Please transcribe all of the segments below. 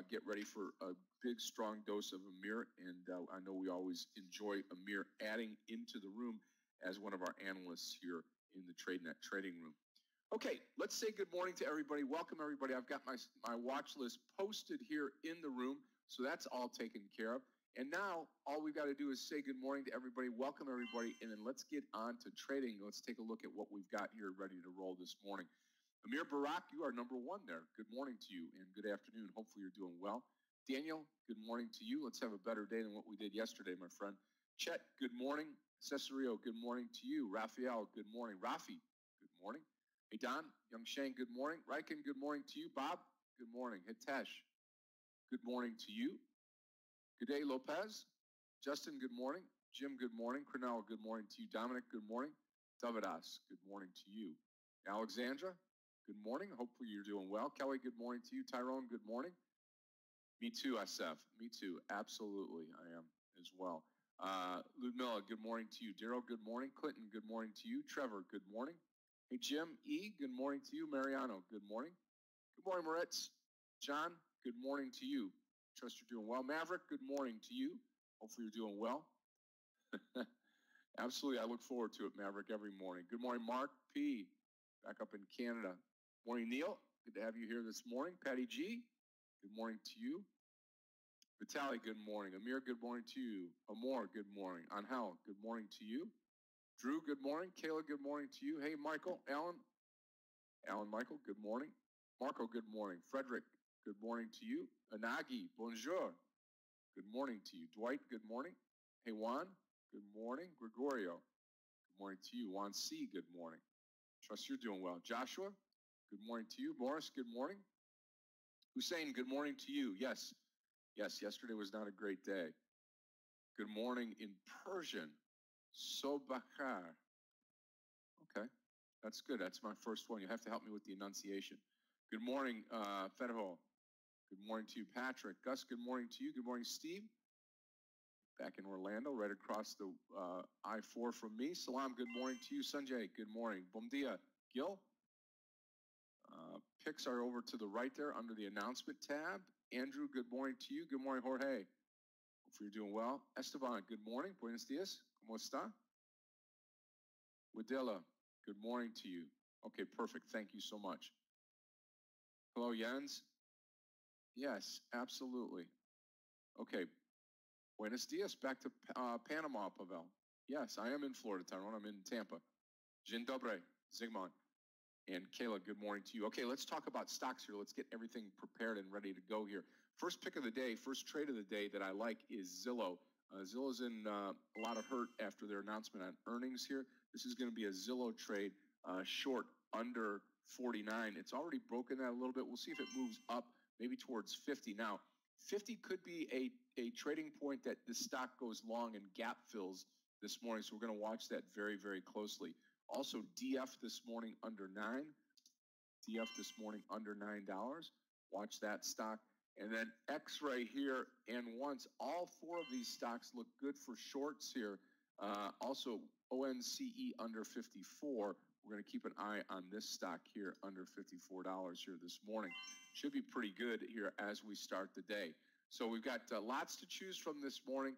get ready for a big, strong dose of Amir. And I know we always enjoy Amir adding into the room as one of our analysts here in the TradeNet trading room. Okay, let's say good morning to everybody. Welcome, everybody. I've got my watch list posted here in the room, so that's all taken care of. And now all we've got to do is say good morning to everybody, welcome everybody, and then let's get on to trading. Let's take a look at what we've got here ready to roll this morning. Amir Barak, you are number one there. Good morning to you and good afternoon. Hopefully you're doing well. Daniel, good morning to you. Let's have a better day than what we did yesterday, my friend. Chet, good morning. Cesario, good morning to you. Raphael, good morning. Rafi, good morning. Hey, Don, Young Shane, good morning. Riken, good morning to you. Bob, good morning. Hitesh, good morning to you. Good day, Lopez. Justin, good morning. Jim, good morning. Cornell, good morning to you. Dominic, good morning. Davidas, good morning to you. Alexandra, good morning. Hopefully you're doing well. Kelly, good morning to you. Tyrone, good morning. Me too, SF. Me too. Absolutely, I am as well. Ludmilla, good morning to you. Daryl, good morning. Clinton, good morning to you. Trevor, good morning. Hey, Jim E., good morning to you. Mariano, good morning. Good morning, Moritz. John, good morning to you. Trust you're doing well. Maverick, good morning to you. Hopefully you're doing well. Absolutely, I look forward to it, Maverick, every morning. Good morning, Mark P., back up in Canada. Morning, Neil. Good to have you here this morning. Patty G., good morning to you. Vitaly, good morning. Amir, good morning to you. Amor, good morning. Angel, good morning to you. Drew, good morning. Kayla, good morning to you. Hey, Michael, Alan, Michael, good morning. Marco, good morning. Frederick, good morning to you. Anagi, bonjour. Good morning to you. Dwight, good morning. Hey, Juan, good morning. Gregorio, good morning to you. Juan C., good morning. Trust you're doing well. Joshua, good morning to you. Morris, good morning. Hussein, good morning to you. Yes, yesterday was not a great day. Good morning in Persian. Sobakar. Okay, that's good. That's my first one. You have to help me with the enunciation. Good morning, Federho. Good morning to you, Patrick. Gus, good morning to you. Good morning, Steve. Back in Orlando, right across the I-4 from me. Salam, good morning to you. Sanjay, good morning. Bom dia. Gil? Picks are over to the right there under the announcement tab. Andrew, good morning to you. Good morning, Jorge. Hopefully you're doing well. Esteban, good morning. Buenos dias. ¿Cómo está? Wadilla, good morning to you. Okay, perfect. Thank you so much. Hello, Jens. Yes, absolutely. Okay. Buenos dias. Back to Panama, Pavel. Yes, I am in Florida, Tyrone. I'm in Tampa. Dzień dobry, Zygmunt. And Kayla, good morning to you. Okay, let's talk about stocks here. Let's get everything prepared and ready to go here. First pick of the day, first trade of the day that I like is Zillow. Zillow's in a lot of hurt after their announcement on earnings here. This is going to be a Zillow trade short under 49. It's already broken that a little bit. We'll see if it moves up maybe towards 50. Now, 50 could be a trading point that the stock goes long and gap fills this morning. So we're going to watch that very, very closely. Also, DF this morning under 9. DF this morning under $9. Watch that stock. And then X-Ray here and once. All four of these stocks look good for shorts here. Also, ONCE under 54. We're going to keep an eye on this stock here under $54 here this morning. Should be pretty good here as we start the day. So we've got lots to choose from this morning.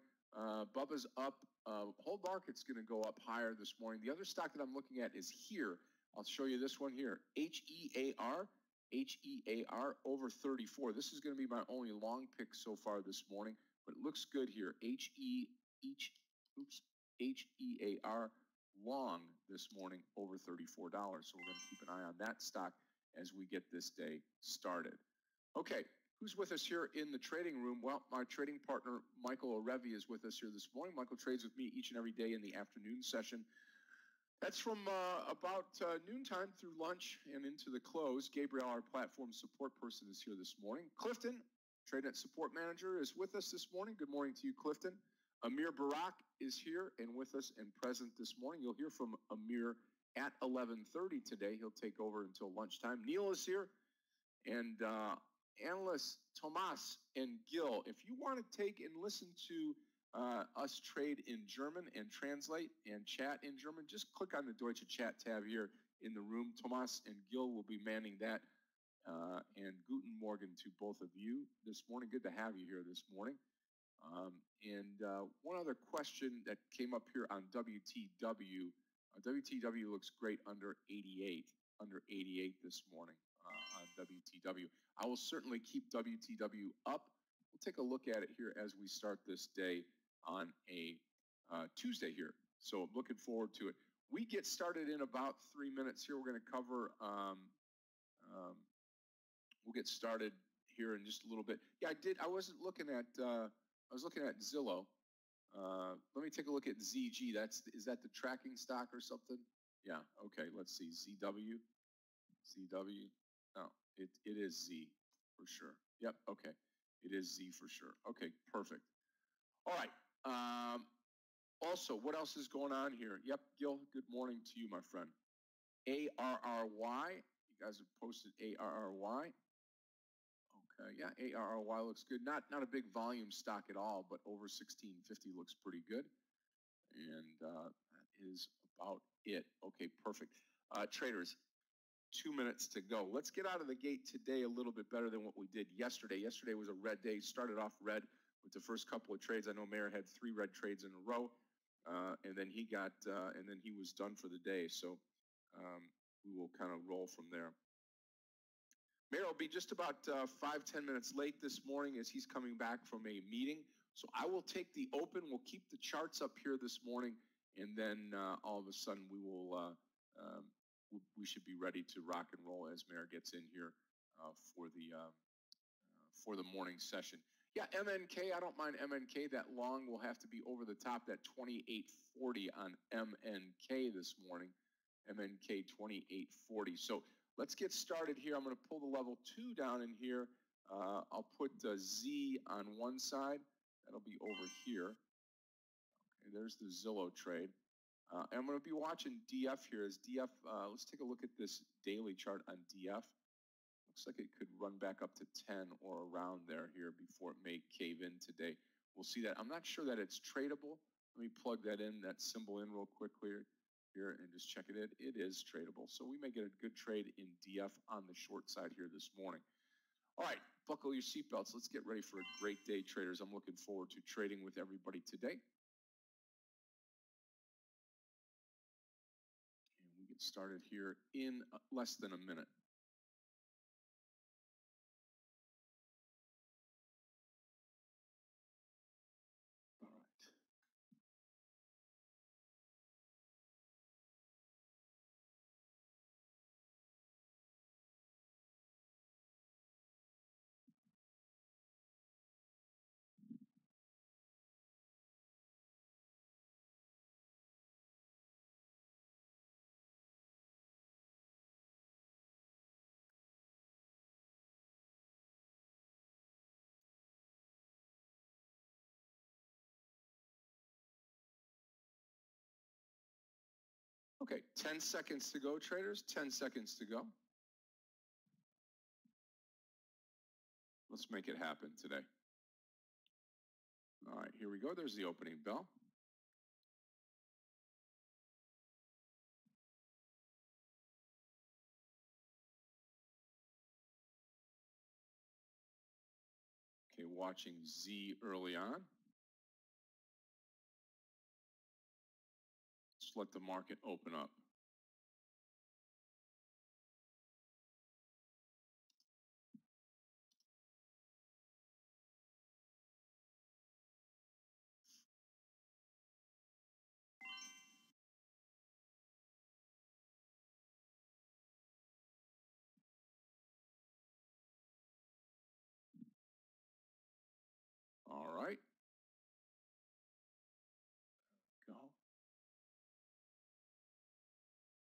Bubba's up. Whole market's going to go up higher this morning. The other stock that I'm looking at is here. I'll show you this one here. HEAR over 34. This is going to be my only long pick so far this morning, but it looks good here. HEAR long this morning over $34. So we're going to keep an eye on that stock as we get this day started. Okay, who's with us here in the trading room? Well, my trading partner, Michael Orevi, is with us here this morning. Michael trades with me each and every day in the afternoon session. That's from about noontime through lunch and into the close. Gabriel, our platform support person, is here this morning. Clifton, TradeNet support manager, is with us this morning. Good morning to you, Clifton. Amir Barak is here and with us and present this morning. You'll hear from Amir at 11:30 today. He'll take over until lunchtime. Neil is here. And analysts Tomas and Gil, if you want to take and listen to us trade in German and translate and chat in German, just click on the Deutsche Chat tab here in the room. Tomas and Gil will be manning that and Guten Morgen to both of you this morning. Good to have you here this morning. One other question that came up here on WTW. WTW looks great under 88 this morning on WTW. I will certainly keep WTW up. We'll take a look at it here as we start this day on a Tuesday here. So I'm looking forward to it. We get started in about 3 minutes here. We're going to cover, we'll get started here in just a little bit. Yeah, I wasn't looking at, I was looking at Zillow. Let me take a look at ZG. Is that the tracking stock or something? Yeah, okay, let's see. ZW. No, it is Z for sure. Yep, okay. It is Z for sure. Okay, perfect. All right. Also, what else is going on here? Yep, Gil, good morning to you, my friend. ARRY. You guys have posted ARRY. Okay, yeah, ARRY looks good. Not a big volume stock at all, but over 1650 looks pretty good. And that is about it. Okay, perfect. Traders, 2 minutes to go. Let's get out of the gate today a little bit better than what we did yesterday. Yesterday was a red day. Started off red with the first couple of trades. I know Mayor had 3 red trades in a row, and then he was done for the day. So we will kind of roll from there. Mayor will be just about 5-10 minutes late this morning as he's coming back from a meeting. So I will take the open. We'll keep the charts up here this morning, and then all of a sudden we should be ready to rock and roll as Mayor gets in here for the morning session. Yeah, MNK. I don't mind MNK that long. We'll have to be over the top that 2840 on MNK this morning. MNK 2840. So let's get started here. I'm going to pull the level 2 down in here. I'll put Z on one side. That'll be over here. Okay, there's the Zillow trade. And I'm going to be watching DF here. As DF, let's take a look at this daily chart on DF. Looks like it could run back up to 10 or around there here before it may cave in today. We'll see that. I'm not sure that it's tradable. Let me plug that symbol in real quickly here and just check it. It is tradable. So we may get a good trade in DF on the short side here this morning. All right, buckle your seatbelts. Let's get ready for a great day, traders. I'm looking forward to trading with everybody today. And we get started here in less than a minute. Okay, 10 seconds to go, traders. 10 seconds to go. Let's make it happen today. All right, here we go. There's the opening bell. Okay, watching Z early on. Just let the market open up. All right. Go.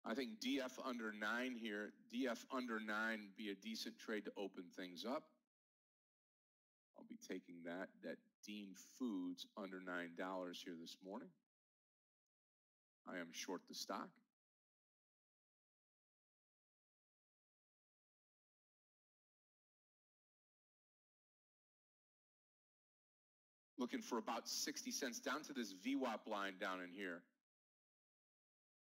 I think DF under 9 here. DF under 9 be a decent trade to open things up. I'll be taking that Dean Foods under $9 here this morning. I am short the stock. Looking for about 60 cents down to this VWAP line down in here.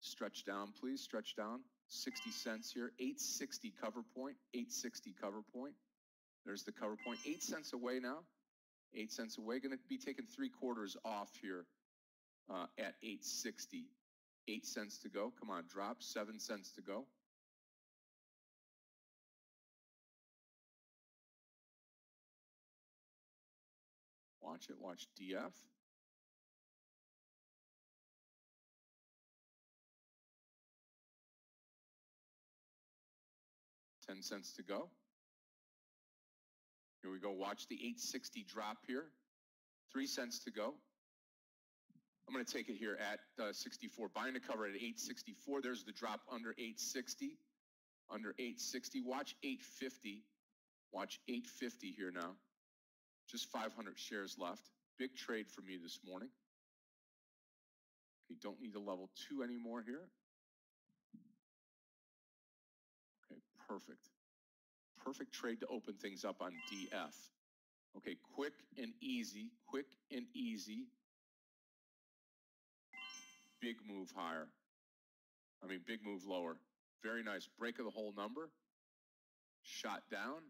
Stretch down, please. Stretch down. 60 cents here. 860 cover point. 860 cover point. There's the cover point. 8 cents away now. 8 cents away. Going to be taking 3/4 off here at 860. 8 cents to go. Come on, drop. 7 cents to go. Watch it. Watch DF. 10 cents to go. Here we go. Watch the 860 drop here. 3 cents to go. I'm going to take it here at 64. Buying the cover at 864. There's the drop under 860. Under 860. Watch 850. Watch 850 here now. Just 500 shares left. Big trade for me this morning. Okay, don't need a level 2 anymore here. Okay, perfect. Perfect trade to open things up on DF. Okay, quick and easy. Quick and easy. Big move higher. Big move lower. Very nice. Break of the whole number. Shot down.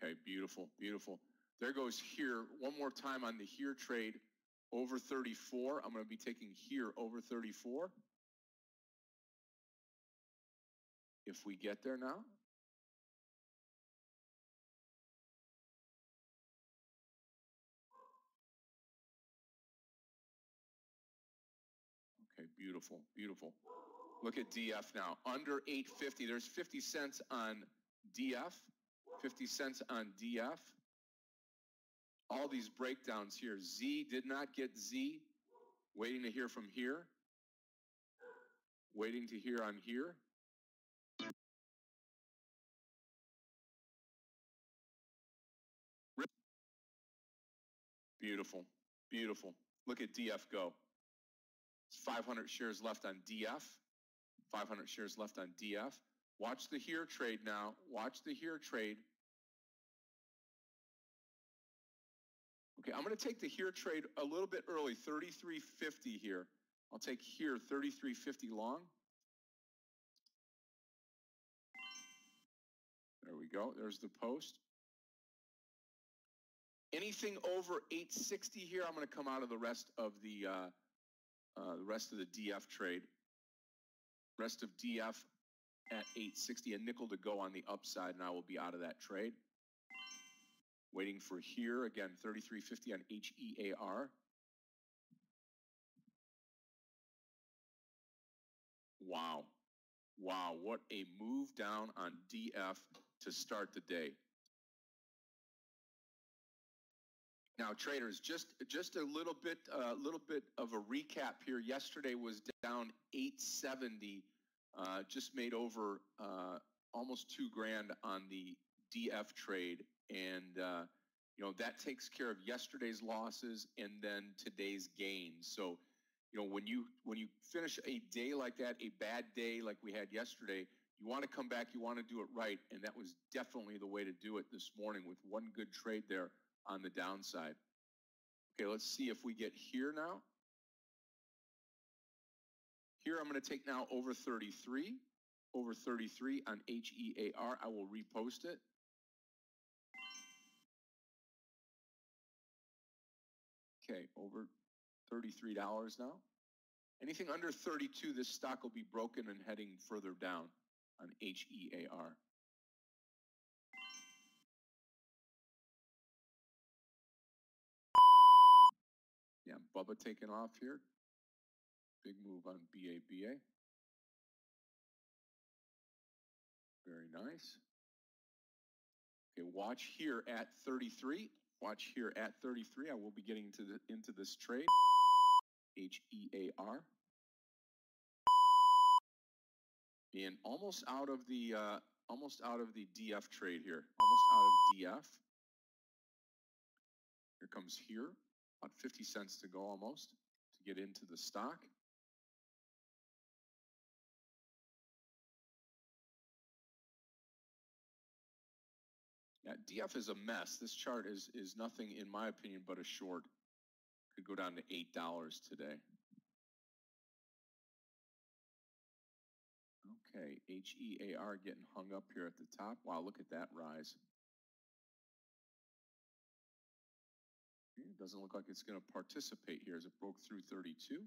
Okay, beautiful, beautiful. There goes here. One more time on the here trade over 34. I'm going to be taking here over 34. If we get there now. Okay, beautiful, beautiful. Look at DF now. Under 850. There's 50 cents on DF. 50 cents on DF. All these breakdowns here. Z did not get Z. Waiting to hear from here. Waiting to hear on here. Beautiful, beautiful. Look at DF go. It's 500 shares left on DF. 500 shares left on DF. Watch the here trade now. Watch the here trade. Okay, I'm going to take the here trade a little bit early, 33.50 here. I'll take here 33.50 long. There we go. There's the post. Anything over 860 here, I'm going to come out of the rest of the DF trade. Rest of DF at 860, a nickel to go on the upside, and I will be out of that trade. Waiting for here, again, 33.50 on HEAR. Wow. Wow, what a move down on DF to start the day. Now, traders, just a little bit of a recap here. Yesterday was down 870, just made over almost $2,000 on the DF trade, and that takes care of yesterday's losses and then today's gains. So, when you finish a day like that, a bad day like we had yesterday, you want to come back, you want to do it right, and that was definitely the way to do it this morning with one good trade there on the downside. Okay, let's see if we get here now. Here I'm going to take now over 33 on HEAR. I will repost it. Okay, over $33 now. Anything under 32, this stock will be broken and heading further down on HEAR. Yeah, Bubba taking off here. Big move on BABA. Very nice. Okay, watch here at 33. Watch here at 33. I will be getting into this trade. HEAR. And almost out of the DF trade here. Almost out of DF. Here comes here. About 50 cents to go almost to get into the stock. Yeah, DF is a mess. This chart is nothing, in my opinion, but a short. Could go down to $8 today. Okay, HEAR getting hung up here at the top. Wow, look at that rise. It doesn't look like it's going to participate here as it broke through 32.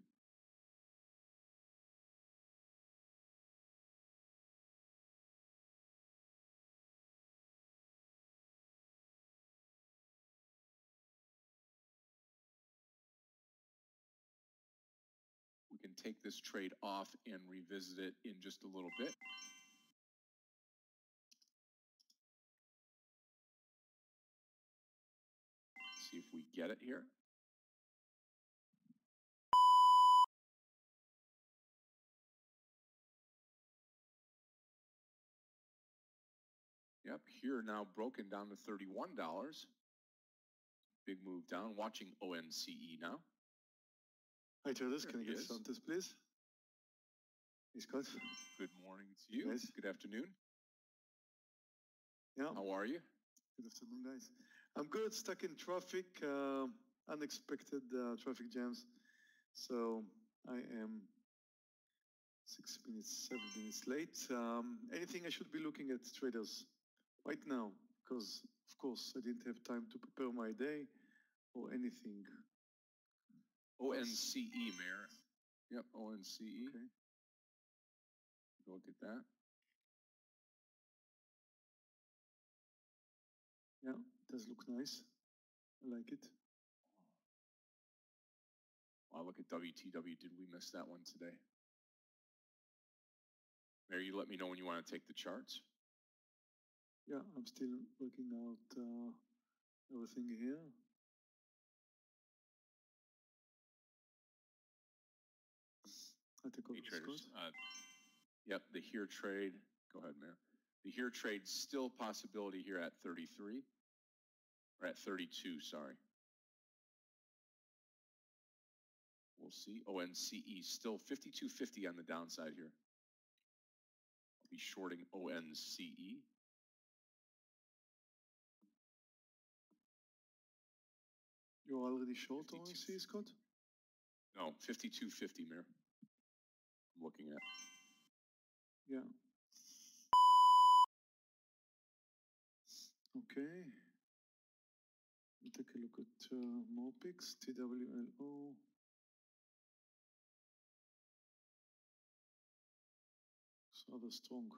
We can take this trade off and revisit it in just a little bit. See if we get it here. Yep, here now broken down to $31. Big move down. Watching ONCE now. Hi, traders. There Can I he get is. Santos, please? Hey, Scott. Good morning to you. Guys. Good afternoon. Yeah. How are you? Good afternoon, guys. I'm good. Stuck in traffic. Unexpected traffic jams. So I am 6 minutes, 7 minutes late. Anything I should be looking at, traders, right now? Because, of course, I didn't have time to prepare my day or anything. ONCE, Mayor. Yep, ONCE. Okay. Go look at that. Yeah, it does look nice. I like it. Wow, look at WTW. Did we miss that one today? Mayor, you let me know when you want to take the charts. Yeah, I'm still working out everything here. I take over Hey, the traders. Scott. Yep, the here trade. Go ahead, Mayor. The here trade still possibility here at 33. Or at 32, sorry. We'll see. ONCE still 52.50 on the downside here. I'll be shorting ONCE. You're already short ONC, Scott? No, 52.50, Mayor. I'm looking at. Yeah. Okay. We'll take a look at more picks. TWLO. It's rather strong.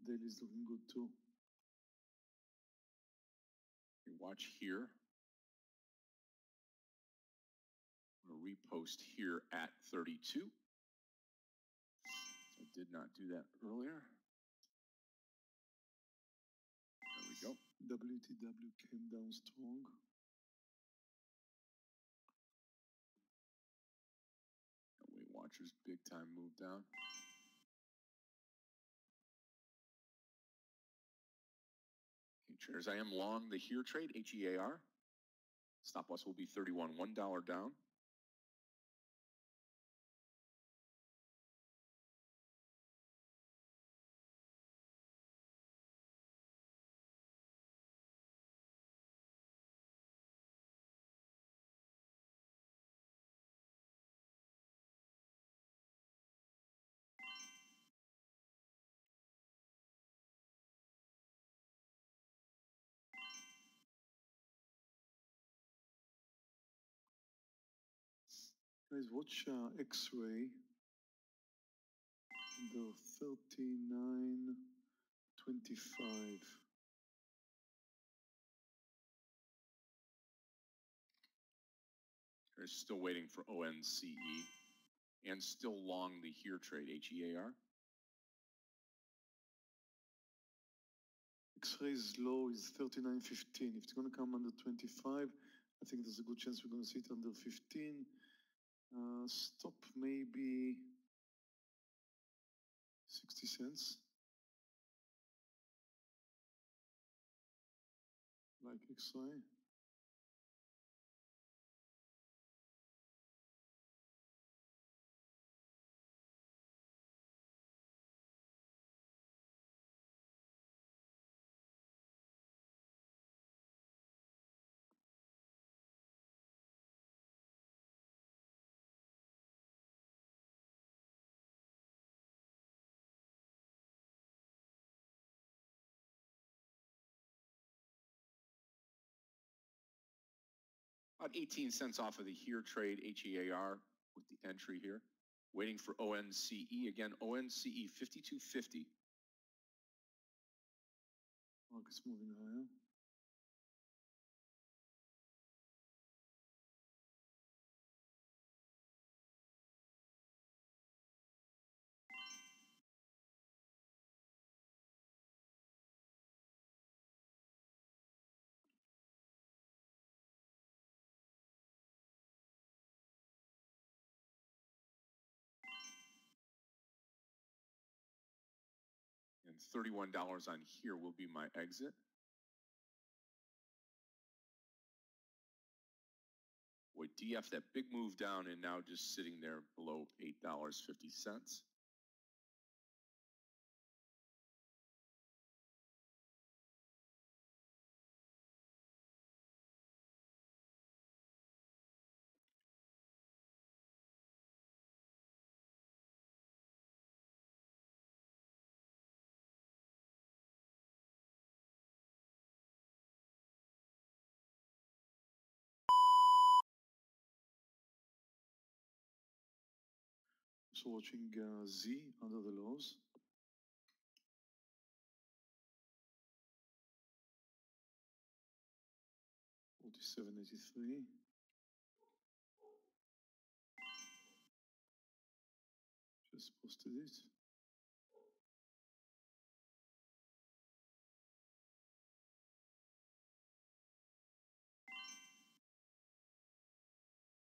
Daily's looking good too. You watch here. I'm going to repost here at 32. I did not do that earlier. There we go. WTW came down strong. Weight Watchers big time move down. Okay, traders, I am long the here trade, HEAR. Stop loss will be 31, $1 down. Guys, watch X-ray. The 39.25. They're still waiting for ONCE and still long the here trade, HEAR. X-ray's low is 39.15. If it's going to come under 25, I think there's a good chance we're going to see it under 15. Stop maybe 60 cents. Like X-ray. About 18 cents off of the HEAR trade, HEAR, with the entry here. Waiting for ONCE. Again, ONCE 5250. Market's moving higher. And $31 on HEAR will be my exit. With DF, that big move down and now just sitting there below $8.50. So watching Z under the lows. $47.83. Just posted it.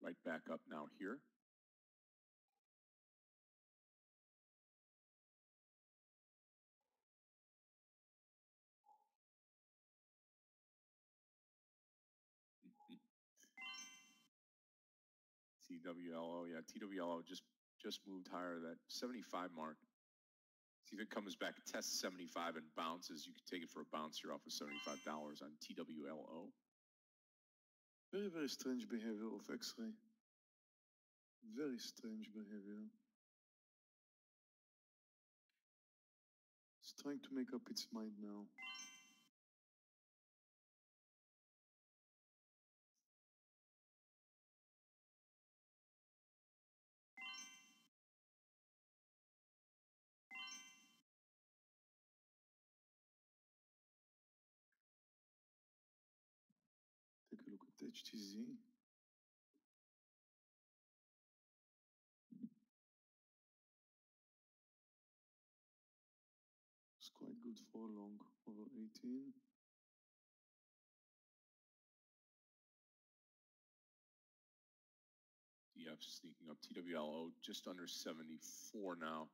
Right back up now here. TWLO, yeah, TWLO just moved higher, that 75 mark. See if it comes back, tests 75 and bounces. You can take it for a bounce here off of $75 on TWLO. Very, very strange behavior of X-ray. Very strange behavior. It's trying to make up its mind now. Take a look at HTZ. It's quite good for long, over 18. DF sneaking up, TWLO just under 74 now.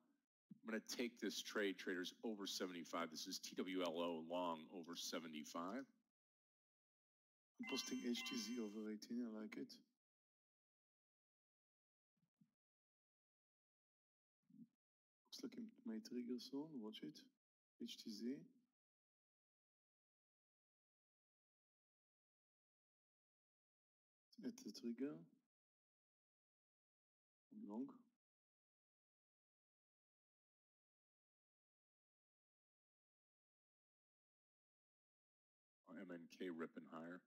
I'm going to take this trade, traders, over 75. This is TWLO long over 75. I'm posting HTZ over 18, I like it. Looks like it may trigger soon, watch it. HTZ. At the trigger. Long. MNK ripping higher.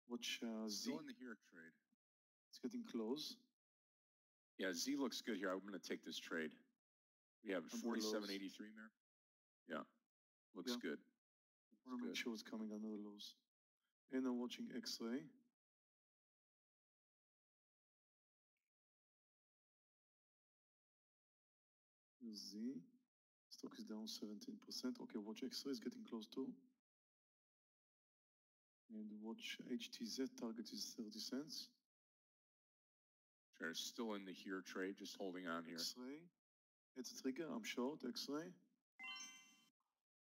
Watch Z. Still in the HEAR trade. It's getting close. Yeah, Z looks good here. I'm going to take this trade. We have 47.83 there. Yeah, looks good. I want to make sure it's coming under the lows. And I'm watching X-ray. Z. Stock is down 17%. Okay, watch X-ray is getting close too. And watch HTZ, target is 30 cents. Shares still in the HEAR trade, just holding on here. X-ray. It's a trigger, I'm short, X-ray.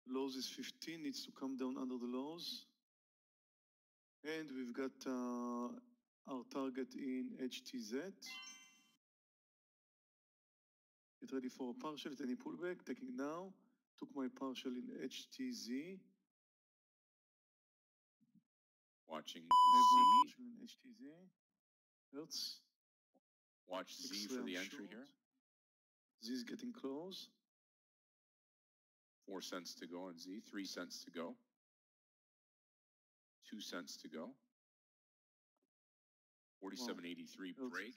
Lows is 15, needs to come down under the lows. And we've got our target in HTZ. Get ready for a partial at any pullback, taking now. Took my partial in HTZ. Watching I have my Z. partial in HTZ. Hertz. Watch Z for the entry here. Z is getting close. 4 cents to go on Z, 3 cents to go. 2 cents to go. 47.83 break.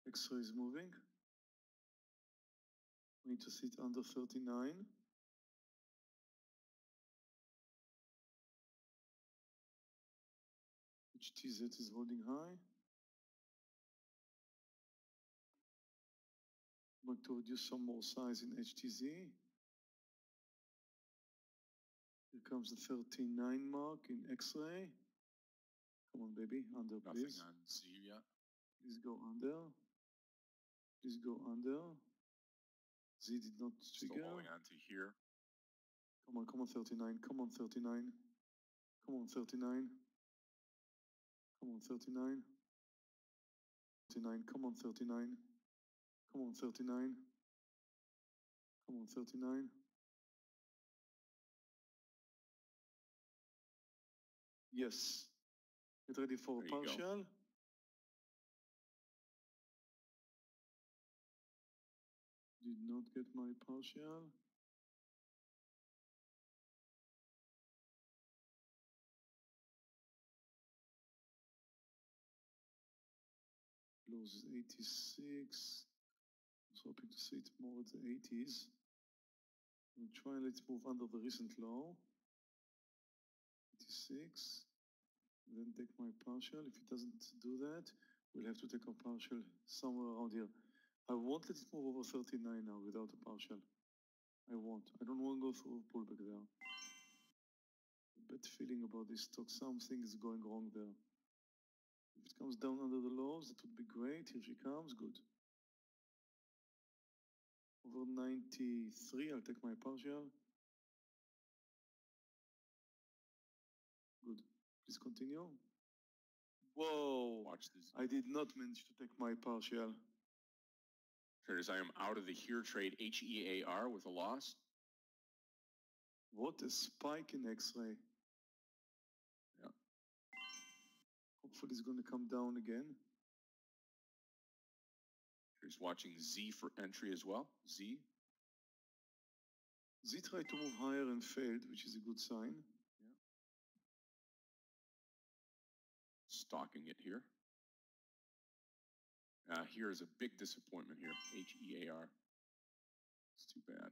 X-ray is moving. We need to sit under 39. HTZ is holding high. I'm going to reduce some more size in HTZ. Here comes the 39 mark in X-ray. Come on, baby, under, please. Nothing on Z yet. Please go under. Please go under. Z did not trigger. Still holding on to here. Come on, 39. Come on, 39. Come on, 39. Come on, 39. 39. Come on, 39. Come on, 39. Come on, 39. Yes. Get ready for There you partial. go. Did not get my partial. Close 86. I was hoping to see it more at the 80s. We'll try and let's move under the recent low. 86. Then take my partial. If it doesn't do that, we'll have to take a partial somewhere around here. I won't let it move over 39 now without a partial. I won't. I don't want to go through a pullback there. Bad feeling about this stock. Something is going wrong there. If it comes down under the lows, that would be great. Here she comes. Good. Over 93, I'll take my partial. Good. Please continue. Whoa. Watch this. I did not manage to take my partial. Traders, I am out of the here trade HEAR with a loss. What a spike in X-ray. Yeah. Hopefully it's going to come down again. Here's watching Z for entry as well. Z. Z tried to move higher and failed, which is a good sign. Yeah. Stalking it here. Here is a big disappointment here. HEAR. It's too bad.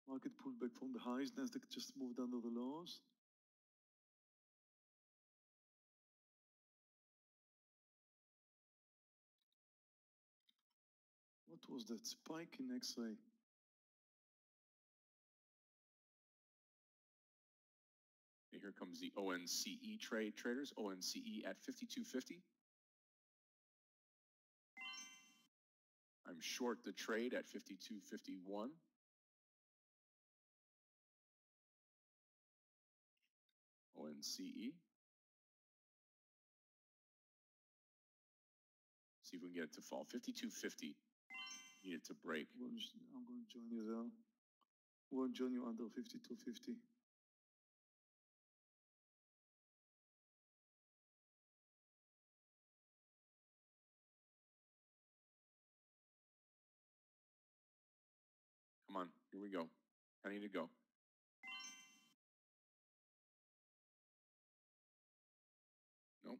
Market pulled back from the highs. Nasdaq just moved under the lows. What was that spike in X-ray? Here comes the ONCE trade, traders. ONCE at 52.50. I'm short the trade at 52.51. ONCE. See if we can get it to fall. 52.50. Need it to break. I'm going to join you there. I'm going to join you under 52.50. Come on, here we go. I need to go. Nope.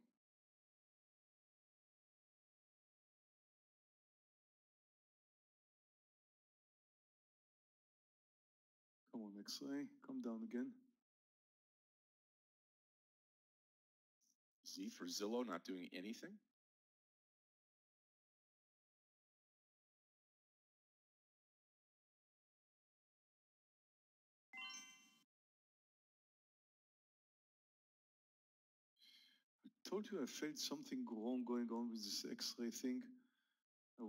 Come on, X-ray. Come down again. Z for Zillow not doing anything. I told you I felt something wrong going on with this X-ray thing. I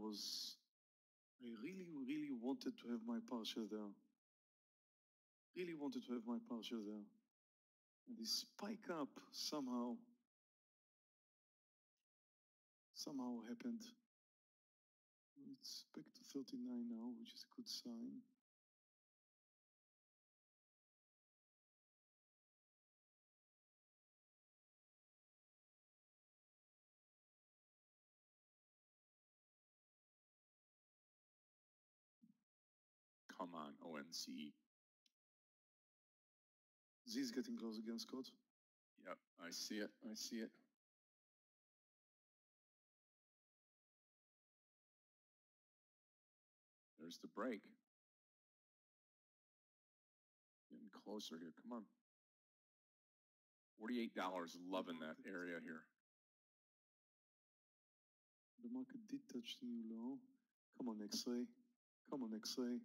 really, really wanted to have my partial there. Really wanted to have my partial there. And this spike up somehow happened. It's back to 39 now, which is a good sign. come on, ONCE. Z is getting close again, Scott. Yep, I see it. I see it. There's the break. Getting closer here. Come on. $48. Loving that area here. The market did touch the new low. Come on, X-ray. Come on, X-ray.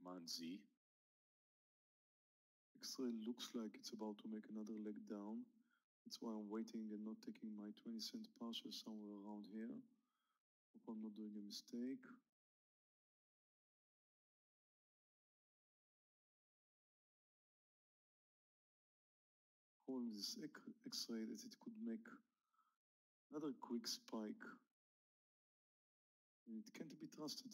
Come on, Z. X-ray looks like it's about to make another leg down. That's why I'm waiting and not taking my 20-cent partial somewhere around here. Hope I'm not doing a mistake. Holding this X-ray that it could make another quick spike. And it can't be trusted.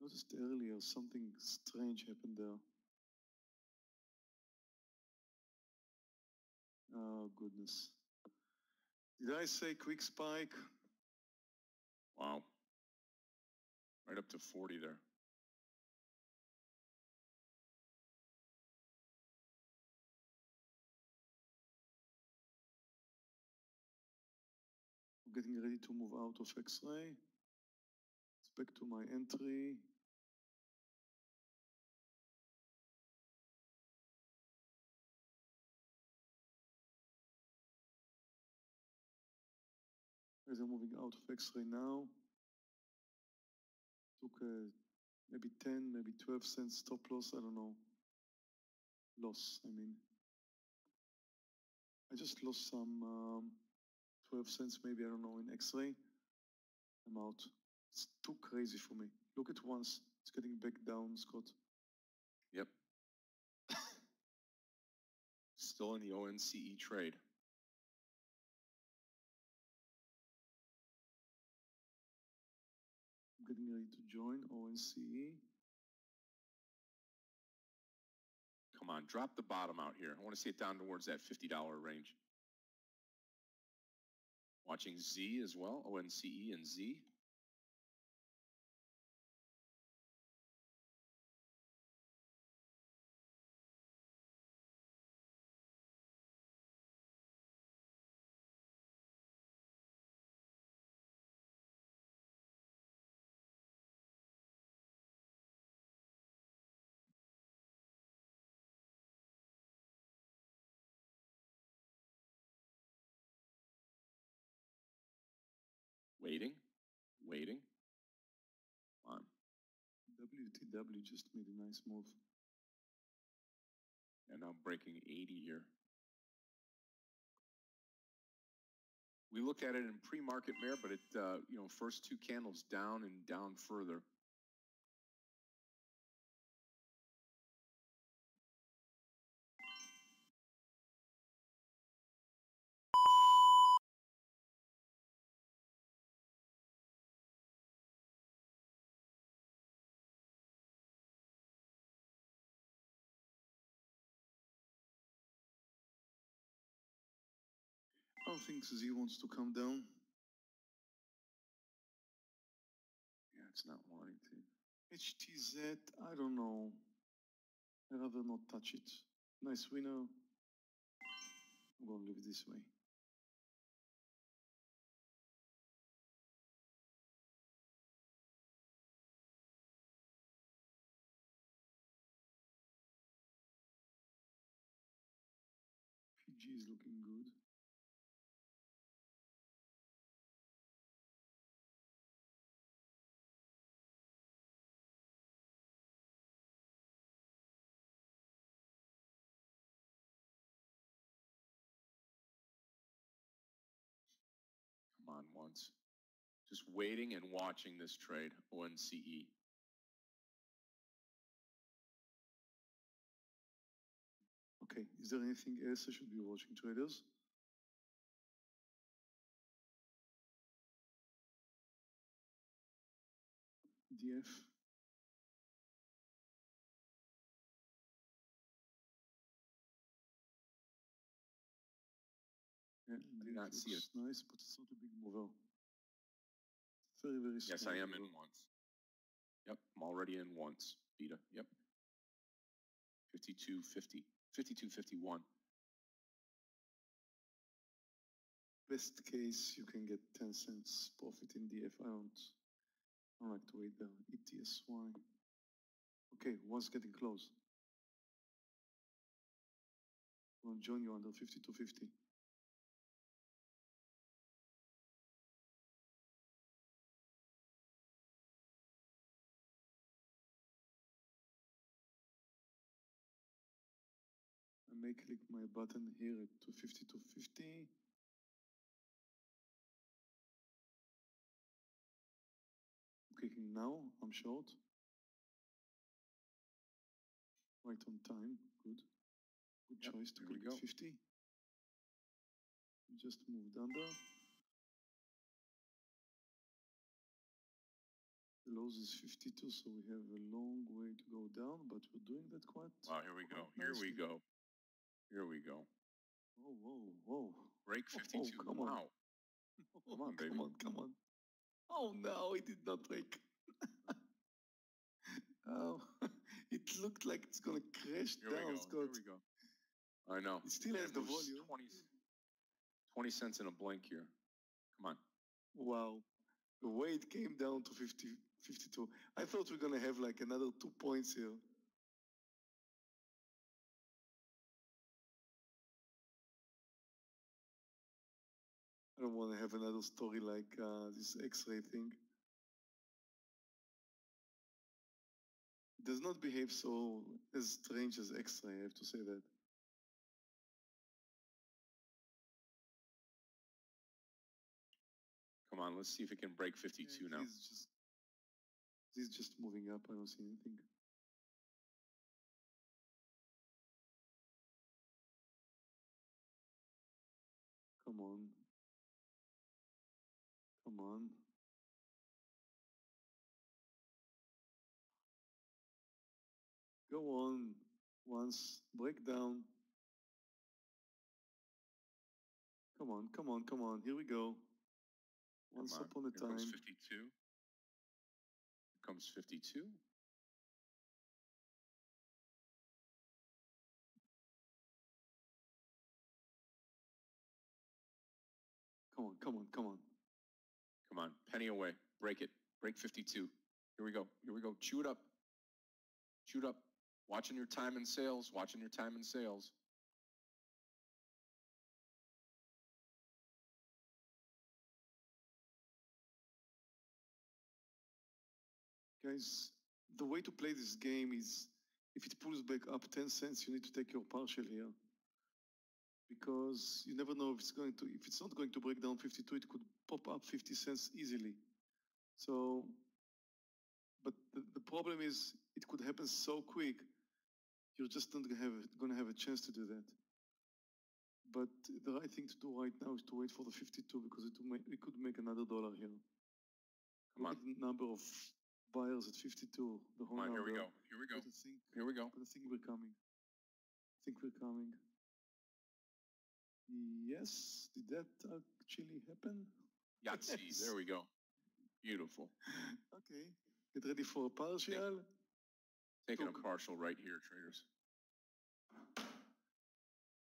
Noticed earlier something strange happened there. Oh, goodness. Did I say quick spike? Wow. Right up to 40 there. I'm getting ready to move out of X-ray. It's back to my entry. As I'm moving out of X-ray now, took maybe 10, maybe 12 cents stop loss, I don't know. Loss, I mean. I just lost some 12 cents, maybe, I don't know, in X-ray. I'm out. It's too crazy for me. Look at once. It's getting back down, Scott. Yep. Still in the ONCE trade. I'm getting ready to join ONCE. Come on, drop the bottom out here. I want to see it down towards that $50 range. Watching Z as well, ONCE and Z. Waiting, waiting. Come on. WTW just made a nice move. And I'm breaking 80 here. We look at it in pre-market mare, but it, first two candles down and down further. I don't think Z wants to come down. Yeah, it's not wanting to. HTZ, I don't know. I'd rather not touch it. Nice winner. I'm going to leave it this way. PG is looking good. on once. Just waiting and watching this trade, ONCE. Okay, is there anything else I should be watching, traders? DF. Yeah, did not see it. Nice, but it's not a big mover. Very, very small. Yes, I am in once. Yep, I'm already in once. Beta, yep. 52.50, 52.51. Best case, you can get 10 cents profit in DF. I don't like to wait there. ETSY. Okay, one's getting close. I'll join you under 52.50. I may click my button here at 52.50. Clicking now, I'm short. Right on time, good. Good choice to click at 50. Just moved under. The lows is 52, so we have a long way to go down, but we're doing that quite. Wow, here we go. Here we go. Here we go. Whoa, whoa, whoa. Break 52. Oh, come wow. On. Come on, baby. Come on. Oh, no, it did not break. Oh, it looked like it's going to crash down, Scott. Here we go. I know. It still has the volume. 20 cents in a blink here. Come on. Wow. The way it came down to 52. I thought we were going to have like another 2 points here. I don't want to have another story like this X-ray thing. It does not behave so as strange as X-ray, I have to say that. Come on, let's see if it can break 52 now. He's just moving up. I don't see anything. Come on. Come on. Go on. Once. Break down. Come on, come on, come on. Here we go. Once upon a time. Here comes 52. Here comes 52. Come on, come on, come on. Come on, penny away. Break it. Break 52. Here we go. Here we go. Chew it up. Chew it up. Watching your time in sales. Watching your time in sales. Guys, the way to play this game is if it pulls back up 10 cents, you need to take your partial here. Because you never know if it's not going to break down 52, it could pop up 50 cents easily. So, but the problem is it could happen so quick, you're just not going to have a chance to do that. But the right thing to do right now is to wait for the 52 because we could make another $1 here. Come on. The number of buyers at 52. The whole number. Here we go. Here we go. Here we go. But I think we're coming. Yes. Did that actually happen? Yahtzee. Yes. There we go. Beautiful. Okay. Get ready for a partial. Taking a partial right here, traders.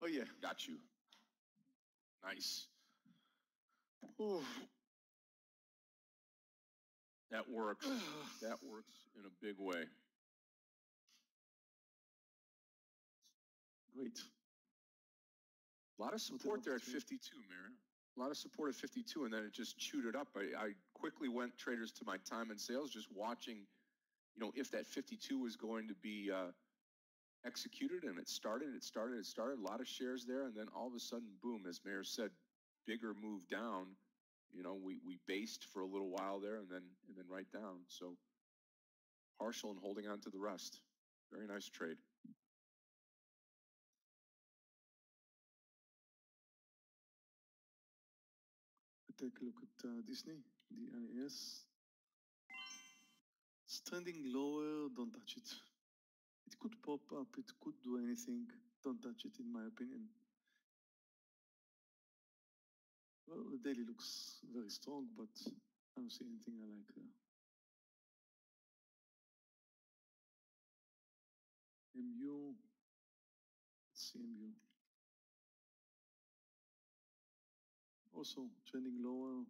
Oh, yeah. Got you. Nice. Oh. That works. That works in a big way. Great. A lot of support there at 52, Miriam. A lot of support at 52, and then it just chewed it up. I quickly went, traders, to my time and sales, just watching, if that 52 was going to be executed, and it started. A lot of shares there, and then all of a sudden, boom, as Mayor said, bigger move down, You know, we based for a little while there and then right down. So partial and holding on to the rest. Very nice trade. Take a look at Disney, DIS. It's trending lower, don't touch it. It could pop up, it could do anything. Don't touch it, in my opinion. Well, the daily looks very strong, but I don't see anything I like there. MU, let's see MU. Also trending lower.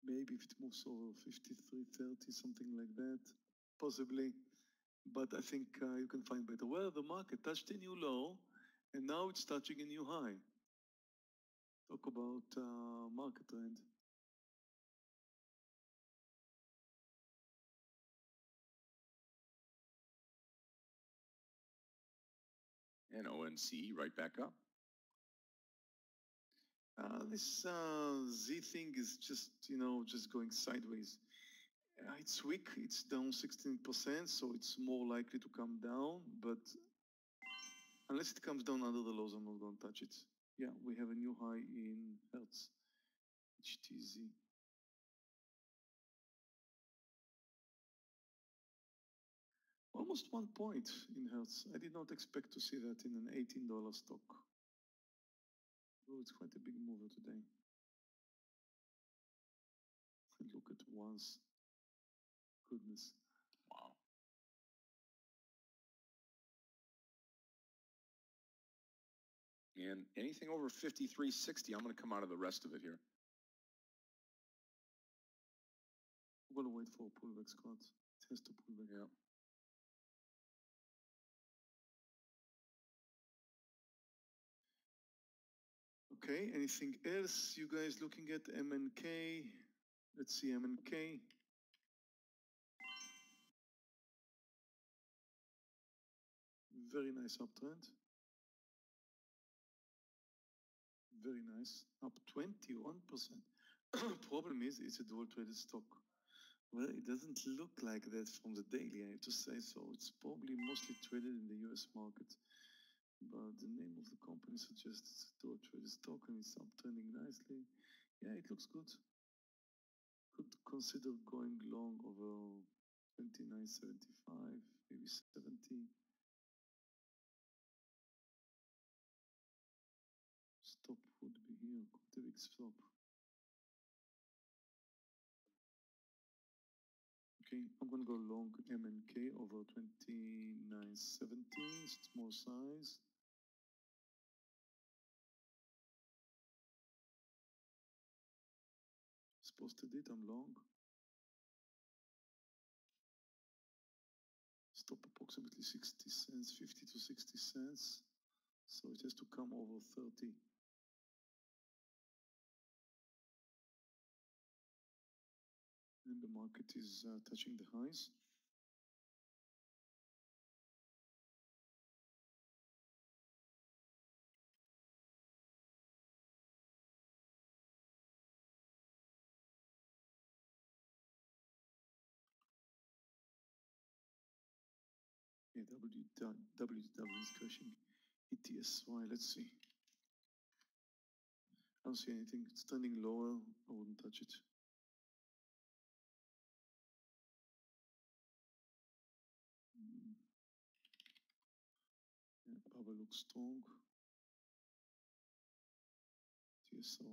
Maybe if it moves over 53.30, something like that, possibly. But I think you can find better. Well, the market touched a new low, and now it's touching a new high. Talk about market trend. And ONC right back up. This Z thing is just, just going sideways. It's weak, it's down 16%, so it's more likely to come down, but unless it comes down under the lows, I'm not going to touch it. Yeah, we have a new high in Hertz, HTZ. Almost 1 point in Hertz. I did not expect to see that in an $18 stock. Oh, it's quite a big mover today. Look at once. Goodness. Wow. And anything over 53.60, I'm going to come out of the rest of it here. I'm going to wait for a pullback, Scott. It has to pull back. Yeah. Okay, anything else you guys looking at? MNK. Let's see MNK. Very nice uptrend. Very nice. Up 21%. Problem is, it's a dual traded stock. Well, it doesn't look like that from the daily, I have to say so. It's probably mostly traded in the US market. But the name of the company suggests it's a dual traded stock and it's uptrending nicely. Yeah, it looks good. Could consider going long over 29.75, maybe 70. Stop would be here, quite a big stop. Okay, I'm gonna go long MNK over 29.70, small size. Just posted it, I'm long. Stop approximately 60 cents, 50 to 60 cents. So it has to come over 30. And the market is touching the highs. Yeah, WW is crashing. ETSY, let's see. I don't see anything. It's turning lower. I wouldn't touch it. Yeah, power looks strong. TSO.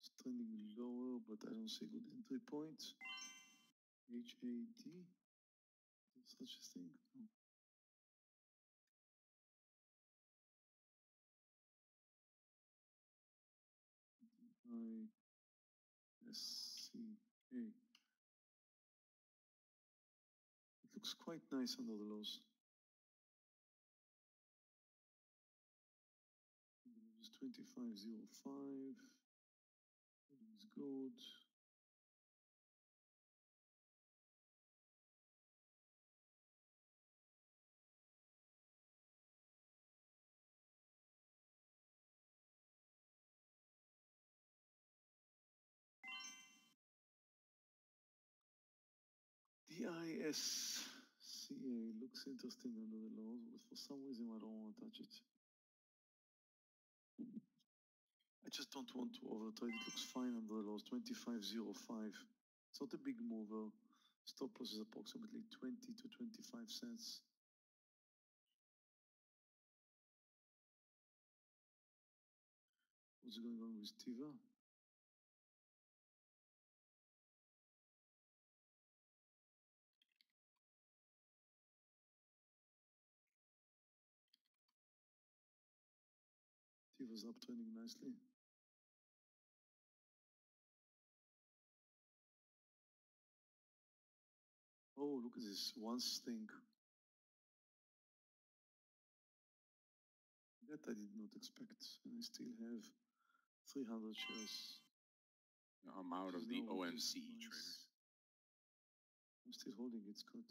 It's turning lower, but I don't see a good entry point. HAD. Is such a thing? No. DISCA. It looks quite nice under the lows. It's 25.05. It's good. DISCA looks interesting under the lows, but for some reason I don't want to touch it. I just don't want to overtrade. It looks fine under the lows, 25.05. It's not a big mover. Stop loss is approximately 20 to 25 cents. What's going on with Tiva? Tiva's uptrending nicely. Oh, look at this one stink. That I did not expect. And I still have 300 shares. I'm out of the ONCE trader. I'm still holding it, Scott.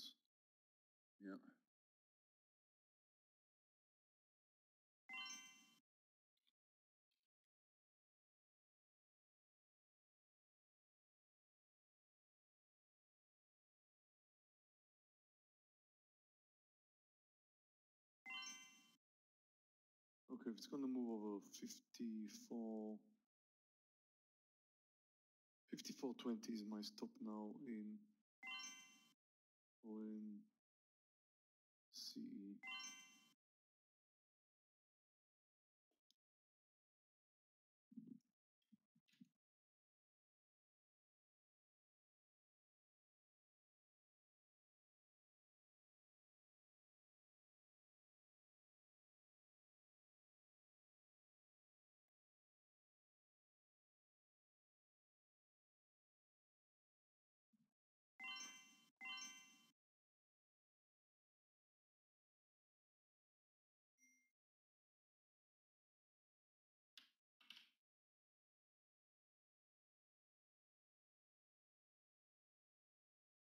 Yeah. Okay, if it's gonna move over 54, 54.20 is my stop now in CE.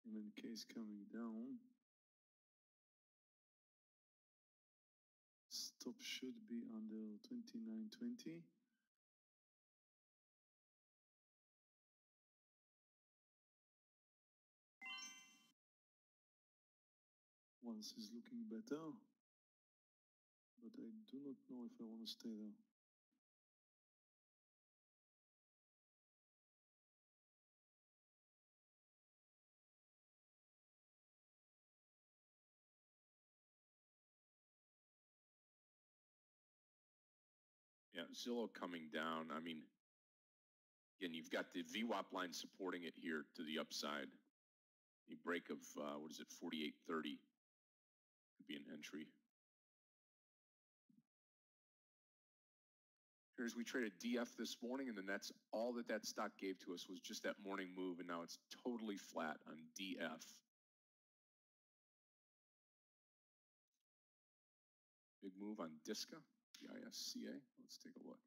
MNK is coming down. Stop should be under 29.20. Once is looking better, but I do not know if I want to stay there. Yeah, Zillow coming down. I mean, again, you've got the VWAP line supporting it here to the upside. The break of, what is it, 48.30 could be an entry. Here's, we traded DF this morning, and then that's all that that stock gave to us was just that morning move, and now it's totally flat on DF. Big move on DISCA, DISCA. Let's take a look.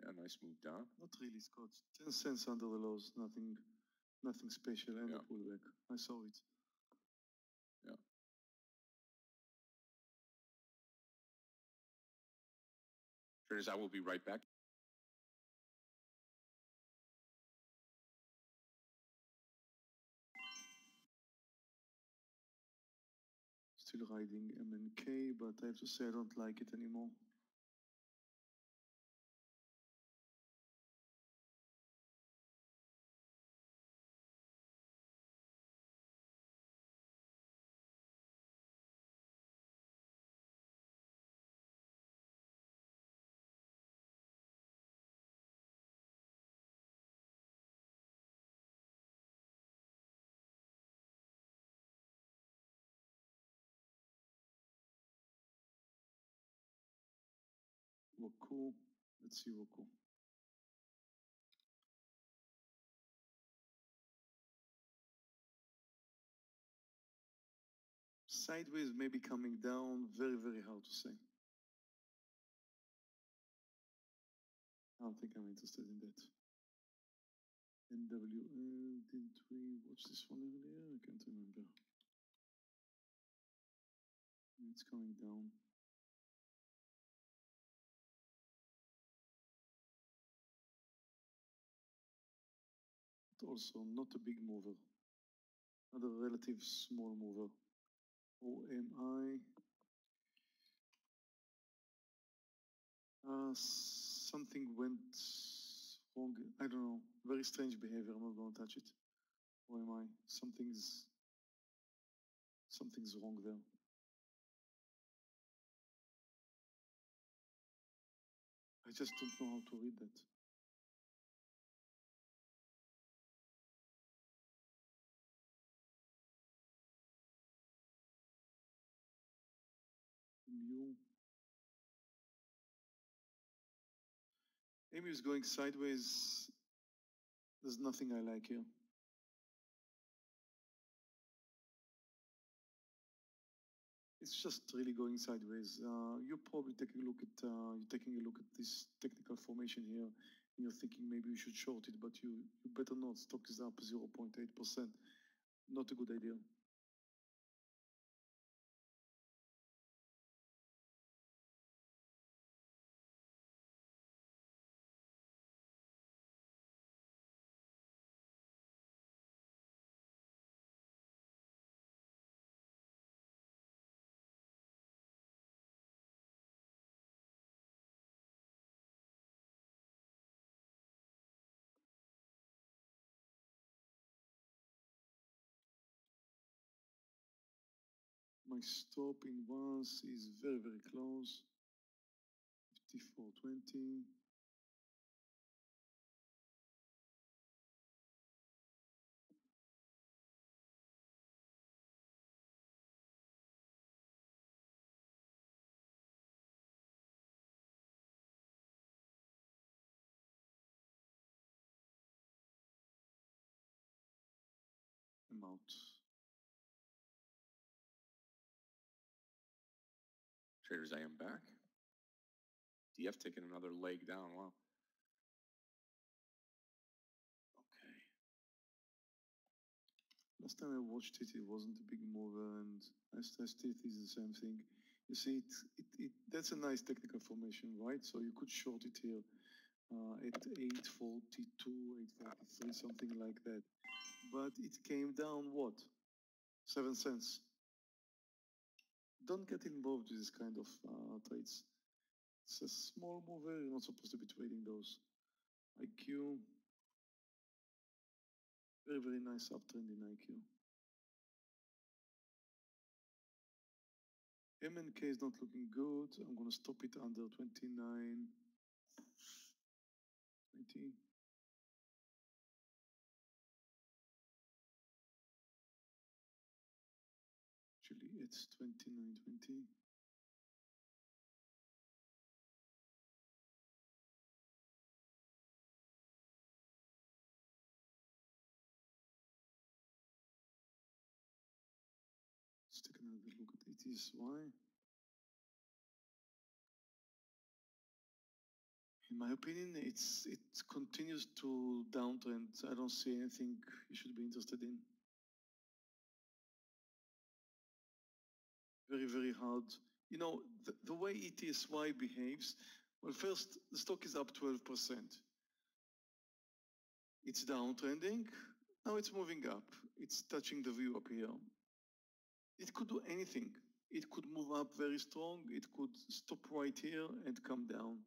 Yeah, nice move down. Not really, Scott. 10 cents under the lows, nothing special, and a pullback. I saw it. Yeah. Traders, I will be right back. Still riding MNK, but I have to say I don't like it anymore. Woku. Let's see Woku. Sideways, maybe coming down. Very, very hard to say. I don't think I'm interested in that. NWL, didn't we watch this one earlier? I can't remember. It's coming down. also not a big mover. Another relative small mover. OMI. Something went wrong. I don't know. Very strange behavior. I'm not going to touch it. OMI. Something's wrong there. I just don't know how to read that. Mu. Amy is going sideways. There's nothing I like here. It's just really going sideways. You're probably taking a look at this technical formation here, and you're thinking maybe you should short it, but you better not. Stock is up 0.8%. Not a good idea. My stop in once is very, very close. 54.20. I'm out. Traders, I am back. DF taking another leg down. Wow. Okay. Last time I watched it, it wasn't a big mover, and I still think it's the same thing. You see, that's a nice technical formation, right? So you could short it here at 842, 843, something like that. But it came down what? 7 cents. Don't get involved with this kind of trades. It's a small mover. You're not supposed to be trading those. IQ. Very, very nice uptrend in IQ. MNK is not looking good. I'm going to stop it under 29. 20. Actually, it's 29.20. Let's take another look at ETSY. In my opinion, it continues to downtrend. I don't see anything you should be interested in. Very, very hard. You know, the way ETSY behaves, well, first, the stock is up 12%. It's downtrending. Now it's moving up. It's touching the view up here. It could do anything. It could move up very strong. It could stop right here and come down.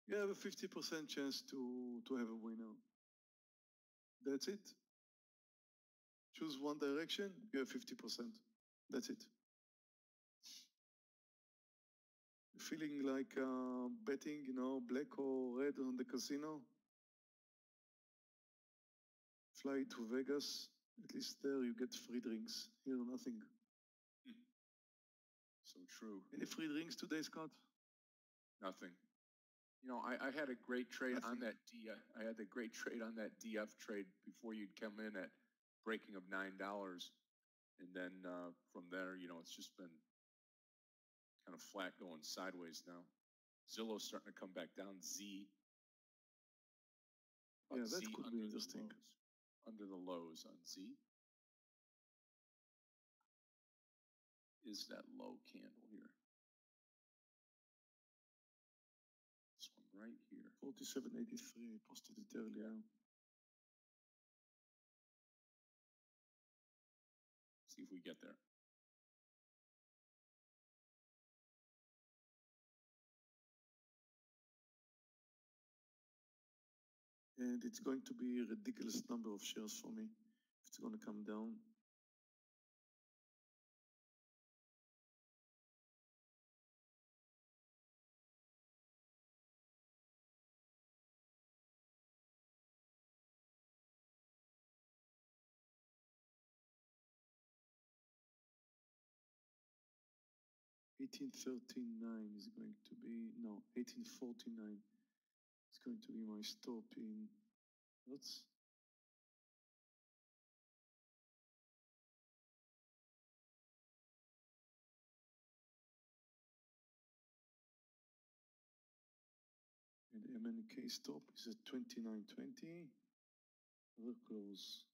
You have a 50% chance to have a winner. That's it. Choose one direction, you have 50%. That's it. Feeling like betting, you know, black or red on the casino? Fly to Vegas. At least there you get free drinks. Here, nothing. So true. Any free drinks today, Scott? Nothing. You know, I had a great trade on that DF. I had a great trade on that DF trade before you'd come in at breaking of $9, and then from there, you know, it's just been kind of flat going sideways now. Zillow's starting to come back down. Z. Yeah, that could be interesting. Under the lows on Z. Is that low candle here? This one right here. 47.83. I posted it earlier. we get there. And it's going to be a ridiculous number of shares for me if it's going to come down. $18.39 is going to be, no, $18.49 is going to be my stop in Hertz. And MNK stop is at 29.20. We're close.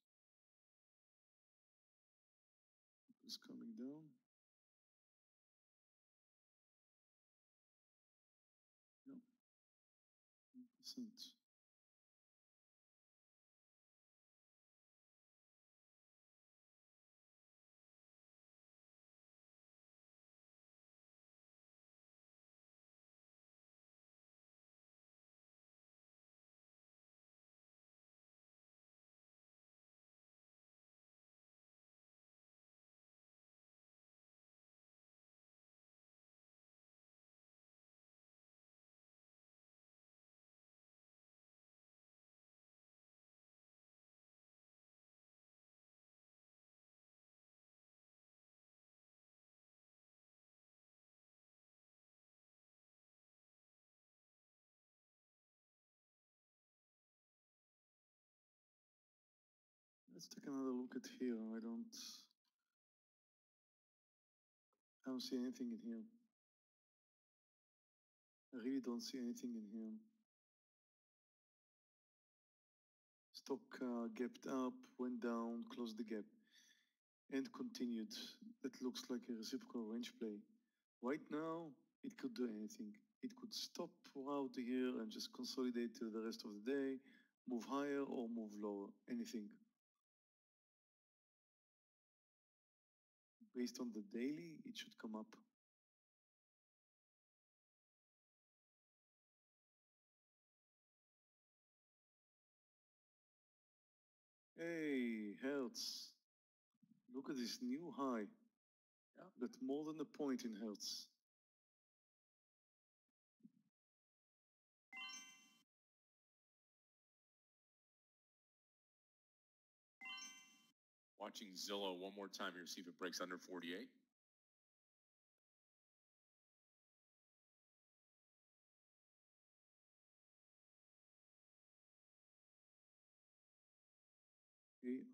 It's coming down. No, 1%. Let's take another look at here. I don't see anything in here. I really don't see anything in here. Stock gapped up, went down, closed the gap, and continued. That looks like a reciprocal range play. Right now, it could do anything. It could stop out here and just consolidate to the rest of the day, move higher or move lower, anything. Based on the daily, it should come up. Hey, Hertz. Look at this new high. Yeah. Got more than a point in Hertz. Watching Zillow one more time here, see if it breaks under 48.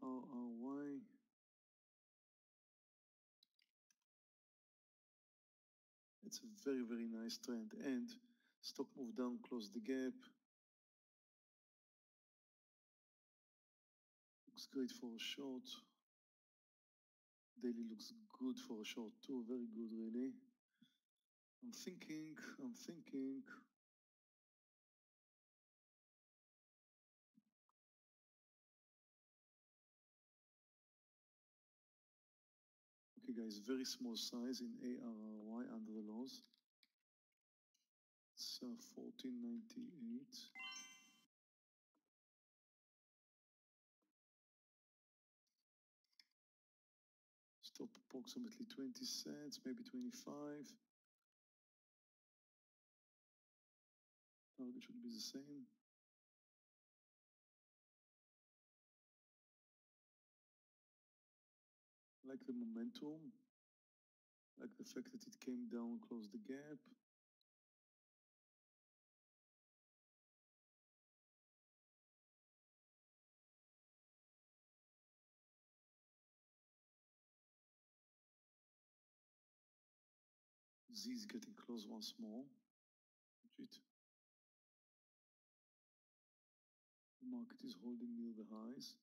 ARRY. It's a very, very nice trend. And stock moved down, closed the gap. Looks great for a short. Daily looks good for a short too. Very good, really. I'm thinking. Okay, guys, very small size in ARRY under the lows. It's 1498. Stop approximately 20 cents, maybe 25. Target should be the same. Like the momentum, like the fact that it came down, closed the gap. Z is getting close once more. Watch it. The market is holding near the highs.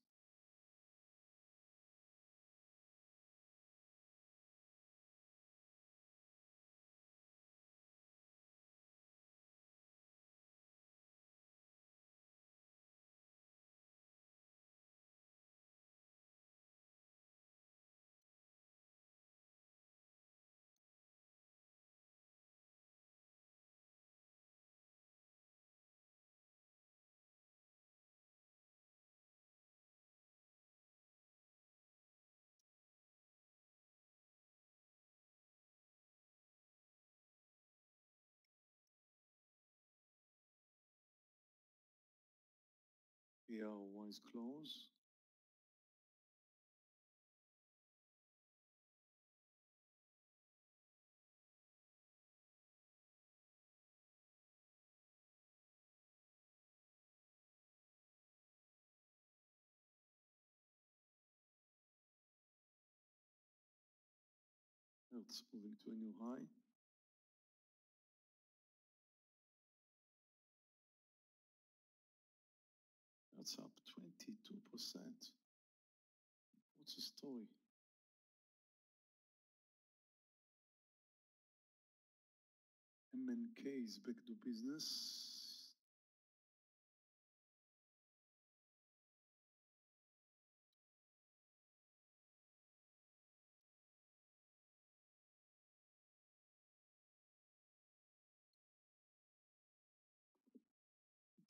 AR1 is close. It's moving to a new high. That's up 22%. What's the story? MNK is back to business.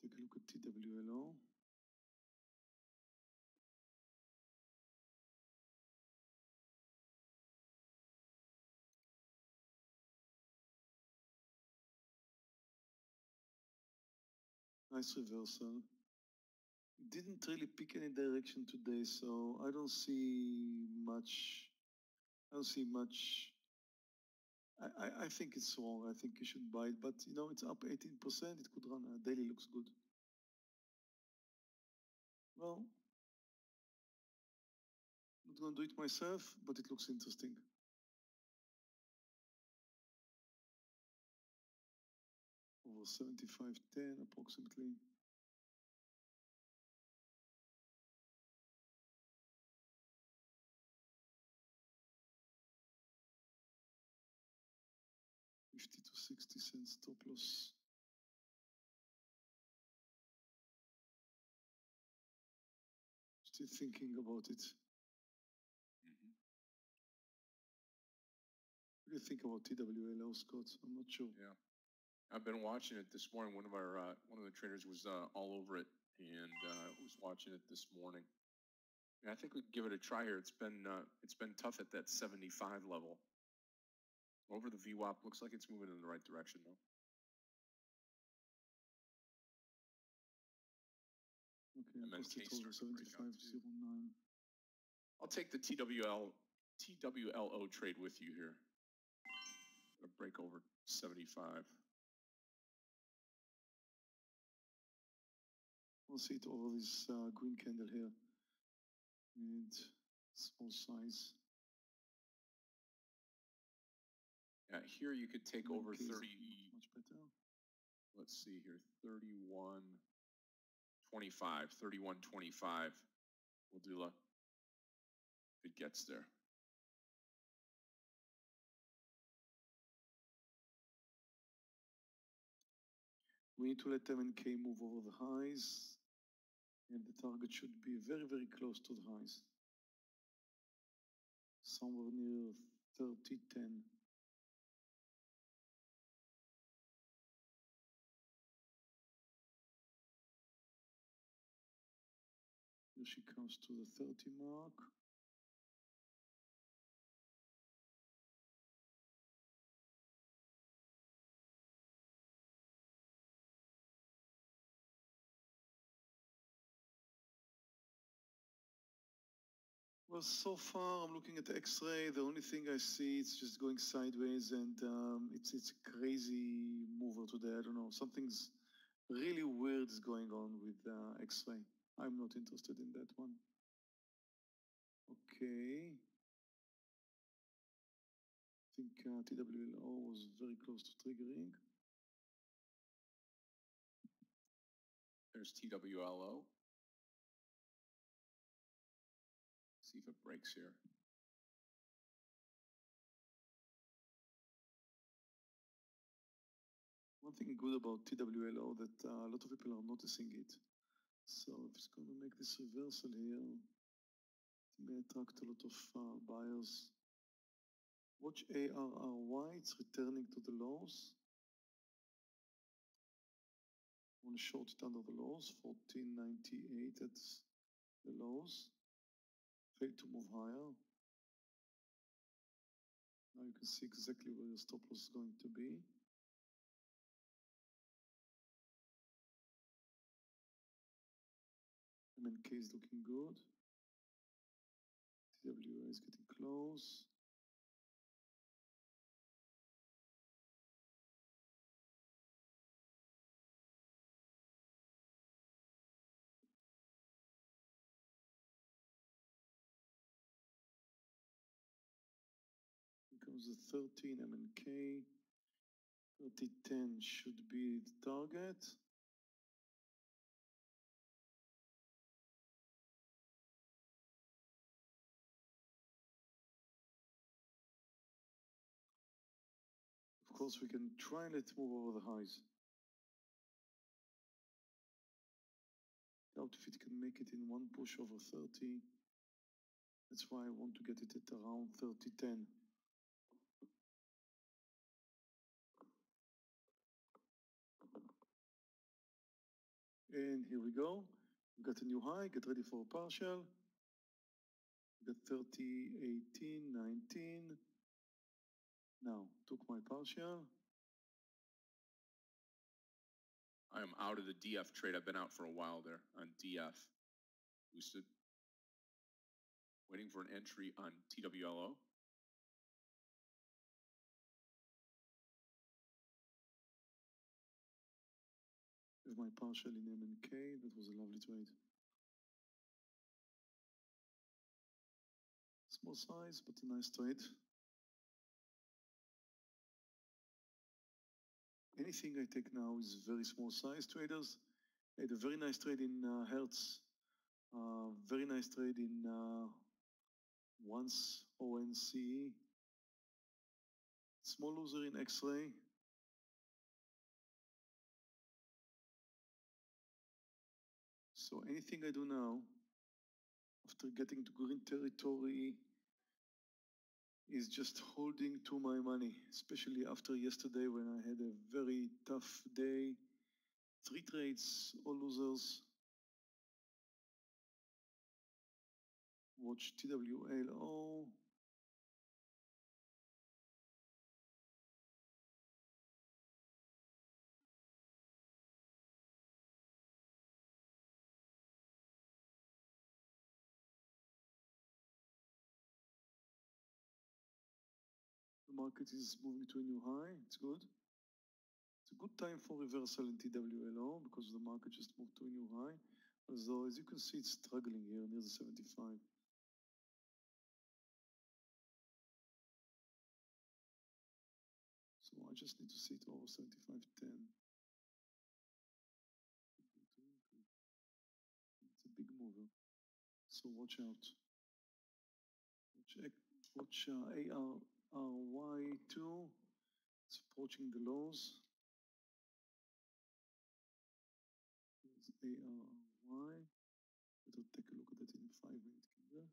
Take a look at TWLO. Nice reversal. Didn't really pick any direction today, so I don't see much. I don't see much. I think it's wrong. I think you should buy it, but you know, it's up 18%. It could run. Daily looks good. Well, not gonna do it myself, but it looks interesting. Over 75.10 approximately. $50 to 60 cents stop loss. Still thinking about it. Mm-hmm. What do you think about TWLO, Scott? I'm not sure. Yeah, I've been watching it this morning. One of the traders was all over it, and was watching it this morning. And I think we could give it a try here. It's been tough at that 75 level. Over the VWAP, looks like it's moving in the right direction though. Okay, And then posted K over started to break out, 75.09. I'll take the TWLO trade with you here. A break over 75. We'll see it over this green candle here. And small size. Yeah, here you could take over 30. Much better. Let's see here, 31.25, 31.25. We'll do if it gets there. We need to let MNK move over the highs, and the target should be very, very close to the highs. Somewhere near 30.10. Here she comes to the 30 mark. Well, so far I'm looking at the X-ray. The only thing I see it's just going sideways, and it's a crazy mover today. I don't know. Something's really weird is going on with X-ray. I'm not interested in that one. Okay. I think TWLO was very close to triggering. There's TWLO. See if it breaks here. One thing good about TWLO that a lot of people are noticing it. So if it's going to make this reversal here, it may attract a lot of buyers. Watch ARRY, it's returning to the lows. I want to short it under the lows, 14.98, that's the lows. Failed to move higher. Now you can see exactly where your stop loss is going to be. MNK is looking good. TWA is getting close. Here comes the 13 MNK. 3010 should be the target. Of course, we can try and let's move over the highs. Doubt if it can make it in one push over 30. That's why I want to get it at around 3010. And here we go. We got a new high. Get ready for a partial. We got 30, 18, 19. Now, took my partial. I am out of the DF trade. I've been out for a while there on DF. Boosted. Waiting for an entry on TWLO. With my partial in MNK, that was a lovely trade. Small size, but a nice trade. Anything I take now is very small size traders. I had a very nice trade in Hertz. Very nice trade in once ONC. Small loser in X-ray. So anything I do now, after getting to green territory, is just holding to my money, especially after yesterday when I had a very tough day. 3 trades, all losers. Watch TWLO. The market is moving to a new high. It's good. It's a good time for reversal in TWLO because the market just moved to a new high. Although, as you can see, it's struggling here near the 75. So I just need to see it over 75.10. It's a big mover. So watch out. Watch ARRY2. It's approaching the lows. Here's ARRY. Better take a look at that in a 5-minute candle.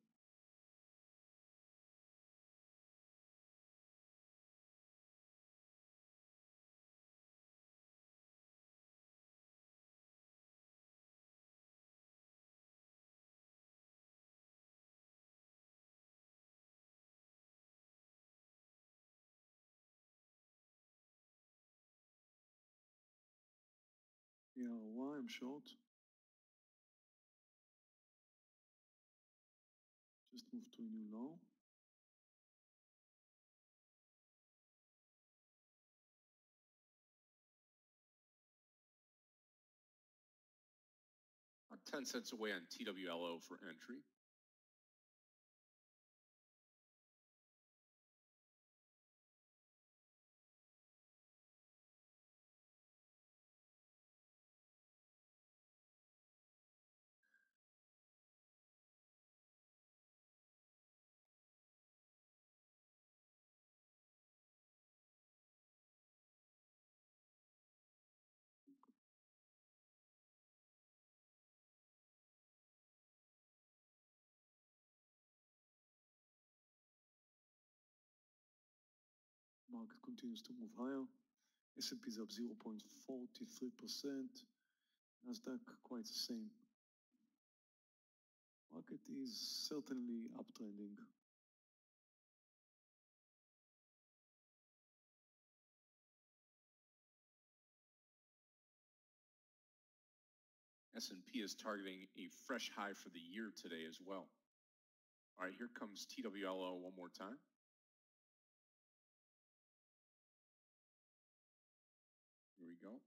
ARRY, I'm short. Just moved to a new low. I'm 10 cents away on TWLO for entry. Market continues to move higher. S&P is up 0.43%. Nasdaq quite the same. Market is certainly uptrending. S&P is targeting a fresh high for the year today as well. All right, here comes TWLO one more time. Here we go.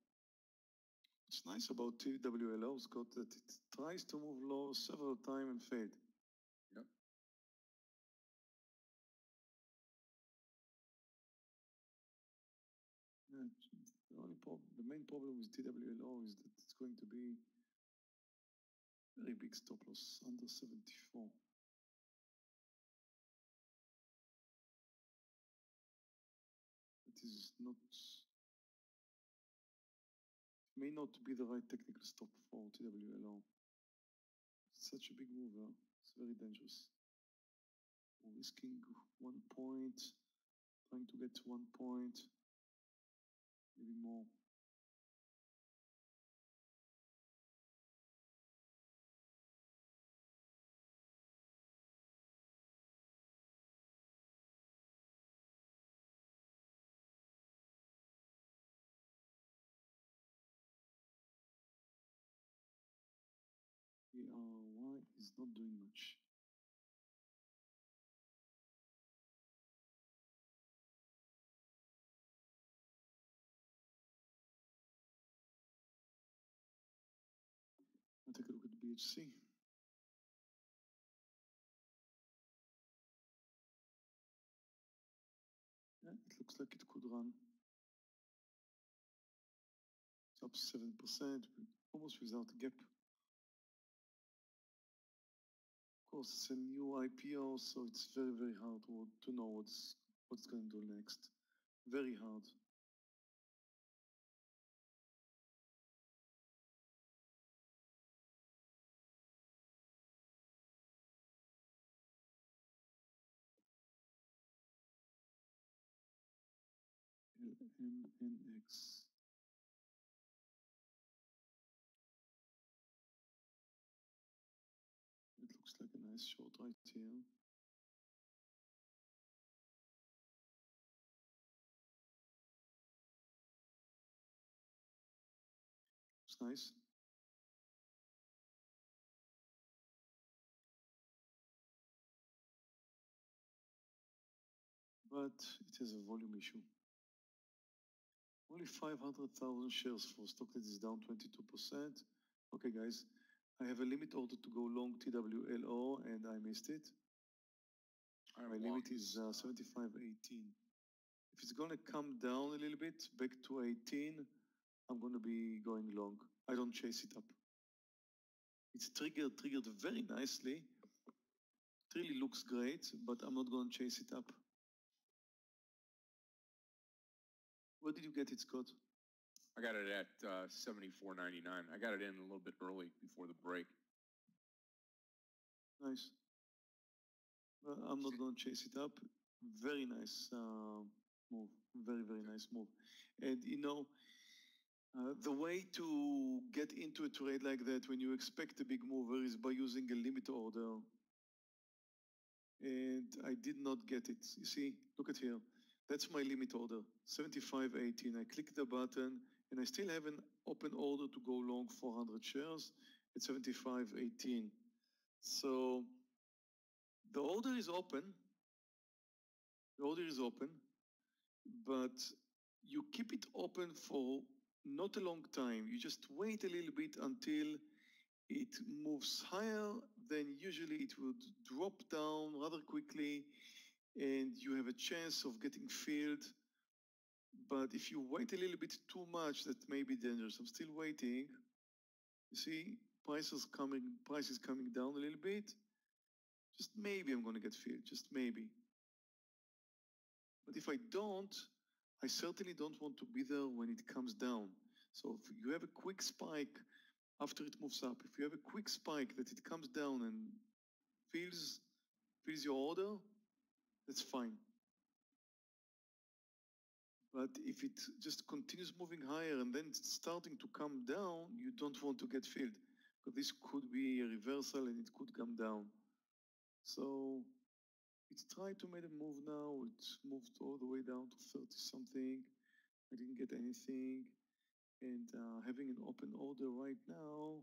What's nice about TWLO is got that it tries to move low several times and fade. Yep. Yeah, the main problem with TWLO is that it's going to be very big stop loss under 74. It is not, may not be the right technical stop for TWLO. It's such a big mover. It's very dangerous. We're risking 1 point, trying to get to 1 point, maybe more. Y is not doing much. I'll take a look at BHC. Yeah, it looks like it could run. It's up 7%, almost without a gap. Of course, it's a new IPO, so it's very, very hard to know what's going to do next. Very hard. LMNX. It looks like a nice short right here. It's nice. But it has a volume issue. Only 500,000 shares for stock that is down 22%. Okay, guys, I have a limit order to go long TWLO and I missed it. My limit is 75.18. If it's going to come down a little bit, back to 18, I'm going to be going long. I don't chase it up. It's triggered very nicely. It really looks great, but I'm not going to chase it up. Where did you get it, Scott? I got it at 74.99. I got it in a little bit early before the break. Nice. Well, I'm not going to chase it up. Very nice move. Very, very nice move. And you know, the way to get into a trade like that when you expect a big mover is by using a limit order. And I did not get it. You see, look at here. That's my limit order, 75.18. I click the button and I still have an open order to go long 400 shares at 75.18. So the order is open. The order is open, but you keep it open for not a long time. You just wait a little bit until it moves higher, then usually it would drop down rather quickly and you have a chance of getting filled. But if you wait a little bit too much, that may be dangerous. I'm still waiting. You see, price is coming down a little bit. Just maybe I'm going to get filled, just maybe. But if I don't, I certainly don't want to be there when it comes down. So if you have a quick spike after it moves up, if you have a quick spike that it comes down and fills your order, that's fine. But if it just continues moving higher and then it's starting to come down, you don't want to get filled. Because this could be a reversal and it could come down. So it's tried to make a move now. It's moved all the way down to 30 something. I didn't get anything. And having an open order right now,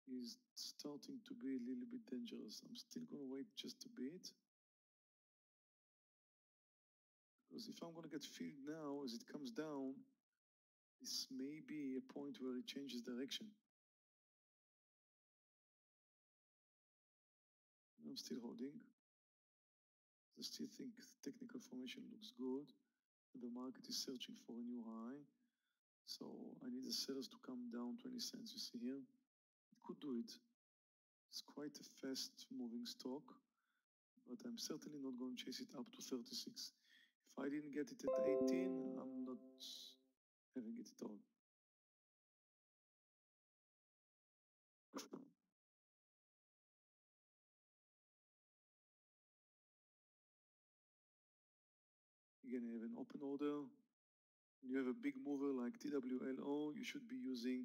is starting to be a little bit dangerous. I'm still going to wait just a bit. Because if I'm going to get filled now as it comes down, this may be a point where it changes direction. I'm still holding. I still think technical formation looks good. The market is searching for a new high. So I need the sellers to come down 20 cents, you see here. It could do it. It's quite a fast moving stock, but I'm certainly not going to chase it up to 36. If I didn't get it at 18, I'm not having it at all. Again, I have an open order. When you have a big mover like TWLO, you should be using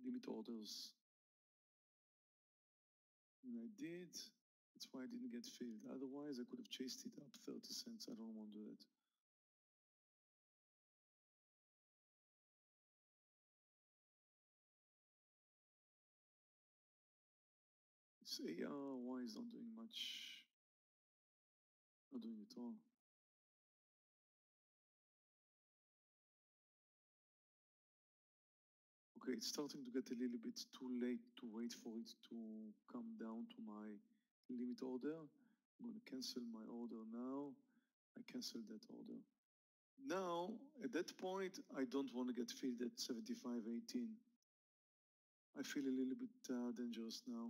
limit orders. And I did. That's why I didn't get filled. Otherwise, I could have chased it up 30 cents. I don't want to do that. This ARY is not doing much. Not doing it all. Okay, it's starting to get a little bit too late to wait for it to come down to my limit order. I'm going to cancel my order now. I canceled that order. Now, at that point, I don't want to get filled at 75.18. I feel a little bit dangerous now.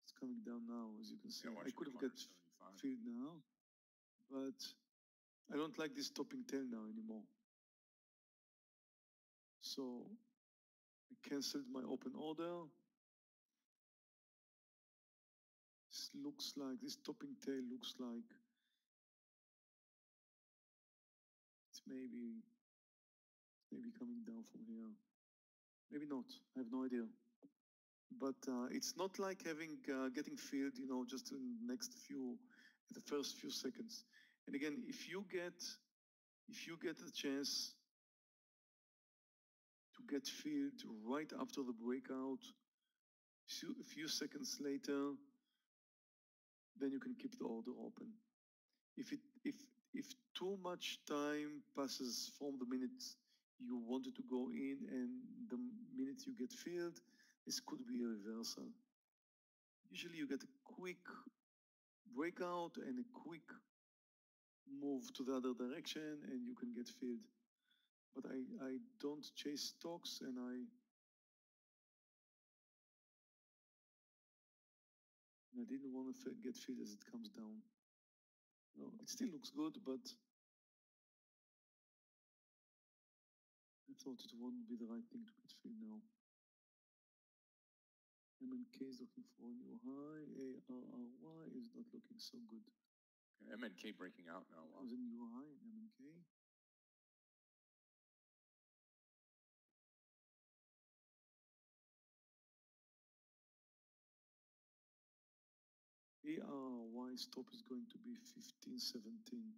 It's coming down now, as you can see. I could have got filled now, but I don't like this topping tail now anymore. So I canceled my open order. This looks like, this topping tail looks like it's maybe coming down from here. Maybe not, I have no idea. But it's not like getting filled, just in the the first few seconds. And again, if you get a chance to get filled right after the breakout, a few seconds later, then you can keep the order open. If too much time passes from the minute you wanted to go in and the minute you get filled, this could be a reversal. Usually you get a quick breakout and a quick move to the other direction and you can get filled. But I don't chase stocks and I didn't want to get filled as it comes down. No, it still looks good, but I thought it wouldn't be the right thing to get filled now. MNK is looking for a new high. ARRY is not looking so good. MNK breaking out now. Wow. There's a new high in MNK. ARY stop is going to be 15.17.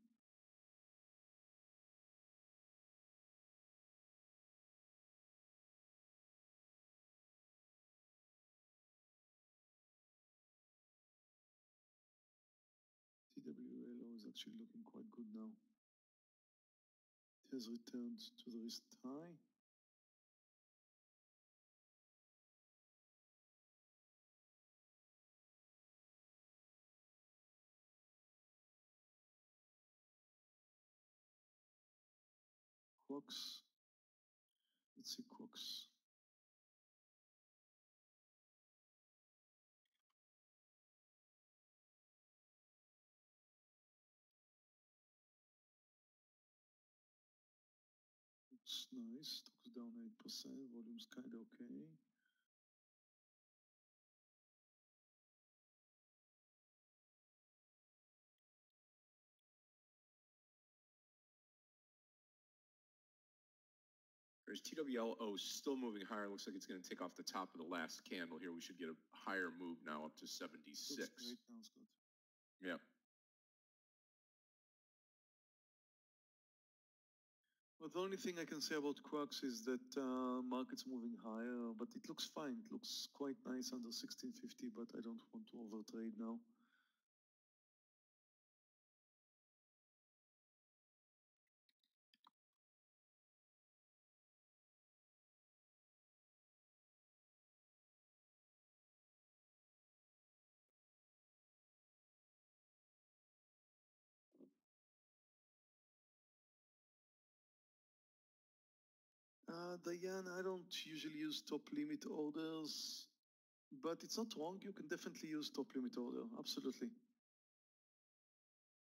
TWLO is actually looking quite good now. It has returned to the recent high. Crocs. Let's see Crocs. Looks nice. Stock's down 8%. Volume's kind of okay. There's TWLO still moving higher. Looks like it's going to take off the top of the last candle here. We should get a higher move now up to 76. Looks great. Sounds good. Yeah. Well, the only thing I can say about Crux is that market's moving higher, but it looks fine. It looks quite nice under 1650, but I don't want to overtrade now. Diane, I don't usually use top limit orders, but it's not wrong. You can definitely use top limit order. Absolutely.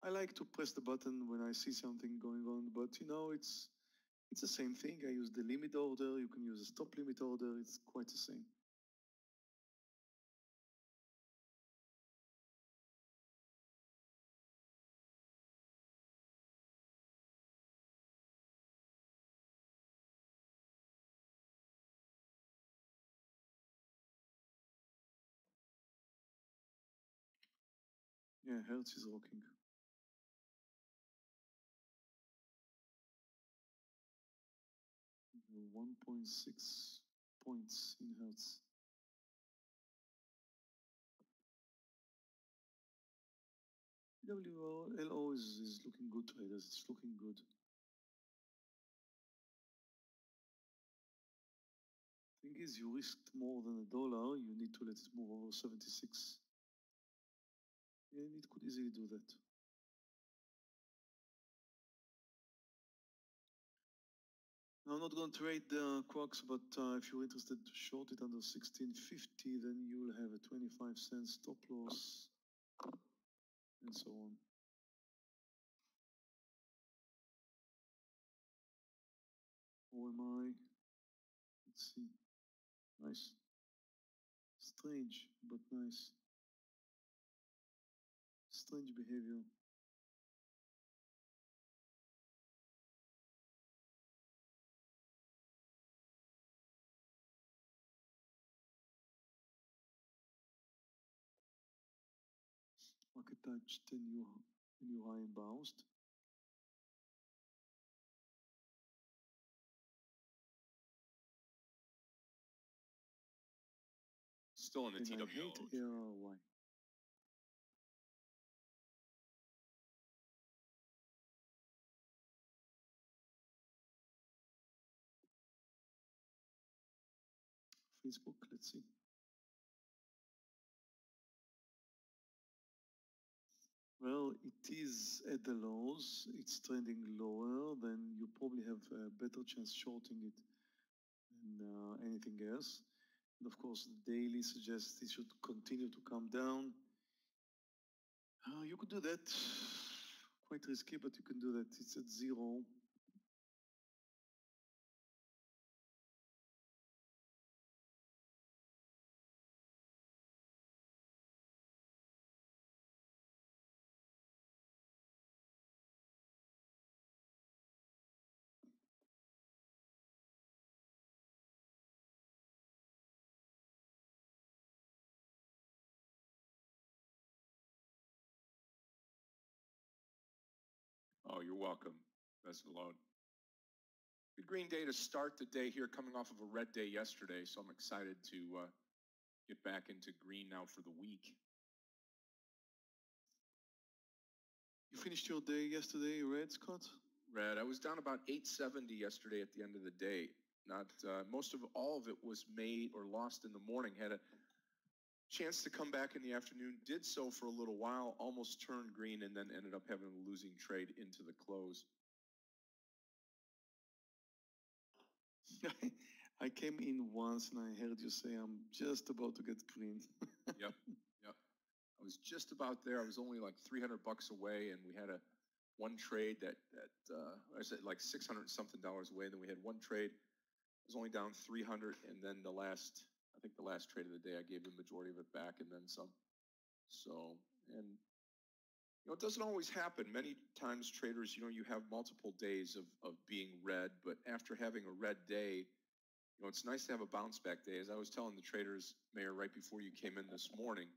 I like to press the button when I see something going on, but you know, it's the same thing. I use the limit order. You can use a stop limit order. It's quite the same. Yeah, Hertz is rocking. 1.6 points in Hertz. WLO is looking good, traders. It's looking good. Thing is, you risked more than $1. You need to let it move over 76. And it could easily do that. Now, I'm not going to trade the Quarks, but if you're interested to short it under 1650, then you will have a 25-cent stop loss and so on. OMI, let's see. Nice. Strange, but nice. Strange behavior. Market touched a new high and bounced. Still in the And I TWO. hate ARY. Facebook, let's see. Well, it is at the lows. It's trending lower. Then you probably have a better chance shorting it than anything else. And of course, the daily suggests it should continue to come down. You could do that. Quite risky, but you can do that. It's at 0. Oh, you're welcome. Best of luck. Good green day to start the day here, coming off of a red day yesterday, so I'm excited to get back into green now for the week. You finished your day yesterday, red, Scott? Red. I was down about 870 yesterday at the end of the day. Not most of all of it was made or lost in the morning. Had a chance to come back in the afternoon. Did so for a little while. Almost turned green, and then ended up having a losing trade into the close. I came in once and I heard you say I'm just about to get green. Yep. I was just about there. I was only like $300 away, and we had one trade that I said like $600 something away. And then we had one trade. It was only down 300, and then the last trade of the day, I gave the majority of it back and then some. So, and it doesn't always happen. Many times traders, you have multiple days of being red, but after having a red day, it's nice to have a bounce back day. As I was telling the traders, Mayor, right before you came in this morning,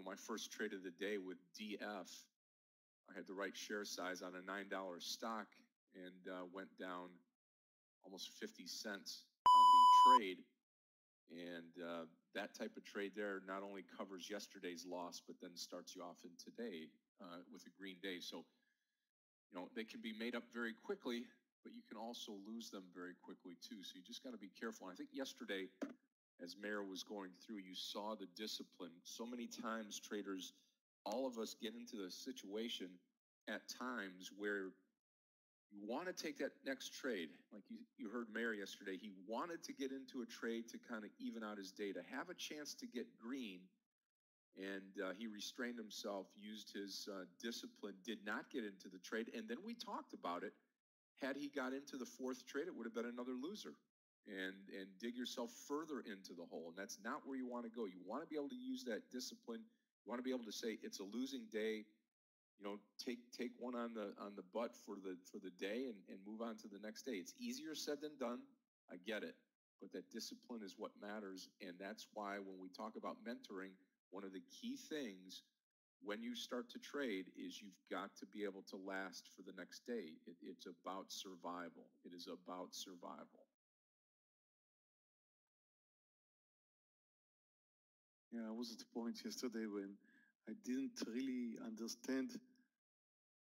my first trade of the day with DF, I had the right share size on a $9 stock. and went down almost 50 cents on the trade. And that type of trade there not only covers yesterday's loss, but then starts you off in today with a green day. So, they can be made up very quickly, but you can also lose them very quickly too. So you just got to be careful. And I think yesterday, as Mayor was going through, you saw the discipline. So many times, traders, all of us get into the situation at times where you want to take that next trade. Like you heard Mayor yesterday, he wanted to get into a trade to kind of even out his day, to have a chance to get green. And he restrained himself, used his discipline, did not get into the trade. And then we talked about it. Had he got into the fourth trade, it would have been another loser. And dig yourself further into the hole. And that's not where you want to go. You want to be able to use that discipline. You want to be able to say it's a losing day. Take one on the butt for the day and move on to the next day. It's easier said than done. I get it. But that discipline is what matters. And that's why when we talk about mentoring, one of the key things when you start to trade is you've got to be able to last for the next day. It's about survival. It is about survival. Yeah, I was at the point yesterday when I didn't really understand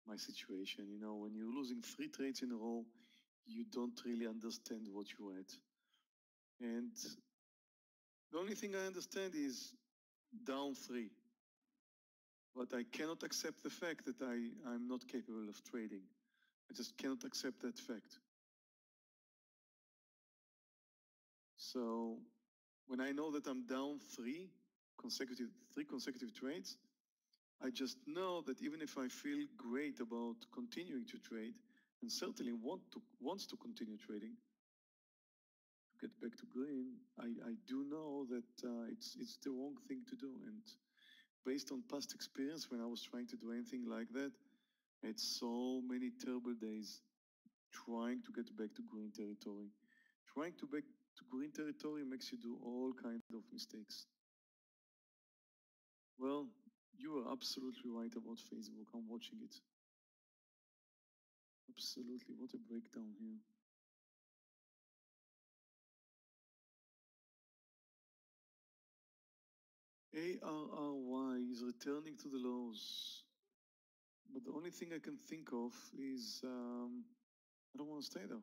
my situation. When you're losing 3 trades in a row, you don't really understand what you're at. And the only thing I understand is down 3. But I cannot accept the fact that I'm not capable of trading. I just cannot accept that fact. So when I know that I'm down 3 consecutive trades, I just know that even if I feel great about continuing to trade, and certainly wants to continue trading, to get back to green, I do know that it's the wrong thing to do. And based on past experience, when I was trying to do anything like that, I had so many terrible days trying to get back to green territory. Trying to back to green territory makes you do all kinds of mistakes. Well, you are absolutely right about Facebook. I'm watching it. Absolutely. What a breakdown here. ARRY is returning to the lows. But the only thing I can think of is I don't want to stay there.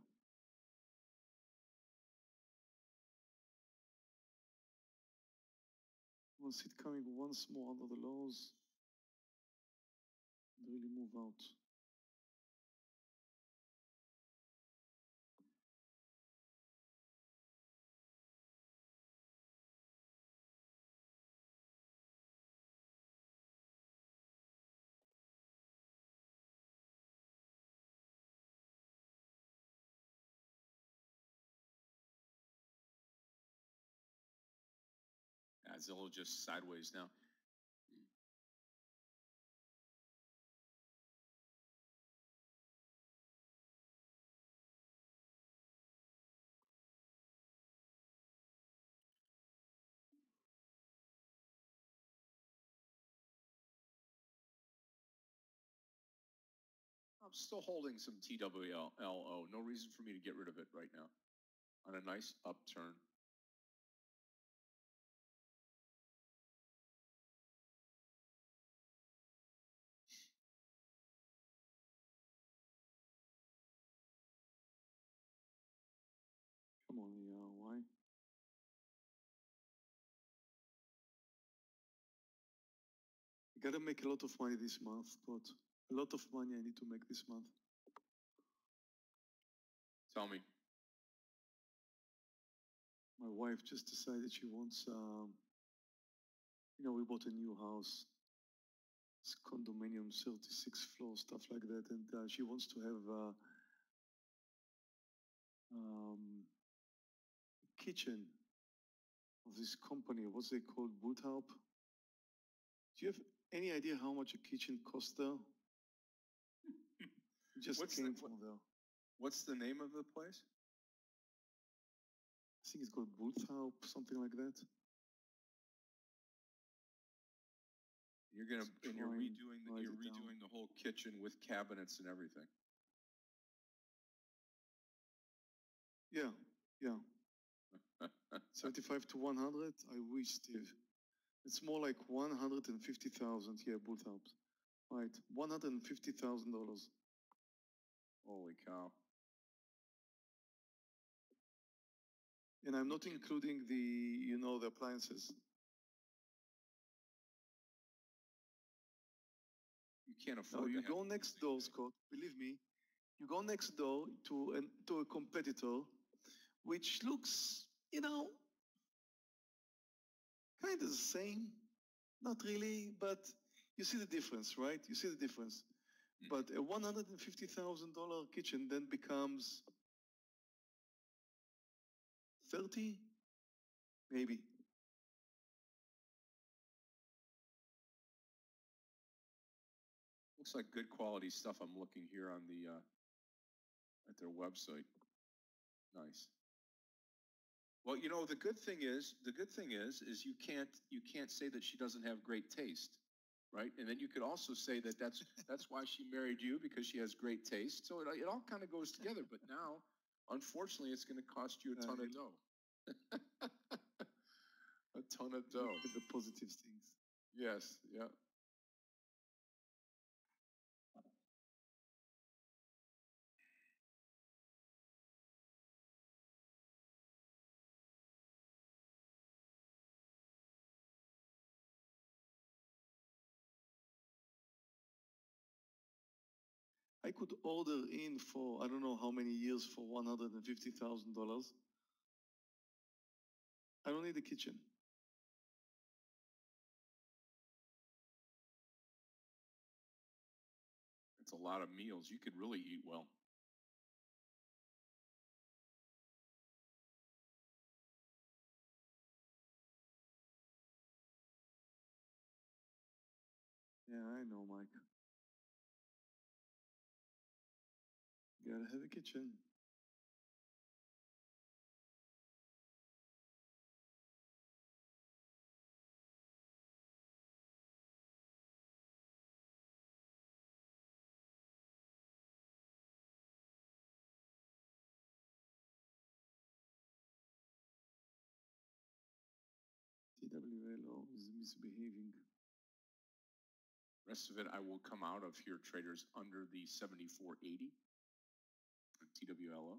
I want to see it coming once more under the lows and really move out. Zillow just sideways now. I'm still holding some TWLO. No reason for me to get rid of it right now. On a nice upturn. Come on, ARY. I gotta make a lot of money this month, but a lot of money I need to make this month. Tell me. My wife just decided she wants, we bought a new house. It's condominium, 36 floors, stuff like that. And she wants to have a kitchen of this company. What's it called? Woodhelp? Do you have any idea how much a kitchen costs there? Just came from there. What's the name of the place? I think it's called Woodhelp, something like that. You're redoing the whole kitchen with cabinets and everything. Yeah, yeah. 75 to 100. I wish, Steve. It's more like 150,000. Yeah, both helps. Right, $150,000. Holy cow. And I'm not including the appliances. You can't Now afford you to go next door, Scott. Believe me, you go next door to a competitor, which looks, kind of the same. Not really, but you see the difference, right? You see the difference. But a $150,000 kitchen then becomes 30, maybe. Looks like good quality stuff. I'm looking here on the at their website. Nice. Well, the good thing is you can't say that she doesn't have great taste, right? And then you could also say that that's why she married you, because she has great taste. So it all kind of goes together. But now, unfortunately, it's going to cost you a ton of dough. A ton of dough. Look at the positive things. Yes. Yeah. I could order in for I don't know how many years for $150,000. I don't need a kitchen. It's a lot of meals. You could really eat well. Yeah, I know, Mike. Gotta have a kitchen. TWLO is misbehaving. Rest of it, I will come out of here, traders, under the 74.80 for TWLO.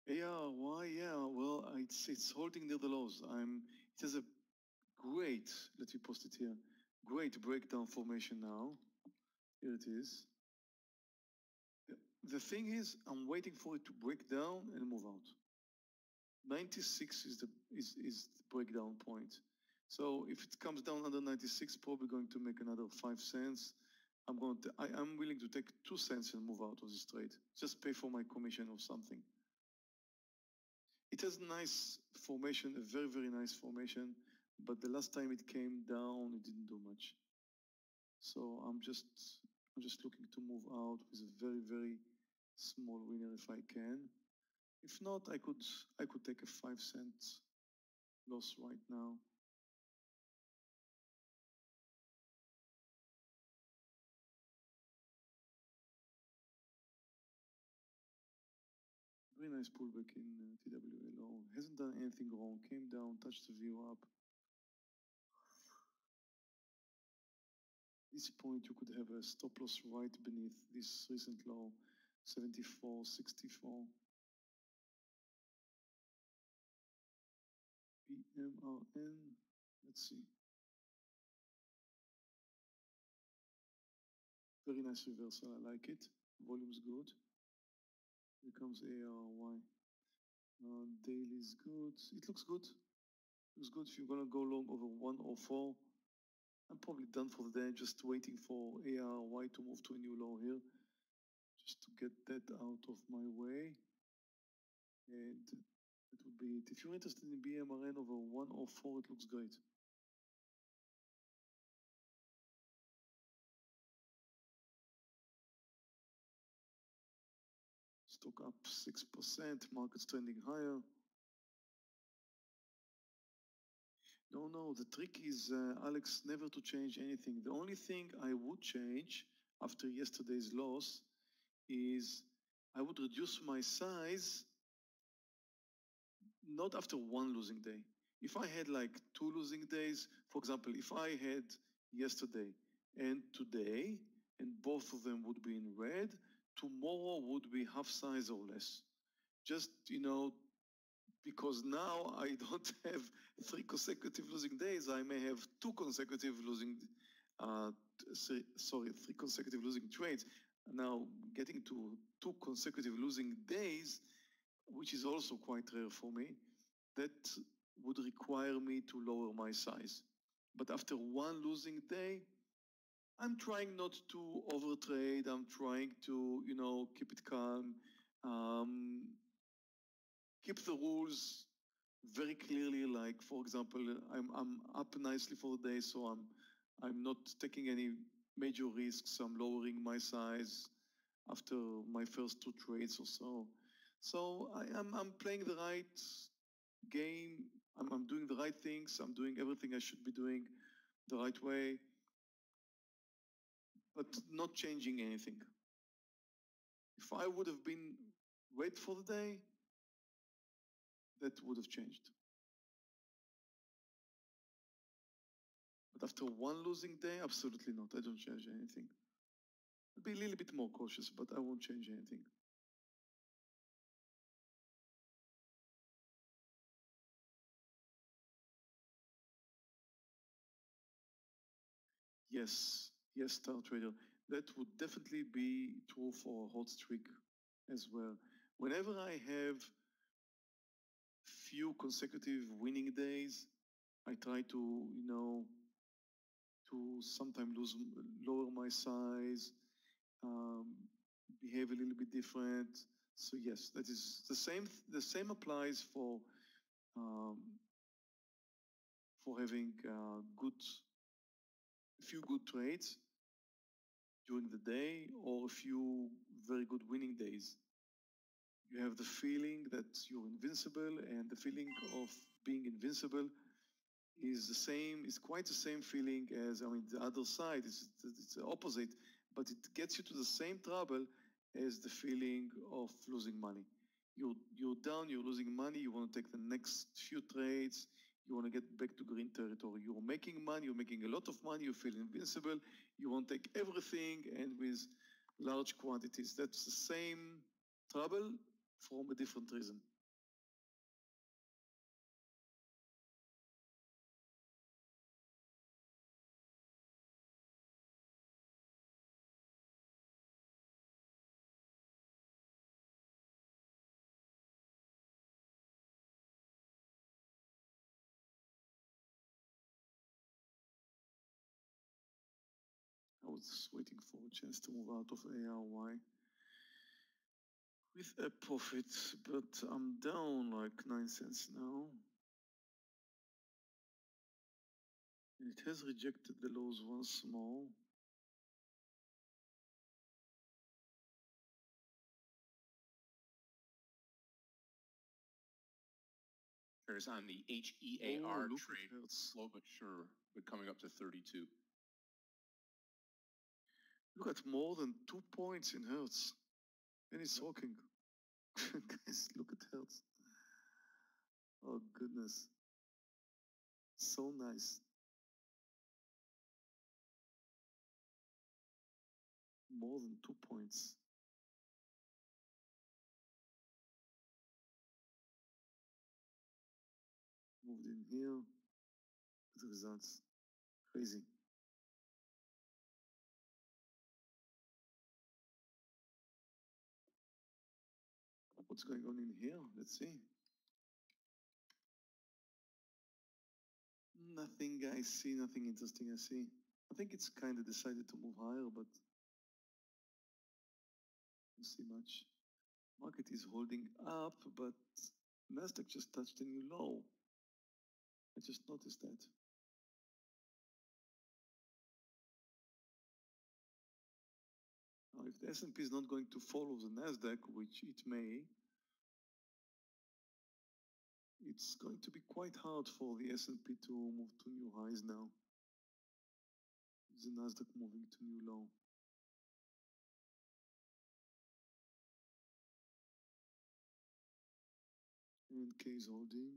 Yeah, why? Yeah, well, it's holding near the lows. It has a great, let me post it here, great breakdown formation now. Here it is. The thing is, I'm waiting for it to break down and move out. 96 is the breakdown point. So if it comes down under 96, probably going to make another 5 cents. I'm willing to take 2 cents and move out of this trade. Just pay for my commission or something. It has nice formation, a very, very nice formation, but the last time it came down, it didn't do much. So I'm just looking to move out with a very, very small winner if I can. If not, I could take a 5 cent loss right now. Very nice pullback in TWLO. Hasn't done anything wrong. Came down, touched the view up. At this point, you could have a stop loss right beneath this recent low, 74.64. PMRN, let's see. Very nice reversal, I like it. Volume's good. Here comes ARY. Daily is good. It looks good. Looks good. If you're gonna go long over 104, I'm probably done for the day. Just waiting for ARY to move to a new low here, just to get that out of my way. And that would be it. If you're interested in BMRN over 104, it looks great. Stock up 6%, market's trending higher. No, no, the trick is, Alex, never to change anything. The only thing I would change after yesterday's loss is I would reduce my size, not after one losing day. If I had like two losing days, for example, if I had yesterday and today, and both of them would be in red, tomorrow would be half size or less. Just, because now I don't have three consecutive losing days, I may have two consecutive losing, three consecutive losing trades. Now, getting to two consecutive losing days, which is also quite rare for me, that would require me to lower my size. But after one losing day, I'm trying not to overtrade. I'm trying to, keep it calm, keep the rules very clearly. Like, for example, I'm up nicely for the day, so I'm not taking any major risks. I'm lowering my size after my first two trades or so. So I'm playing the right game. I'm doing the right things. I'm doing everything I should be doing the right way, but not changing anything. If I would have been wait for the day, that would have changed. But after one losing day, absolutely not. I don't change anything. I'll be a little bit more cautious, but I won't change anything. Yes, yes, Star Trader. That would definitely be true for a hot streak as well. Whenever I have few consecutive winning days, I try to, to sometimes lower my size, um, behave a little bit different. So yes, that is the same. The same applies um, for having a few good trades during the day or a few very good winning days. You have the feeling that you're invincible, and the feeling of being invincible is the same, is quite the same feeling as, the other side. It's the opposite, but it gets you to the same trouble as the feeling of losing money. You're down, you're losing money, you want to take the next few trades, you want to get back to green territory. You're making money, you're making a lot of money, you feel invincible, you want to take everything and with large quantities. That's the same trouble from a different reason. I was waiting for a chance to move out of ARY with a profit, but I'm down like 9 cents now. It has rejected the lows once more. There's on the HEAR look trade, at Hertz. slow but sure, but coming up to 32. Look at more than 2 points in Hertz. And it's talking. Guys, look at Hertz. Oh, goodness. So nice. More than 2 points. Moved in here. The results. Crazy. What's going on in here? Let's see. Nothing I see, nothing interesting I see. I think it's kind of decided to move higher, but don't see much. Market is holding up, but Nasdaq just touched a new low. I just noticed that. Now, if the S&P is not going to follow the Nasdaq, which it may, it's going to be quite hard for the S&P to move to new highs now. The Nasdaq moving to new low. And K is holding.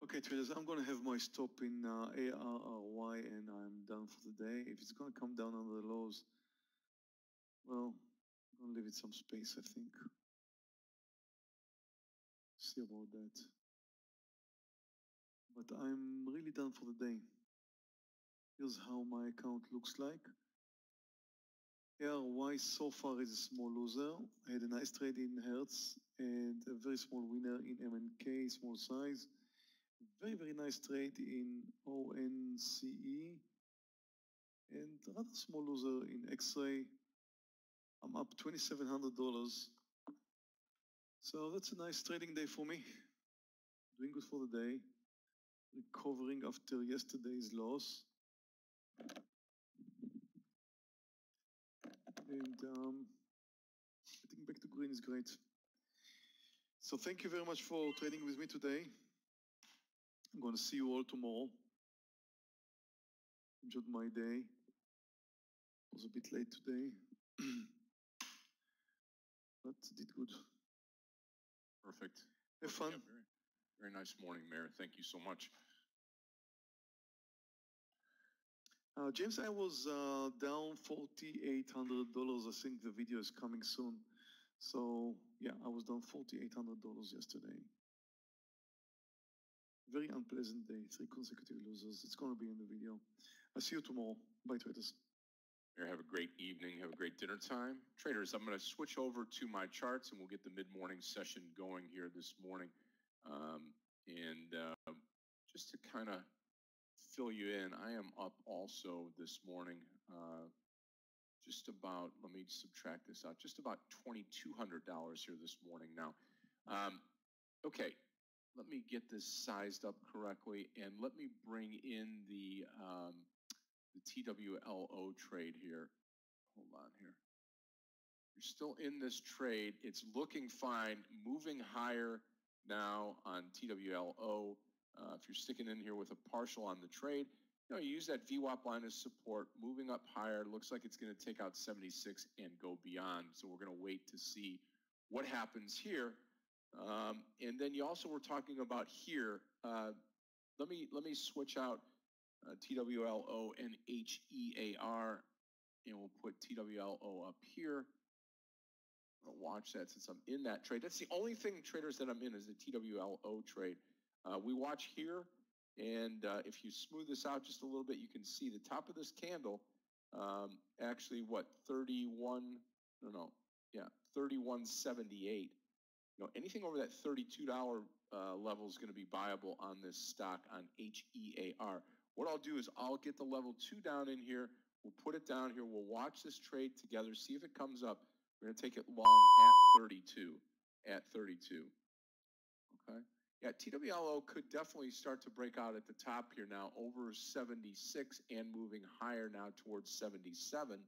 Okay, traders, I'm going to have my stop in ARRY and I'm done for the day. If it's going to come down under the lows, well, I'm going to leave it some space, I think. See about that. But I'm really done for the day. Here's how my account looks like. ARY so far is a small loser. I had a nice trade in Hertz and a very small winner in MNK, small size. Very, very nice trade in ONCE and rather small loser in X-Ray. I'm up $2,700. So that's a nice trading day for me. Doing good for the day. Recovering after yesterday's loss. And getting back to green is great. So thank you very much for trading with me today. I'm going to see you all tomorrow. Enjoyed my day. It was a bit late today, but did good. Perfect. Have fun. Yeah, very nice morning, Mayor. Thank you so much. James, I was down $4,800. I think the video is coming soon. So yeah, I was down $4,800 yesterday. Very unpleasant day, 3 consecutive losers. It's going to be in the video. I'll see you tomorrow. Bye, traders. Mayor, have a great evening. Have a great dinner time. Traders, I'm going to switch over to my charts and we'll get the mid-morning session going here this morning. Just to kind of fill you in, I am up also this morning, just about, let me subtract this out, just about $2,200 here this morning now. Okay, let me get this sized up correctly and let me bring in the TWLO trade here. Hold on here. You're still in this trade. It's looking fine, moving higher now on TWLO. If you're sticking in here with a partial on the trade, you use that VWAP line as support, moving up higher. Looks like it's going to take out 76 and go beyond. So we're going to wait to see what happens here. And then you also were talking about here. Let me switch out TWLO and HEAR, and we'll put TWLO up here. I'll watch that since I'm in that trade. That's the only thing, traders, that I'm in is the TWLO trade. We watch here, and if you smooth this out just a little bit, you can see the top of this candle, actually, what, 31.78. Anything over that $32 level is going to be viable on this stock on HEAR. What I'll do is I'll get the level 2 down in here. We'll put it down here. We'll watch this trade together, see if it comes up. We're going to take it long at 32. Okay. Yeah, TWLO could definitely start to break out at the top here now over 76 and moving higher now towards 77.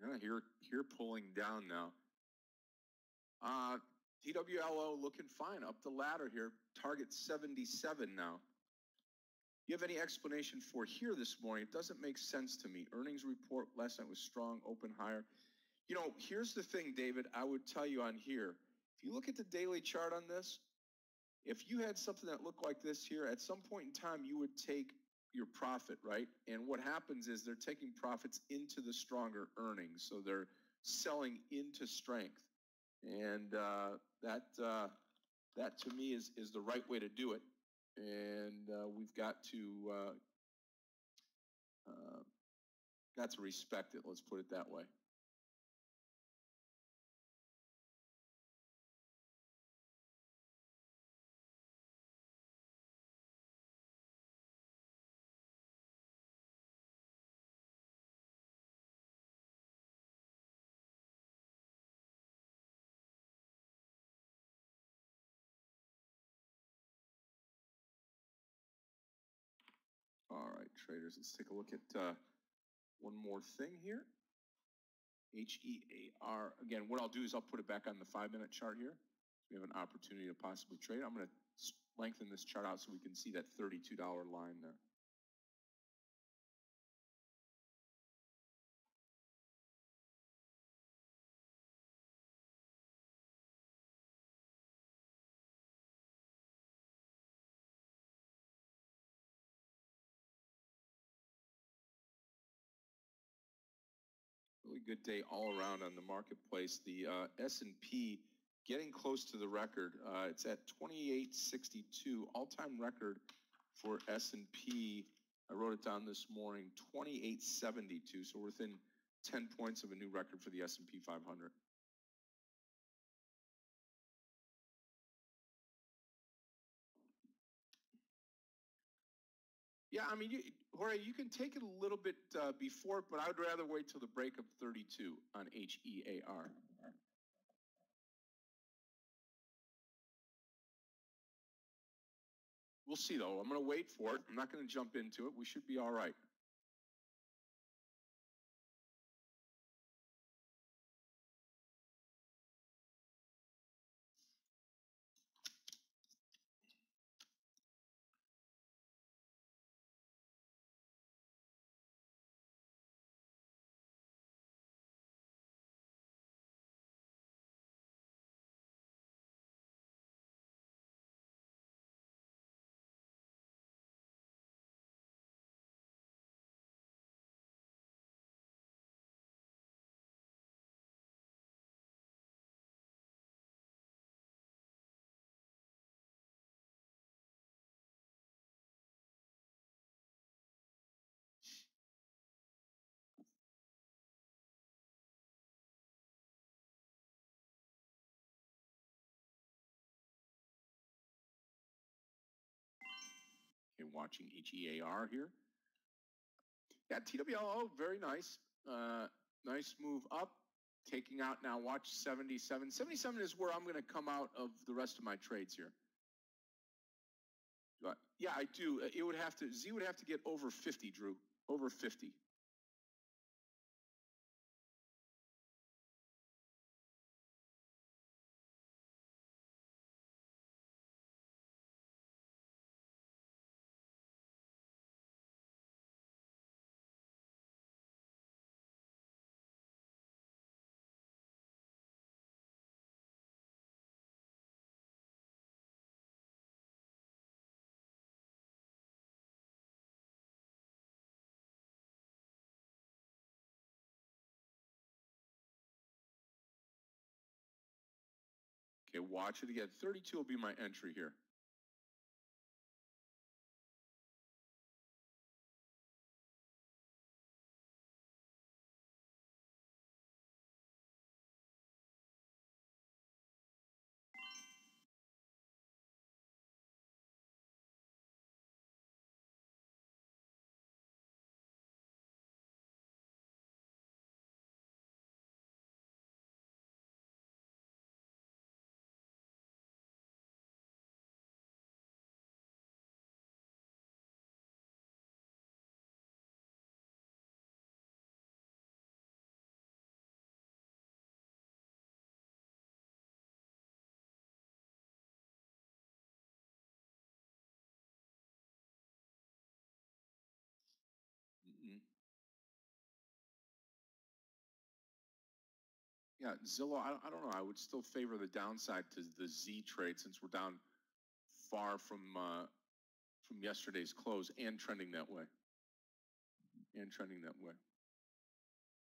Yeah, here pulling down now. TWLO looking fine up the ladder here. Target 77 now. You have any explanation for here this morning? It doesn't make sense to me. Earnings report last night was strong, open higher. You know, here's the thing, David, I would tell you on here. If you look at the daily chart on this, if you had something that looked like this here, at some point in time, you would take your profit, right? And what happens is they're taking profits into the stronger earnings. So they're selling into strength. And that to me is the right way to do it. And we've got to respect it. Let's put it that way. All right, traders, let's take a look at one more thing here. HEAR. Again, what I'll do is I'll put it back on the 5-minute chart here. So we have an opportunity to possibly trade. I'm going to lengthen this chart out so we can see that $32 line there. Really good day all around on the marketplace. The S&P getting close to the record. It's at 2862, all-time record for S&P. I wrote it down this morning, 2872. So we're within 10 points of a new record for the S&P 500. Yeah, I mean, Jorge, you can take it a little bit before, but I would rather wait till the break of 32 on HEAR. We'll see, though. I'm going to wait for it. I'm not going to jump into it. We should be all right. Okay, watching HEAR here. Yeah, TWLO, very nice. Nice move up. Taking out now, watch 77. 77 is where I'm going to come out of the rest of my trades here. Yeah, I do. It would have to, Z would have to get over 50, Drew. Over 50. Okay, watch it again. 32 will be my entry here. Yeah, Zillow, I don't know. I would still favor the downside to the Z trade since we're down far from yesterday's close and trending that way. And trending that way.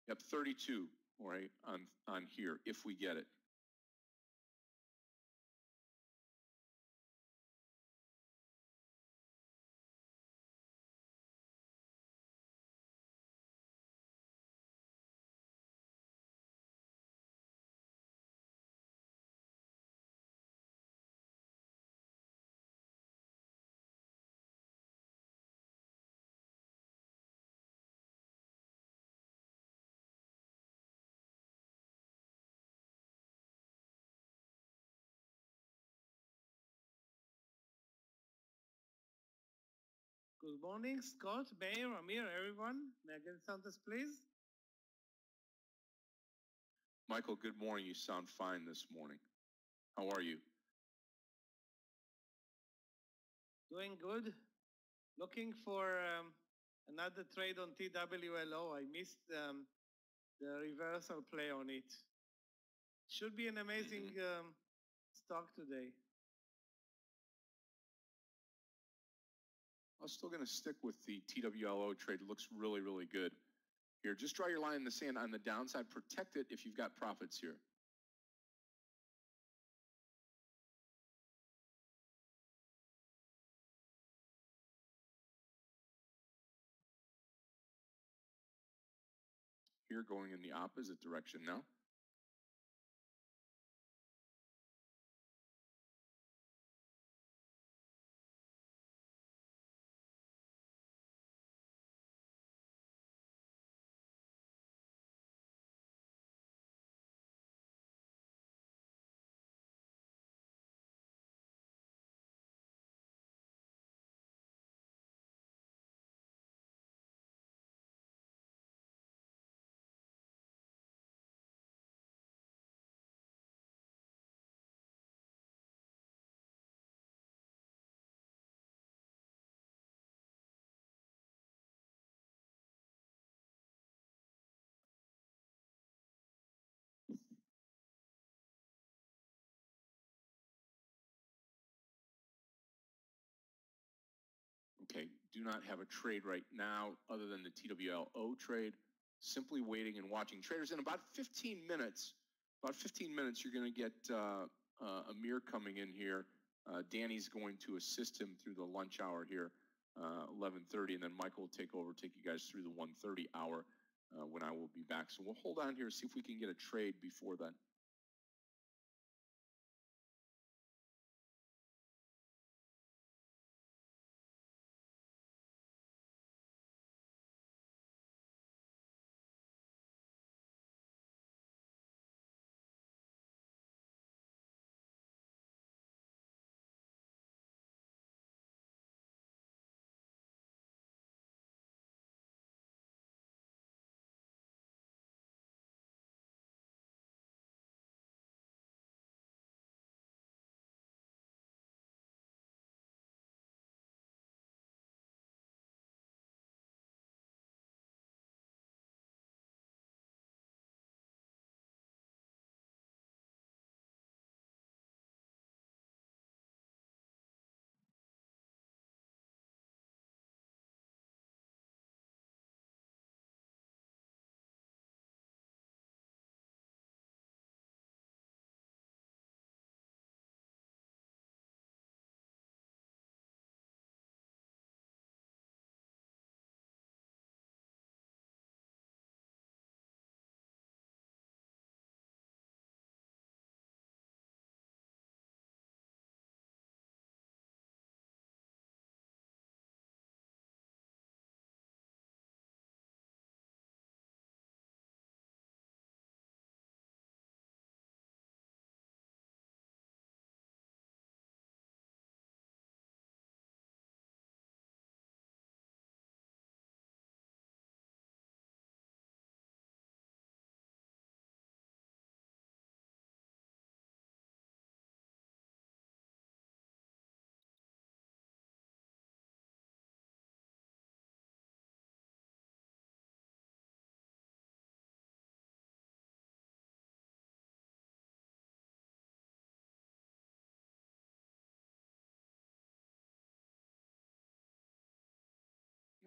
Yep, 32, right, on here, if we get it. Good morning, Scott, Mayor, Amir, everyone. May I get Santos, please? Michael, good morning. You sound fine this morning. How are you? Doing good. Looking for another trade on TWLO. I missed the reversal play on it. Should be an amazing stock today. I'm still going to stick with the TWLO trade. It looks really, really good. Here, just draw your line in the sand on the downside. Protect it if you've got profits here. Here, going in the opposite direction now. Okay, do not have a trade right now other than the TWLO trade. Simply waiting and watching traders. In about 15 minutes, you're going to get Amir coming in here. Danny's going to assist him through the lunch hour here, 11:30, and then Michael will take over, take you guys through the 1:30 hour when I will be back. So we'll hold on here, see if we can get a trade before then.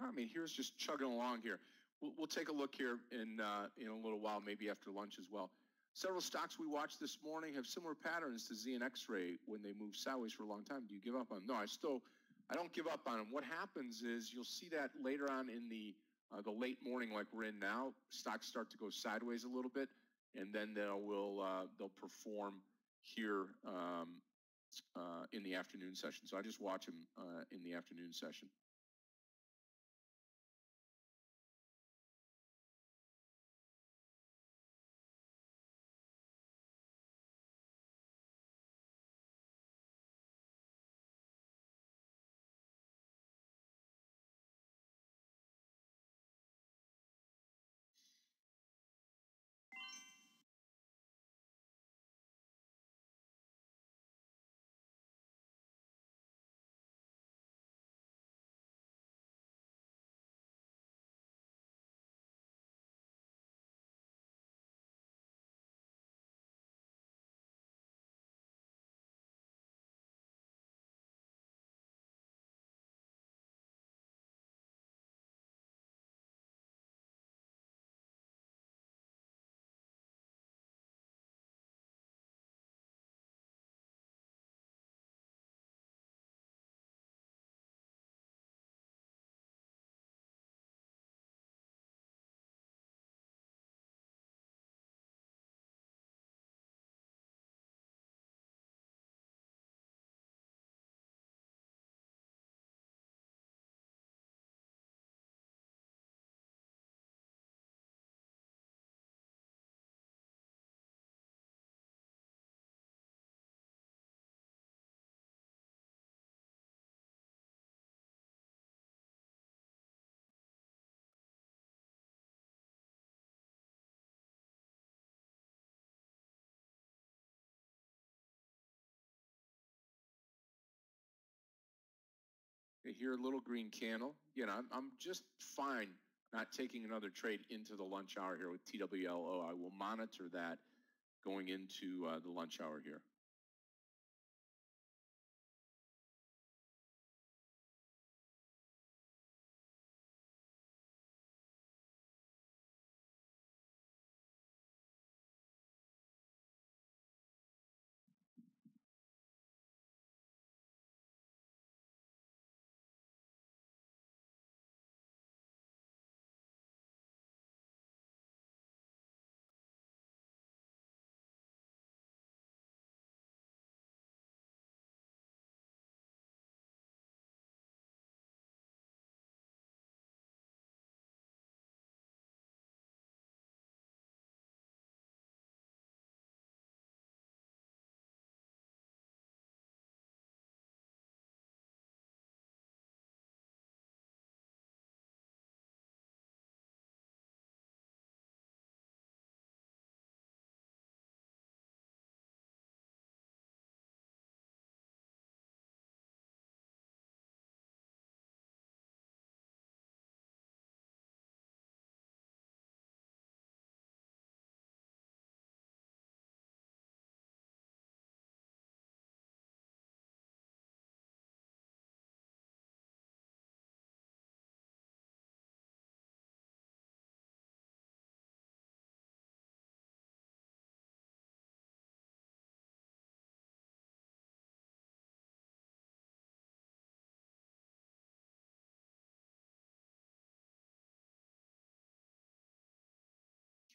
I mean, here's just chugging along here. We'll take a look here in a little while, maybe after lunch as well. Several stocks we watched this morning have similar patterns to Z and X-ray when they move sideways for a long time. Do you give up on them? No, I don't give up on them. What happens is you'll see that later on in the late morning, like we're in now, stocks start to go sideways a little bit, and then they'll perform here in the afternoon session. So I just watch them in the afternoon session. Here, a little green candle. I'm just fine not taking another trade into the lunch hour here with TWLO. I will monitor that going into the lunch hour here.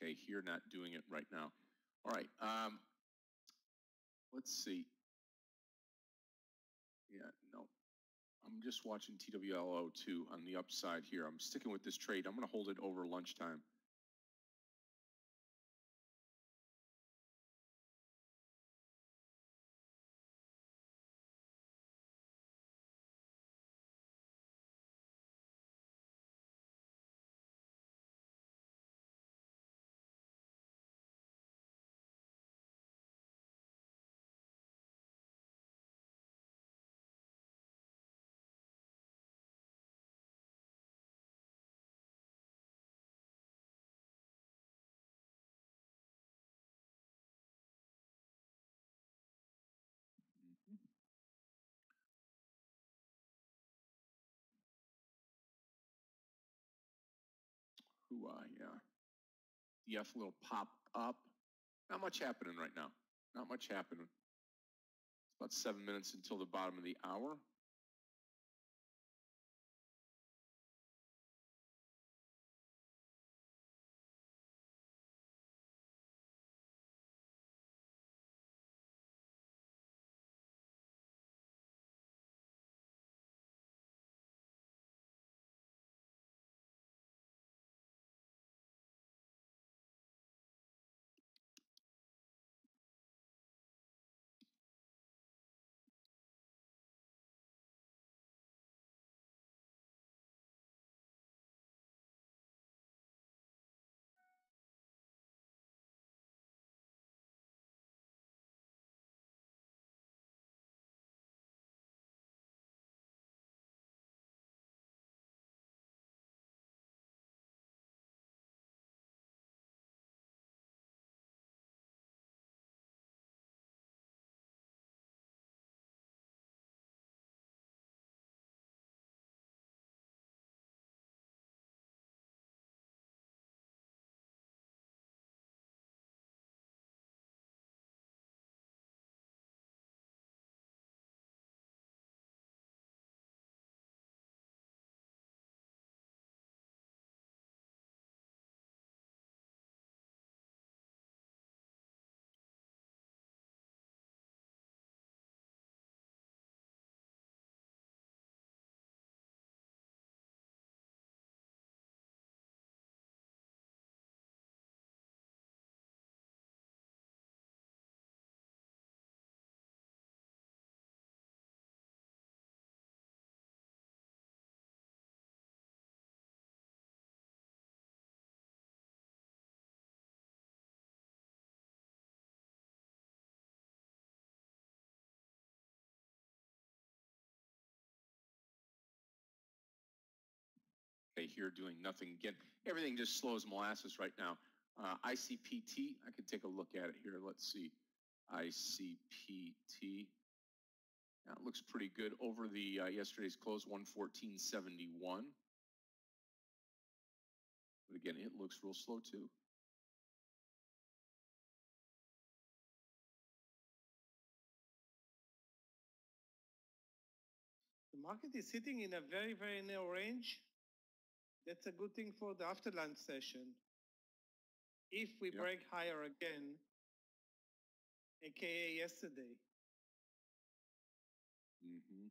Okay, here not doing it right now. All right, let's see. Yeah, no, I'm just watching TWLO too on the upside here. I'm sticking with this trade. I'm going to hold it over lunchtime. Yeah. DF little pop up. Not much happening right now. Not much happening. It's about 7 minutes until the bottom of the hour. Okay, here doing nothing again. Everything just slows molasses right now. ICPT, I could take a look at it here. Let's see. ICPT. That looks pretty good over the yesterday's close, 114.71. But again, it looks real slow too. The market is sitting in a very, very narrow range. That's a good thing for the after lunch session. If we break higher again, aka yesterday. Mm-hmm.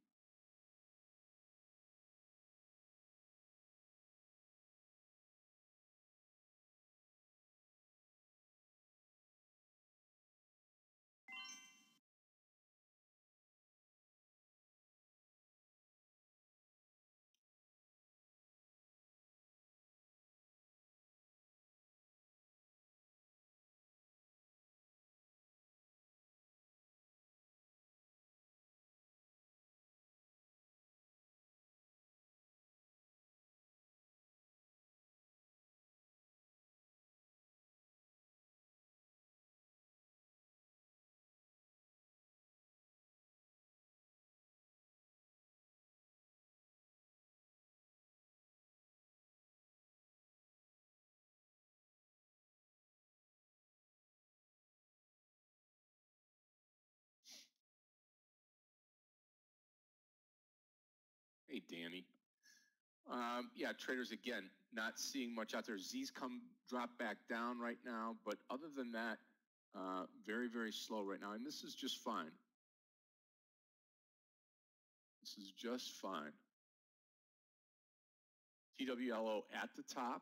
Hey, Danny. Yeah, traders again, not seeing much out there. Z's drop back down right now, but other than that, very, very slow right now. And this is just fine. This is just fine. TWLO at the top.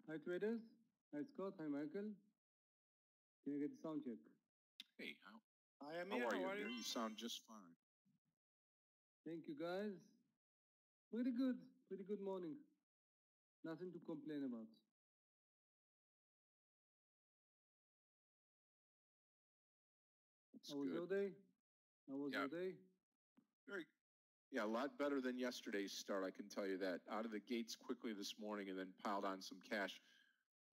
Hi traders, hi Scott, hi Michael. Can you get the sound check? Hey, How are you? You sound just fine. Thank you guys. Pretty good morning. Nothing to complain about. How was your day? How was your day? A lot better than yesterday's start, I can tell you that. Out of the gates quickly this morning and then piled on some cash.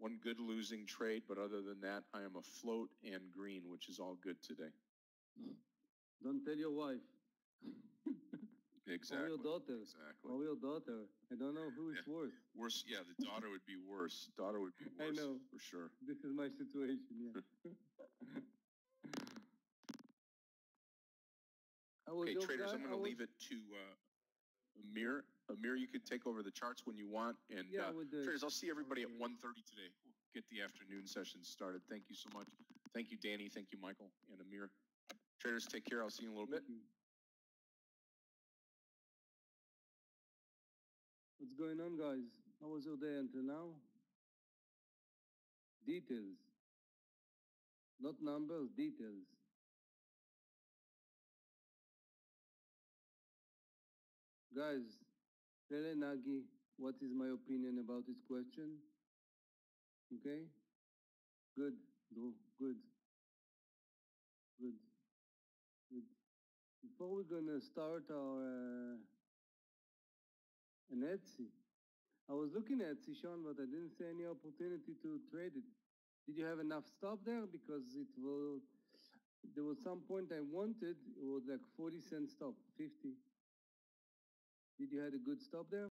one good losing trade, but other than that, I am afloat and green, which is all good today. Don't tell your wife. Exactly. Or your daughter. Exactly. Or your daughter. I don't know who is worse. Worse, yeah, the daughter would be worse. Daughter would be worse. I know. For sure. This is my situation, yeah. Okay, traders, I'm going to leave it to Amir. Amir, you could take over the charts when you want. And Yeah, traders, I'll see everybody at 1:30 today. We'll get the afternoon session started. Thank you so much. Thank you, Danny. Thank you, Michael and Amir. Traders, take care. I'll see you in a little bit. What's going on, guys? How was your day until now? Details. Not numbers, details. Guys, tell Nagi what is my opinion about this question. Okay? Good. Good. Good. Good. Good. Before we're gonna start our an Etsy. I was looking at Etsy, Sean, but I didn't see any opportunity to trade it. Did you have enough stop there? Because there was some point I wanted, it was like 40-cent stop, 50. Did you have a good stop there?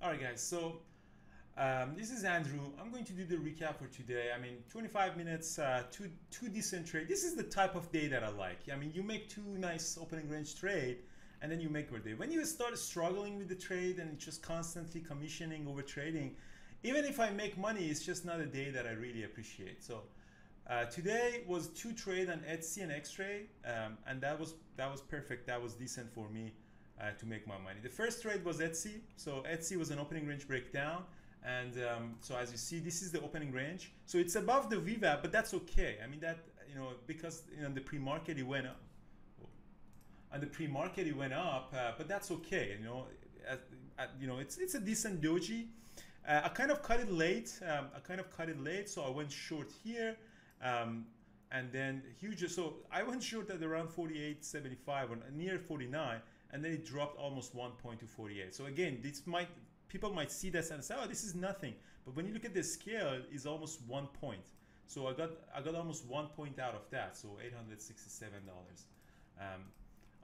All right, guys. So this is Andrew. I'm going to do the recap for today. I mean, 25 minutes, two decent trade. This is the type of day that I like. I mean, you make two nice opening range trade, and then you make your day. When you start struggling with the trade and just constantly commissioning over trading, even if I make money, it's just not a day that I really appreciate. So today was two trade on Etsy and X-Ray, and that was perfect. That was decent for me to make my money. The first trade was Etsy. So Etsy was an opening range breakdown. And so as you see, this is the opening range. So it's above the VWAP, but that's okay. I mean that, because in the pre-market it went up. On the pre-market it went up, but that's okay. It's a decent doji. I kind of cut it late. So I went short here, and then huge. So I went short at around 48.75 or near 49, and then it dropped almost 1 point to 48. So again, people might see this and say, oh, this is nothing. But when you look at the scale, it's almost 1 point. So I got almost 1 point out of that. So $867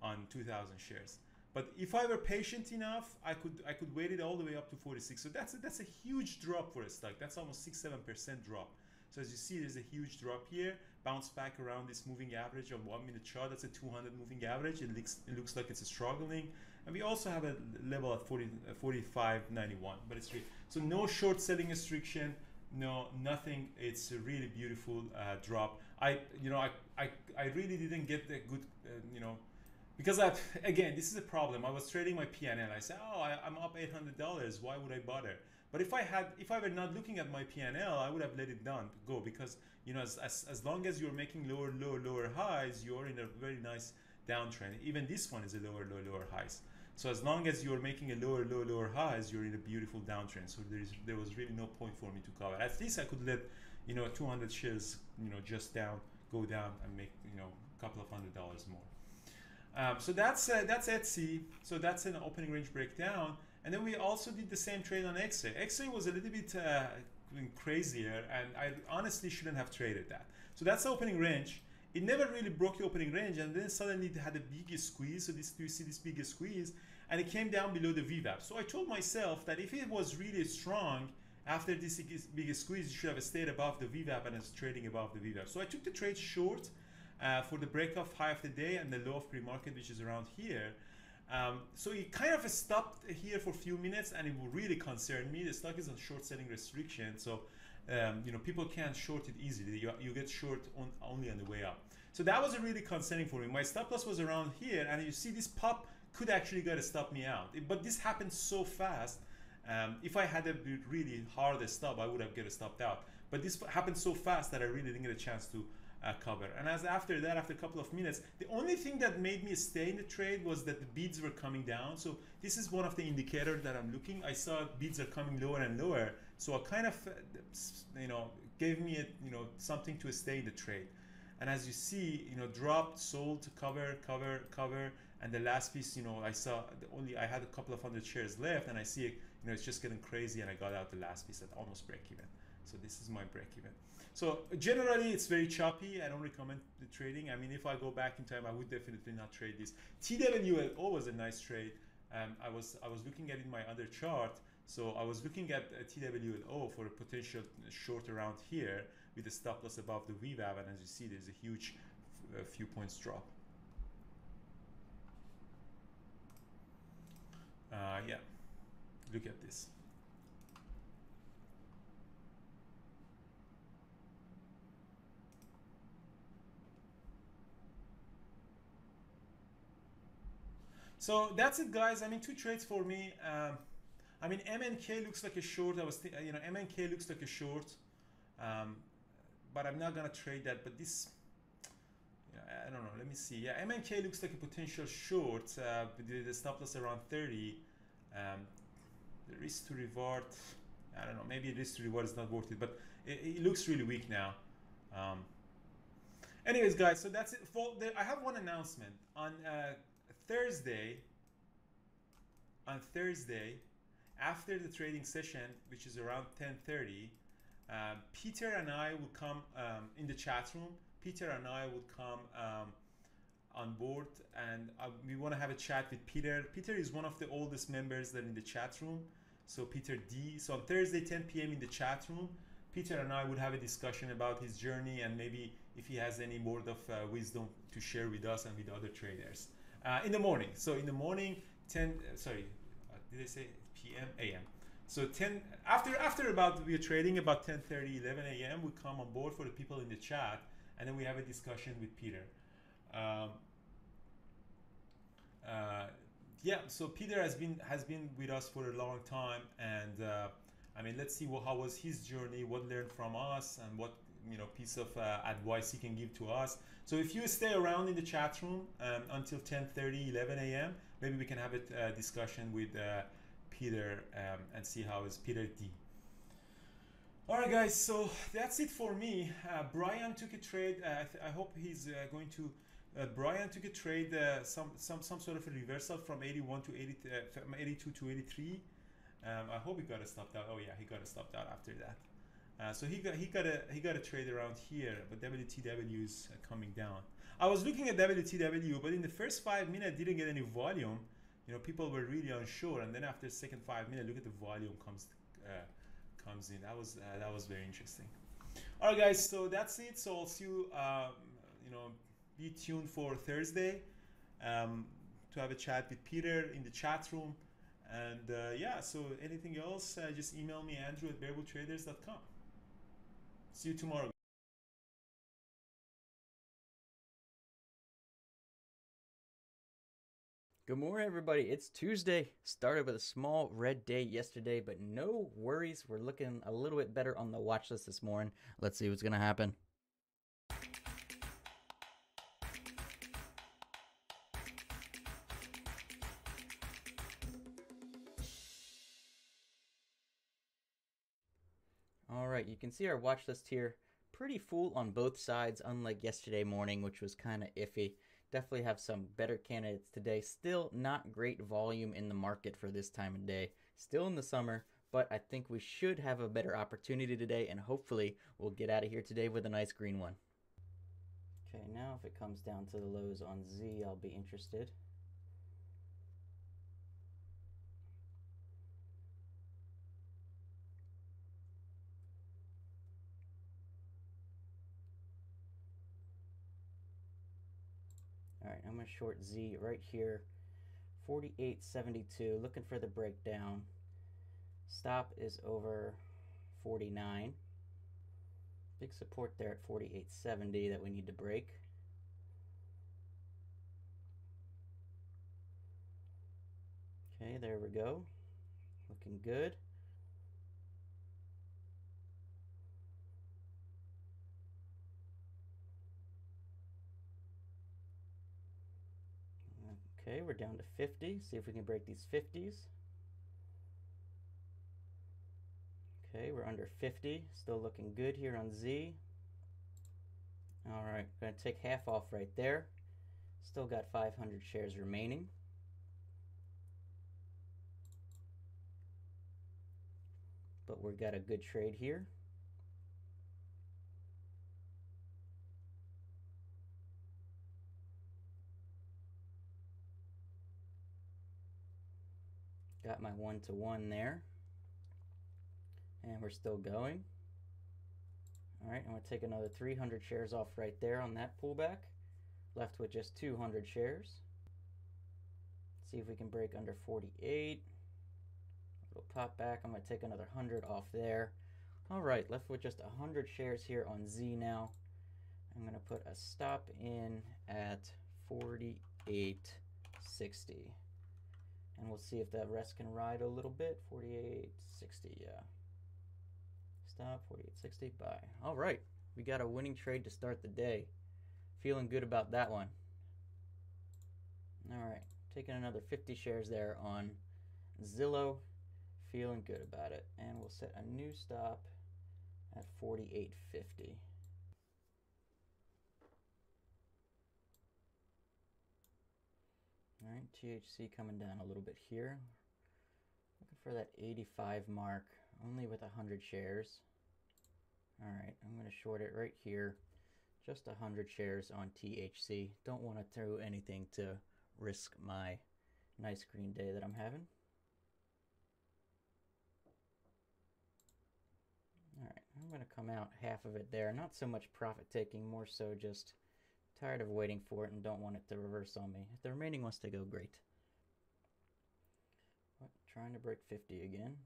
on 2,000 shares. But if I were patient enough, I could wait it all the way up to 46. So that's a huge drop for a stock. That's almost 6-7% drop. So as you see, there's a huge drop here. Bounce back around this moving average on 1 minute chart. That's a 200 moving average. It looks like it's struggling. And we also have a level at 45.91, but it's so no short selling restriction, no nothing. It's a really beautiful drop. I really didn't get the good, because again, this is a problem. I was trading my PNL. I said, oh, I'm up $800. Why would I bother? But if I were not looking at my PNL, I would have let it go because as long as you're making lower highs, you're in a very nice downtrend. Even this one is a lower highs. So as long as you're making a lower highs, you're in a beautiful downtrend. So there was really no point for me to cover. At least I could let 200 shares just go down and make a couple of $100 more. So that's Etsy. So that's an opening range breakdown. And then we also did the same trade on X-Ray. X-Ray was a little bit crazier, and I honestly shouldn't have traded that. So that's the opening range. It never really broke the opening range, and then suddenly it had a big squeeze. So you see this big squeeze, and it came down below the VWAP. So I told myself that if it was really strong after this big squeeze, it should have stayed above the VWAP and is trading above the VWAP. So I took the trade short for the break-off high of the day and the low of pre-market, which is around here. So it kind of stopped here for a few minutes, and it really concerned me. The stock is on short selling restriction, so people can't short it easily. You get short only on the way up. So that was really concerning for me. My stop loss was around here, and you see this pop could actually stop me out. But this happened so fast. If I had a really hard stop, I would have stopped out. But this happened so fast that I really didn't get a chance to cover. And after that, after a couple of minutes, the only thing that made me stay in the trade was that the bids were coming down. So this is one of the indicators that I'm looking. I saw bids are coming lower and lower. So I kind of, gave me something to stay in the trade. And as you see, dropped, sold, cover, and the last piece, I saw I had a couple of hundred shares left, and I see it, it's just getting crazy, and I got out the last piece at almost break even. So this is my break even. So generally, it's very choppy. I don't recommend the trading. I mean, if I go back in time, I would definitely not trade this. TWLO was a nice trade. I was looking at it in my other chart. So I was looking at TWLO for a potential short around here with a stop loss above the VWAP, and as you see, there's a huge few points drop. Yeah, look at this. So that's it, guys. I mean, 2 trades for me. I mean, MNK looks like a short. MNK looks like a short, but I'm not gonna trade that. But this, I don't know. Let me see. Yeah, MNK looks like a potential short with the stop loss around 30. The risk to reward, I don't know. Maybe risk to reward is not worth it, but it looks really weak now. Anyways, guys, so that's it. I have one announcement on Thursday. On Thursday, after the trading session, which is around 10:30, Peter and I will come in the chat room. Peter and I will come on board, and we want to have a chat with Peter. Peter is one of the oldest members that are in the chat room. So Peter D. So on Thursday, 10 p.m. in the chat room, Peter and I would have a discussion about his journey, and maybe if he has any word of wisdom to share with us and with other traders in the morning. So in the morning, 10. Did I say p.m. a.m. So 10 after about we are trading about 10:30, 11 a.m. we come on board for the people in the chat, and then we have a discussion with Peter. Yeah, so Peter has been with us for a long time, and I mean, let's see how was his journey, what learned from us, and what piece of advice he can give to us. So if you stay around in the chat room until 10:30, 11 a.m., maybe we can have a discussion with Peter and see how is Peter D. All right, guys. So that's it for me. Brian took a trade. I hope he's going to. Brian took a trade, some sort of a reversal from 81 to 80, from 82 to 83. I hope he got a stopped out. Oh yeah, he got a stopped out after that. So he got a trade around here, but WTW is coming down. I was looking at WTW, but in the first 5 minutes, didn't get any volume. People were really unsure, and then after the second 5 minutes, look at the volume comes in. That was very interesting. All right, guys. So that's it. So I'll see you. Be tuned for Thursday to have a chat with Peter in the chat room. And yeah, so anything else, just email me, andrew@bearbulltraders.com. See you tomorrow. Good morning, everybody. It's Tuesday. Started with a small red day yesterday, but no worries. We're looking a little bit better on the watch list this morning. Let's see what's going to happen. All right, you can see our watch list here. Pretty full on both sides, unlike yesterday morning, which was kind of iffy. Definitely have some better candidates today. Still not great volume in the market for this time of day. Still in the summer, but I think we should have a better opportunity today, and hopefully we'll get out of here today with a nice green one. Okay, now if it comes down to the lows on Z, I'll be interested. All right, I'm going to short Z right here, 48.72, looking for the breakdown. Stop is over 49. Big support there at 48.70 that we need to break. Okay, there we go. Looking good. Okay, we're down to 50. See if we can break these 50s. Okay, we're under 50. Still looking good here on Z. All right, gonna take half off right there. Still got 500 shares remaining. But we got a good trade here. Got my 1-to-1 there. And we're still going. All right, I'm going to take another 300 shares off right there on that pullback. Left with just 200 shares. See if we can break under 48. It'll pop back. I'm going to take another 100 off there. All right, left with just 100 shares here on Z now. I'm going to put a stop in at 48.60. And we'll see if that rest can ride a little bit. 48.60, yeah. Stop, 48.60, buy. All right, we got a winning trade to start the day. Feeling good about that one. All right, taking another 50 shares there on Zillow. Feeling good about it. And we'll set a new stop at 48.50. All right, THC coming down a little bit here. Looking for that 85 mark, only with 100 shares. All right, I'm going to short it right here. Just 100 shares on THC. Don't want to throw anything to risk my nice green day that I'm having. All right, I'm going to come out half of it there. Not so much profit taking, more so just tired of waiting for it and don't want it to reverse on me. If the remaining wants to go, great. But trying to break 50 again.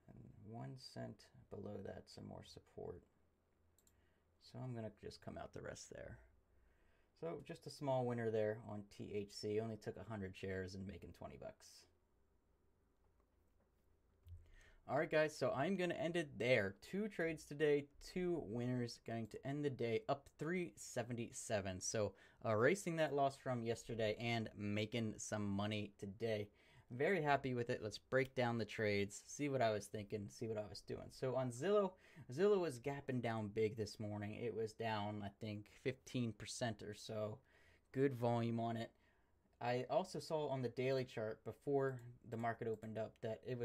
And 1 cent below that, some more support. So I'm going to just come out the rest there. So just a small winner there on THC. Only took 100 shares and making 20 bucks. All right, guys, so I'm going to end it there. 2 trades today, 2 winners. Going to end the day up 377. So erasing that loss from yesterday and making some money today. Very happy with it. Let's break down the trades, see what I was thinking, see what I was doing. So on Zillow, Zillow was gapping down big this morning. It was down, I think, 15% or so. Good volume on it. I also saw on the daily chart before the market opened up that it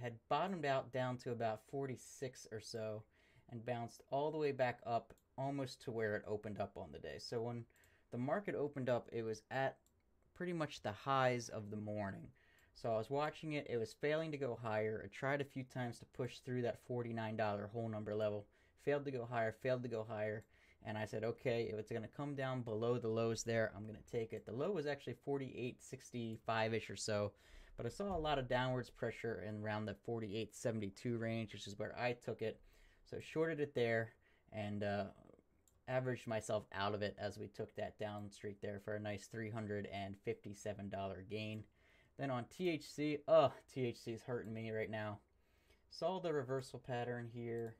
had bottomed out down to about 46 or so and bounced all the way back up almost to where it opened up on the day. So when the market opened up, it was at pretty much the highs of the morning. So I was watching it. It was failing to go higher. I tried a few times to push through that $49 whole number level. Failed to go higher, failed to go higher. And I said, okay, if it's going to come down below the lows there, I'm going to take it. The low was actually 48.65-ish or so. But I saw a lot of downwards pressure in around the 48.72 range, which is where I took it. So shorted it there and averaged myself out of it as we took that down streak there for a nice $357 gain. Then on THC, THC is hurting me right now. Saw the reversal pattern here,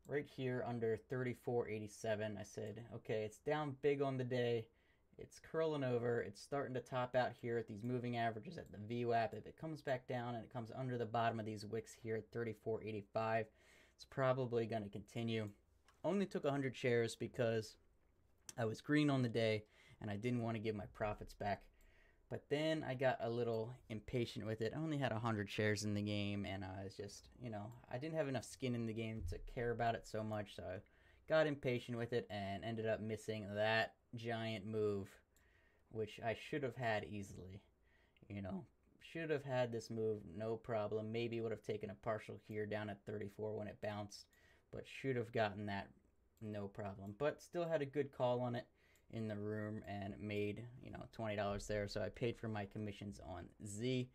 right here under 34.87. I said, okay, it's down big on the day. It's curling over. It's starting to top out here at these moving averages at the VWAP. If it comes back down and it comes under the bottom of these wicks here at 34.85, it's probably going to continue. Only took 100 shares because I was green on the day and I didn't want to give my profits back. But then I got a little impatient with it. I only had 100 shares in the game, and I was just, I didn't have enough skin in the game to care about it so much. So I got impatient with it and ended up missing that giant move, which I should have had easily. Should have had this move, no problem. Maybe would have taken a partial here down at 34 when it bounced, but should have gotten that, no problem. But still had a good call on it in the room and made $20 there. So I paid for my commissions on Z.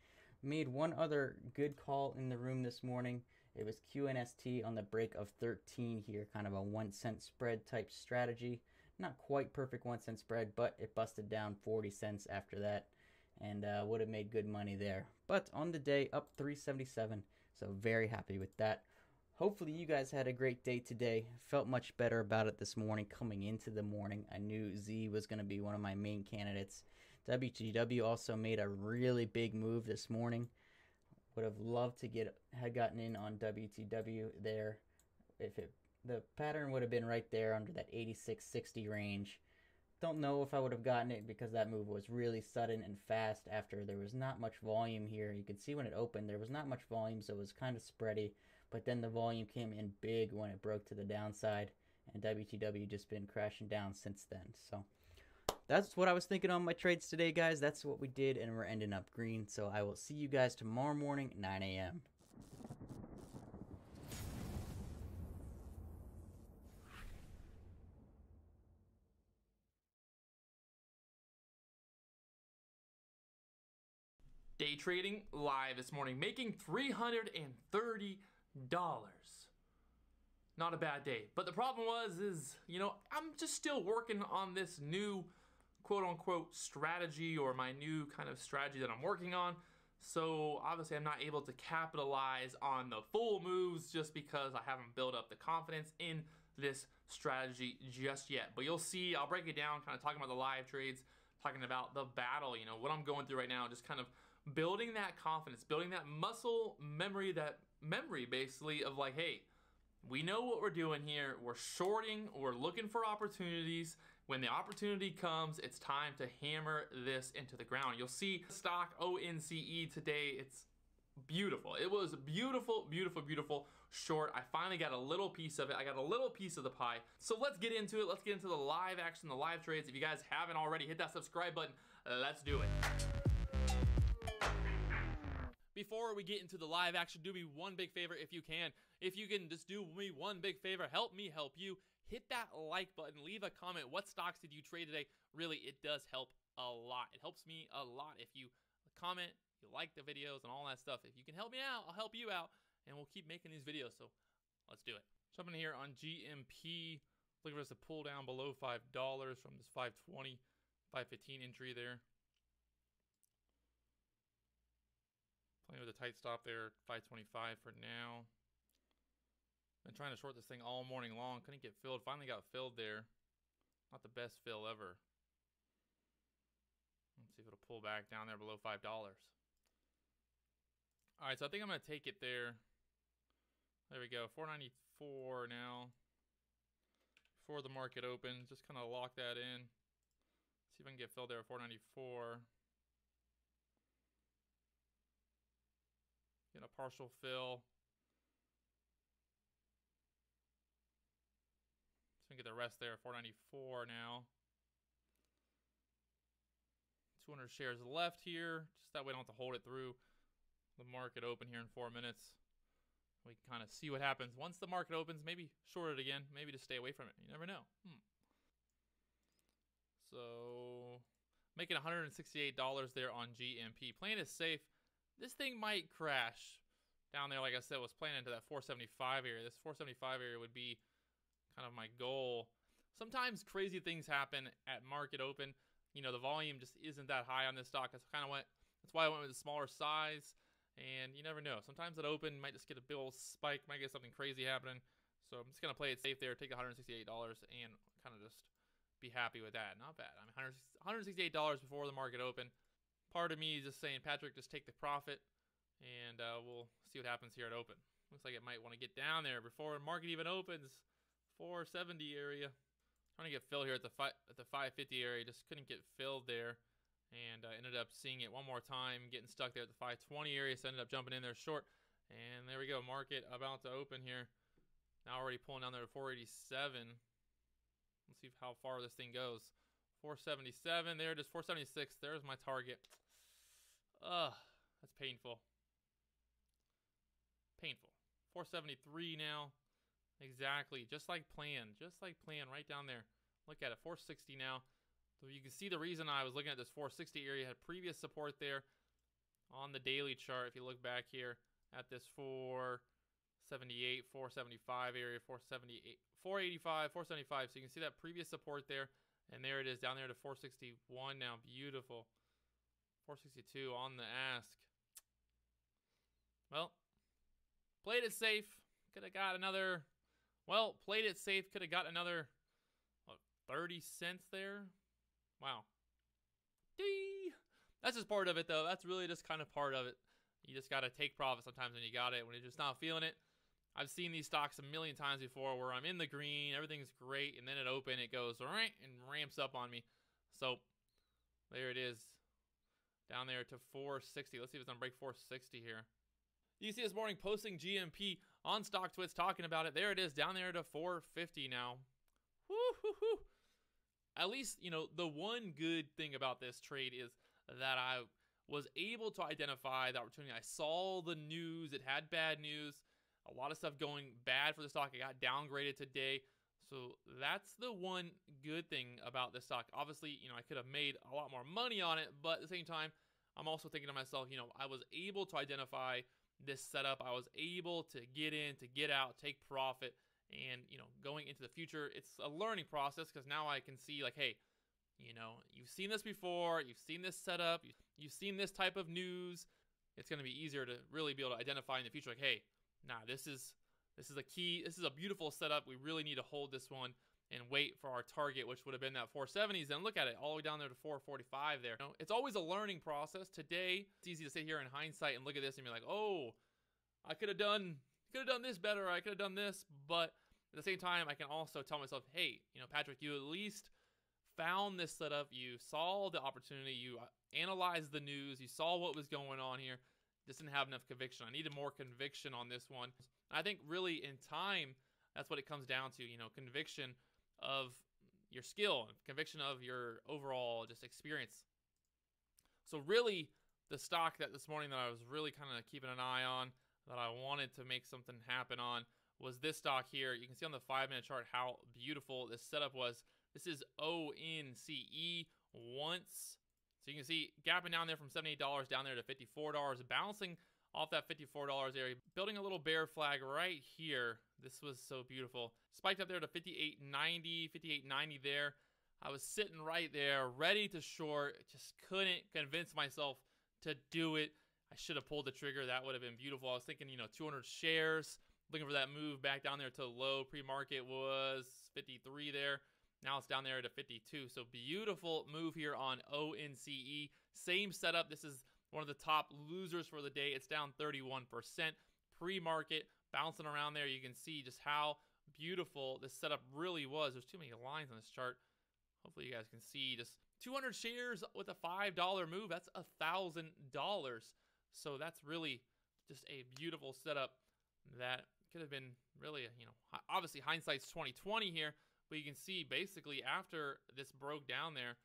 Made one other good call in the room this morning. It was QNST on the break of 13 here, kind of a 1 cent spread type strategy. Not quite perfect 1 cent spread, but it busted down 40 cents after that and would have made good money there. But on the day, up 377, so very happy with that. Hopefully you guys had a great day today. Felt much better about it this morning coming into the morning. I knew Z was going to be one of my main candidates WTW also made a really big move this morning. Would have loved to had gotten in on WTW there. The pattern would have been right there under that 86.60 range. Don't know if I would have gotten it because that move was really sudden and fast after there was not much volume here. You can see when it opened there was not much volume, so it was kind of spready, but then the volume came in big when it broke to the downside, and WTW just been crashing down since then. So that's what I was thinking on my trades today, guys. That's what we did, and we're ending up green. So I will see you guys tomorrow morning, 9 a.m. Day trading live this morning, making $330. Not a bad day. But the problem is, I'm just still working on this new quote-unquote strategy, or my new kind of strategy that I'm working on. So obviously I'm not able to capitalize on the full moves just because I haven't built up the confidence in this strategy just yet. But you'll see, I'll break it down, kind of talking about the live trades, talking about the battle, what I'm going through right now, just kind of building that confidence, building that muscle memory, basically of like, hey, we know what we're doing here. We're shorting, we're looking for opportunities. When the opportunity comes, it's time to hammer this into the ground. You'll see stock ONCE today. It's beautiful. It was beautiful, beautiful, beautiful short. I finally got a little piece of it. I got a little piece of the pie. So let's get into it. Let's get into the live action, the live trades. If you guys haven't already, hit that subscribe button. Let's do it. Before we get into the live action, do me one big favor if you can. If you can just do me one big favor, help me help you. Hit that like button, leave a comment. What stocks did you trade today? Really, it does help a lot. It helps me a lot if you comment, you like the videos and all that stuff. If you can help me out, I'll help you out, and we'll keep making these videos. So let's do it. Jumping here on GMP, looking for us to pull down below $5 from this 520, 515 entry there. Playing with a tight stop there, 525 for now. Been trying to short this thing all morning long. Couldn't get filled. Finally got filled there. Not the best fill ever. Let's see if it'll pull back down there below $5. Alright, so I think I'm going to take it there. There we go. 494 now. Before the market opens. Just kind of lock that in. See if I can get filled there at 494. Get a partial fill. Just gonna get the rest there, 494 now. 200 shares left here. Just that way I don't have to hold it through the market open here in 4 minutes. We can kind of see what happens. Once the market opens, maybe short it again. Maybe just stay away from it. You never know. So, making $168 there on GMP. Playing it safe. This thing might crash down there. Like I said, was playing into that 475 area. This 475 area would be kind of my goal. Sometimes crazy things happen at market open. The volume just isn't that high on this stock. That's why I went with a smaller size. And you never know. Sometimes at open, might just get a big old spike. Might get something crazy happening. So I'm just going to play it safe there. Take $168 and kind of just be happy with that. Not bad. I mean, $168 before the market open. Part of me is just saying, Patrick, just take the profit, and we'll see what happens here at open. Looks like it might want to get down there before the market even opens. 470 area. Trying to get filled here at the 550 area. Just couldn't get filled there, and ended up seeing it one more time, getting stuck there at the 520 area. So ended up jumping in there short, and there we go. Market about to open here. Now already pulling down there to 487. Let's see how far this thing goes. 477 there, just 476. There's my target. Ugh, that's painful. Painful. 473 now. Exactly, just like planned. Just like planned, right down there. Look at it, 460 now. So you can see the reason I was looking at this 460 area. Had previous support there on the daily chart. If you look back here at this 478, 475 area, 478, 485, 475. So you can see that previous support there. And there it is, down there to 461 now. Beautiful. 462 on the ask. Well, played it safe. Could have got another... Well, played it safe. Could have got another, what, 30 cents there? Wow. That's just part of it, though. That's really just kind of part of it. You just got to take profit sometimes when you got it, when you're just not feeling it. I've seen these stocks a million times before where I'm in the green, everything's great, and then it open, it goes right and ramps up on me. So there it is, down there to 460. Let's see if it's gonna break 460 here. You can see this morning posting GMP on StockTwits talking about it. There it is, down there to 450 now. Woo-hoo-hoo. At least, you know, the one good thing about this trade is that I was able to identify the opportunity. I saw the news. It had bad news. A lot of stuff going bad for the stock. It got downgraded today. So that's the one good thing about this stock. Obviously, you know, I could have made a lot more money on it, but at the same time, I'm also thinking to myself, you know, I was able to identify this setup. I was able to get in, to get out, take profit. And, you know, going into the future, it's a learning process because now I can see like, hey, you know, you've seen this before. You've seen this setup. You've seen this type of news. It's going to be easier to really be able to identify in the future like, hey, nah, this is a key. This is a beautiful setup. We really need to hold this one and wait for our target, which would have been that 470s. And look at it, all the way down there to 445 there. You know, it's always a learning process. Today, it's easy to sit here in hindsight and look at this and be like, oh, I could have done this better. I could have done this. But at the same time, I can also tell myself, hey, you know, Patrick, you at least found this setup. You saw the opportunity. You analyzed the news. You saw what was going on here. Just didn't have enough conviction. I needed more conviction on this one. I think really in time, that's what it comes down to, you know, conviction of your skill, conviction of your overall just experience. So really, the stock that this morning that I was really kind of keeping an eye on, that I wanted to make something happen on, was this stock here. You can see on the 5-minute chart how beautiful this setup was. This is ONCE once. So you can see gapping down there from $78 down there to $54, bouncing off that $54 area, building a little bear flag right here. This was so beautiful. Spiked up there to $58.90, $58.90 there. I was sitting right there, ready to short. Just couldn't convince myself to do it. I should have pulled the trigger. That would have been beautiful. I was thinking, you know, 200 shares. Looking for that move back down there to low. Pre-market was 53 there. Now it's down there to 52. So beautiful move here on ONCE. Same setup. This is one of the top losers for the day. It's down 31%. Pre-market bouncing around there. You can see just how beautiful this setup really was. There's too many lines on this chart. Hopefully you guys can see just 200 shares with a $5 move. That's $1,000. So that's really just a beautiful setup that could have been really, you know, obviously hindsight's 2020 here, but you can see basically after this broke down there,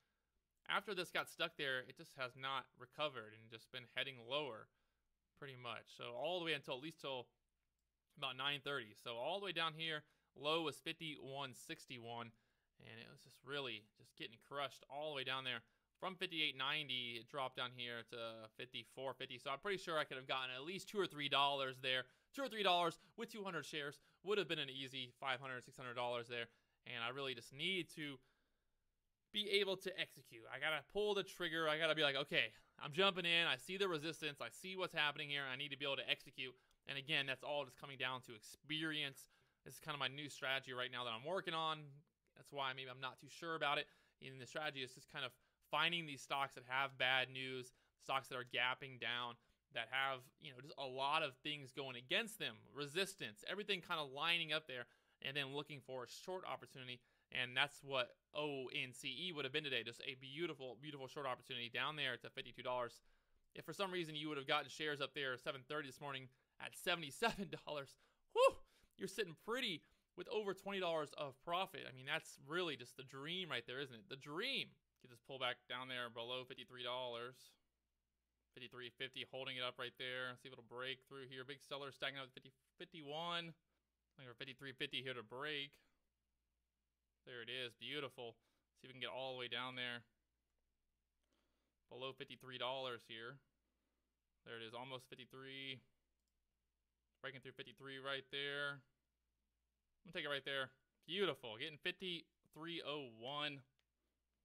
after this got stuck there, it just has not recovered and just been heading lower pretty much. So all the way until at least till about 9:30. So all the way down here, low was 51.61, and it was just really just getting crushed all the way down there. From 58.90, it dropped down here to 54.50. So I'm pretty sure I could have gotten at least $2 or $3 there. $2 or $3 with 200 shares would have been an easy $500, $600 there. And I really just need to be able to execute. I got to pull the trigger. I got to be like, okay, I'm jumping in. I see the resistance. I see what's happening here. I need to be able to execute. And again, that's all just coming down to experience. This is kind of my new strategy right now that I'm working on. That's why maybe I'm not too sure about it. And the strategy is just kind of finding these stocks that have bad news, stocks that are gapping down, that have, you know, just a lot of things going against them, resistance, everything kind of lining up there, and then looking for a short opportunity. And that's what ONCE would have been today. Just a beautiful, beautiful short opportunity down there to $52. If for some reason you would have gotten shares up there at 7:30 this morning at $77, whew, you're sitting pretty with over $20 of profit. I mean, that's really just the dream right there, isn't it? The dream. Get this pullback down there below $53. 53.50, holding it up right there. See if it'll break through here. Big seller stacking up at 51. Looking for 53.50 here to break. There it is. Beautiful. See if we can get all the way down there. Below $53 here. There it is. Almost 53. Breaking through 53 right there. I'm going to take it right there. Beautiful. Getting 53.01.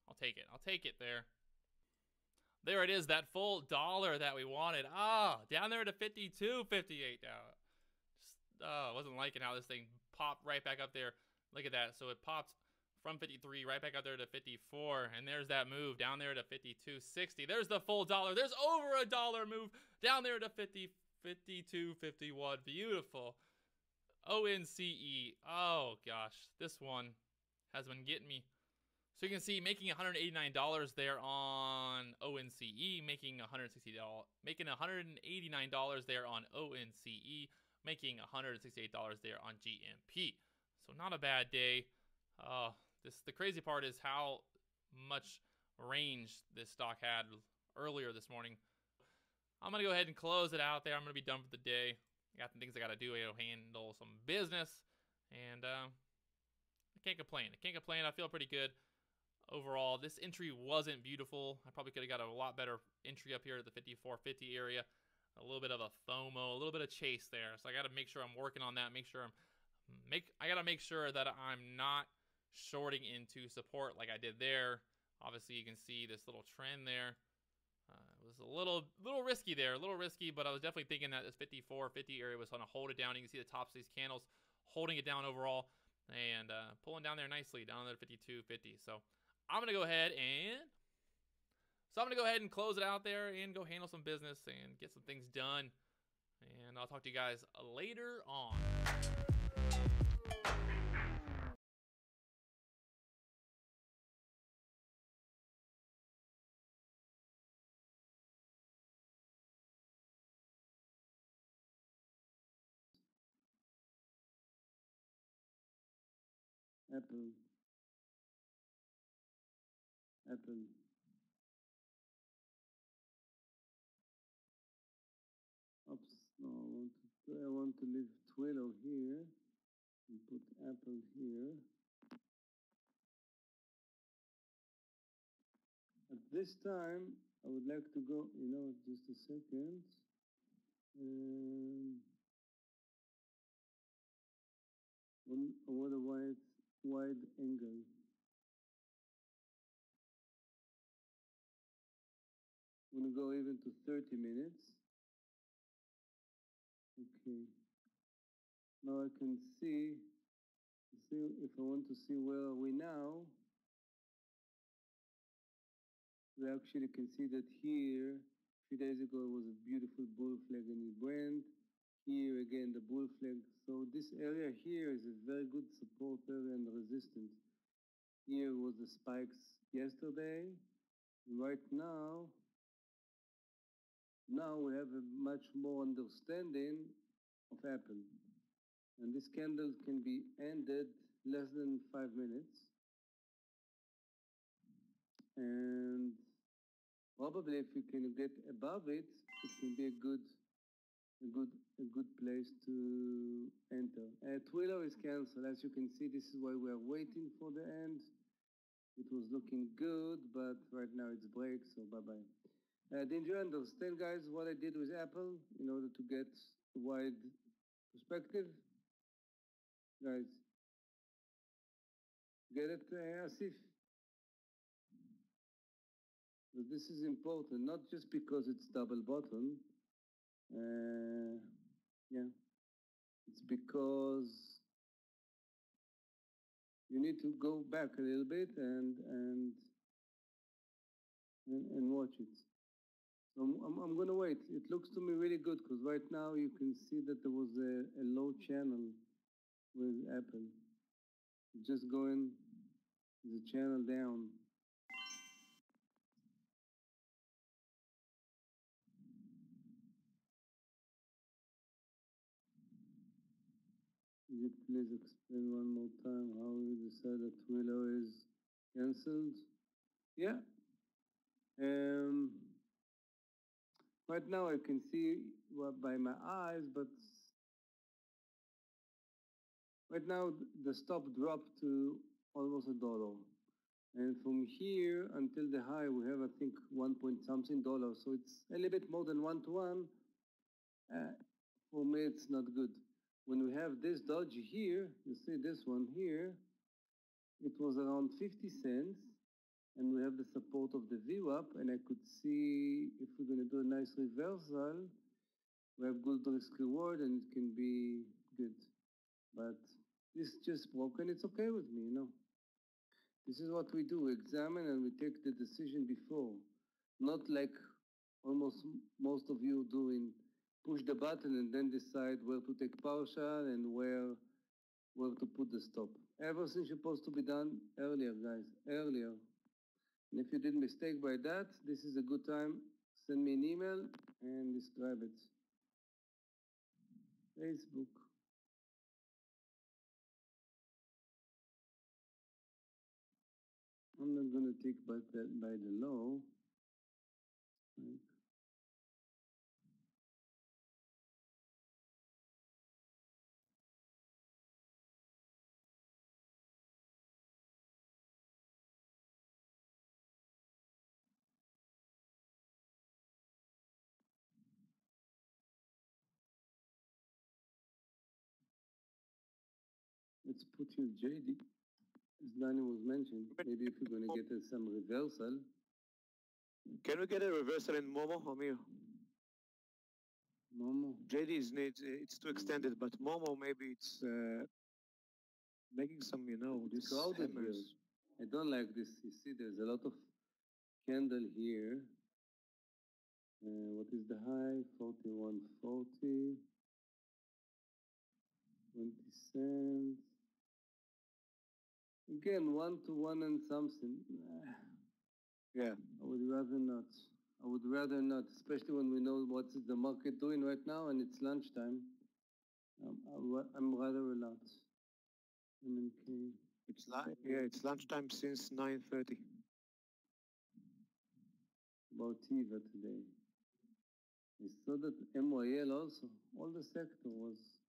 I'll take it. I'll take it there. There it is, that full dollar that we wanted. Down there to 52.58 now. Just wasn't liking how this thing popped right back up there. Look at that. So it popped from 53 right back up there to 54, and there's that move down there to 52.60. There's the full dollar. There's over $1 move down there to 52.51. Beautiful. ONCE. Oh gosh, this one has been getting me. So you can see making $189 there on ONCE, making $189 there on ONCE, making $168 there on GMP. So not a bad day. The crazy part is how much range this stock had earlier this morning. I'm going to go ahead and close it out there. I'm going to be done for the day. I got some things I got to do. I got to handle some business. And I can't complain. I feel pretty good overall. This entry wasn't beautiful. I probably could have got a lot better entry up here at the 54.50 area. A little bit of a FOMO, a little bit of chase there. So I got to make sure I'm working on that. I got to make sure that I'm not shorting into support like I did there. Obviously, you can see this little trend there. It was a little risky there, but I was definitely thinking that this 54.50 area was going to hold it down. You can see the tops of these candles holding it down overall and pulling down there nicely, down there to 52.50. So I'm going to go ahead and close it out there and go handle some business and get some things done. And I'll talk to you guys later on. Apple. Oops, no, I want to leave Twilio here and put Apple here. At this time, I would like to go, just a second. What a wide angle. I'm going to go even to 30 minutes. Okay. Now I can see if I want to see where are we now. We actually can see that here, a few days ago, was a beautiful bull flag and it went. Here again, the bull flag. So this area here is a very good support area and resistance. Here was the spikes yesterday. Right now we have a much more understanding of Apple. And this candle can be ended less than 5 minutes. And probably if you can get above it, it can be a good place to enter. Twilio is canceled. As you can see, this is why we are waiting for the end. It was looking good, but right now it's break, so bye-bye. Did you understand, guys, what I did with Apple in order to get a wide perspective? Guys, get it, Asif? But this is important, not just because it's double bottom. It's because you need to go back a little bit and watch it. So I'm going to wait. It looks to me really good because right now you can see that there was a low channel with Apple. Just going the channel down. Could you please explain one more time how you decide that Twilio is cancelled? Yeah. Right now I can see by my eyes, but right now the stop dropped to almost $1. And from here until the high, we have, I think, 1 point something dollars. So it's a little bit more than 1 to 1. For me, it's not good. When we have this doji here, you see this one here, it was around 50 cents. And we have the support of the VWAP, and I could see if we're going to do a nice reversal, we have good risk reward, and it can be good. But this just broken, it's okay with me, This is what we do. We examine and we take the decision before. Not like almost most of you doing push the button and then decide where to take partial and where to put the stop. Everything's supposed to be done earlier, guys, earlier. And if you did mistake by that, this is a good time. Send me an email and describe it. Facebook. I'm not going to take by the law. Right. Let's put you JD, as Danny was mentioned. Maybe if you're going to get some reversal. Can we get a reversal in Momo, Amir? Momo. JD needs it's too extended, but Momo maybe it's making some, It's this crowded here. hammers. I don't like this. You see, there's a lot of candle here. What is the high? 41.40. 20 cents. Again, 1 to 1 and something. Yeah. I would rather not. I would rather not, especially when we know what is the market doing right now and it's lunchtime. I'm rather not. MNK. It's lunchtime since 9:30. About Tiva today. I saw that MYL also, all the sector was.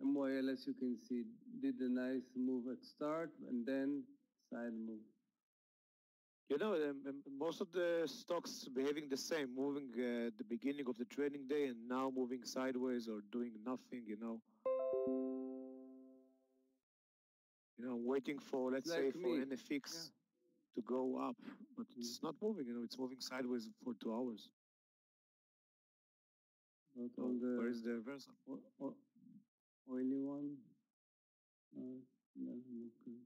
MYL, as you can see, did a nice move at start and then side move. Most of the stocks behaving the same, moving at the beginning of the trading day and now moving sideways or doing nothing, waiting for, let's say, for NFX to go up, but it's not moving, it's moving sideways for 2 hours. Where is the reversal? Oily one? No, look good.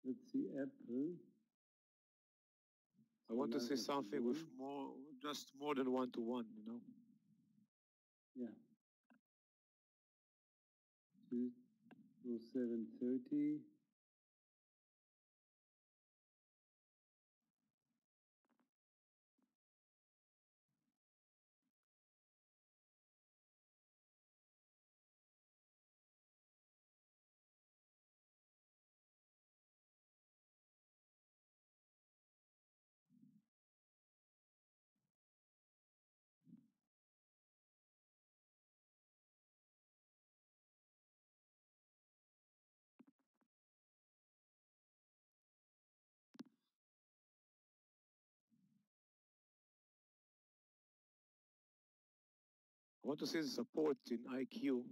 Let's see, Apple. I want to see something with just more than 1 to 1, Yeah. 730. I want to see the support in IQ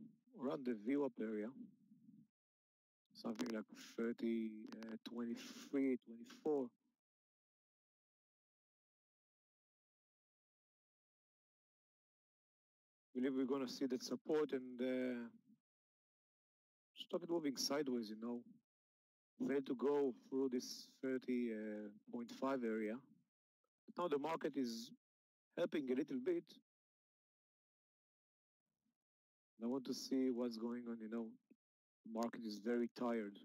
around the VWAP area. Something like 30, 23, 24. I believe we're going to see that support and stop it moving sideways, Fail to go through this 30.5 area. But now the market is helping a little bit. I want to see what's going on, The market is very tired.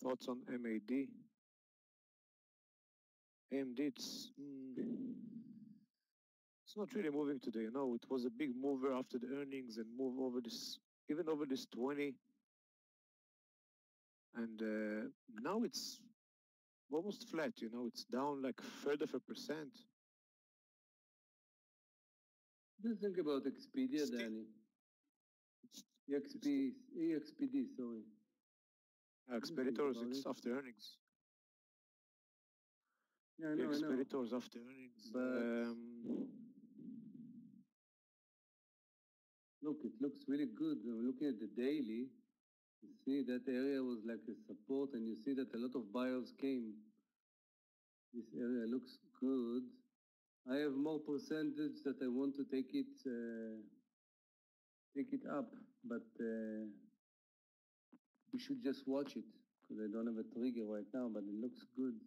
Thoughts on MAD? AMD, it's not really moving today. It was a big mover after the earnings and move over this, even over this 20. And now it's almost flat, It's down like a third of a percent. Just think about Expedia, Danny. EXPD, sorry. Expeditors, it's after earnings. Yeah, I know. Expeditors after earnings. But Look, it looks really good. I'm looking at the daily. You see that area was like a support, and you see that a lot of buyers came. This area looks good. I have more percentage that I want to take it up, but we should just watch it because I don't have a trigger right now, but it looks good.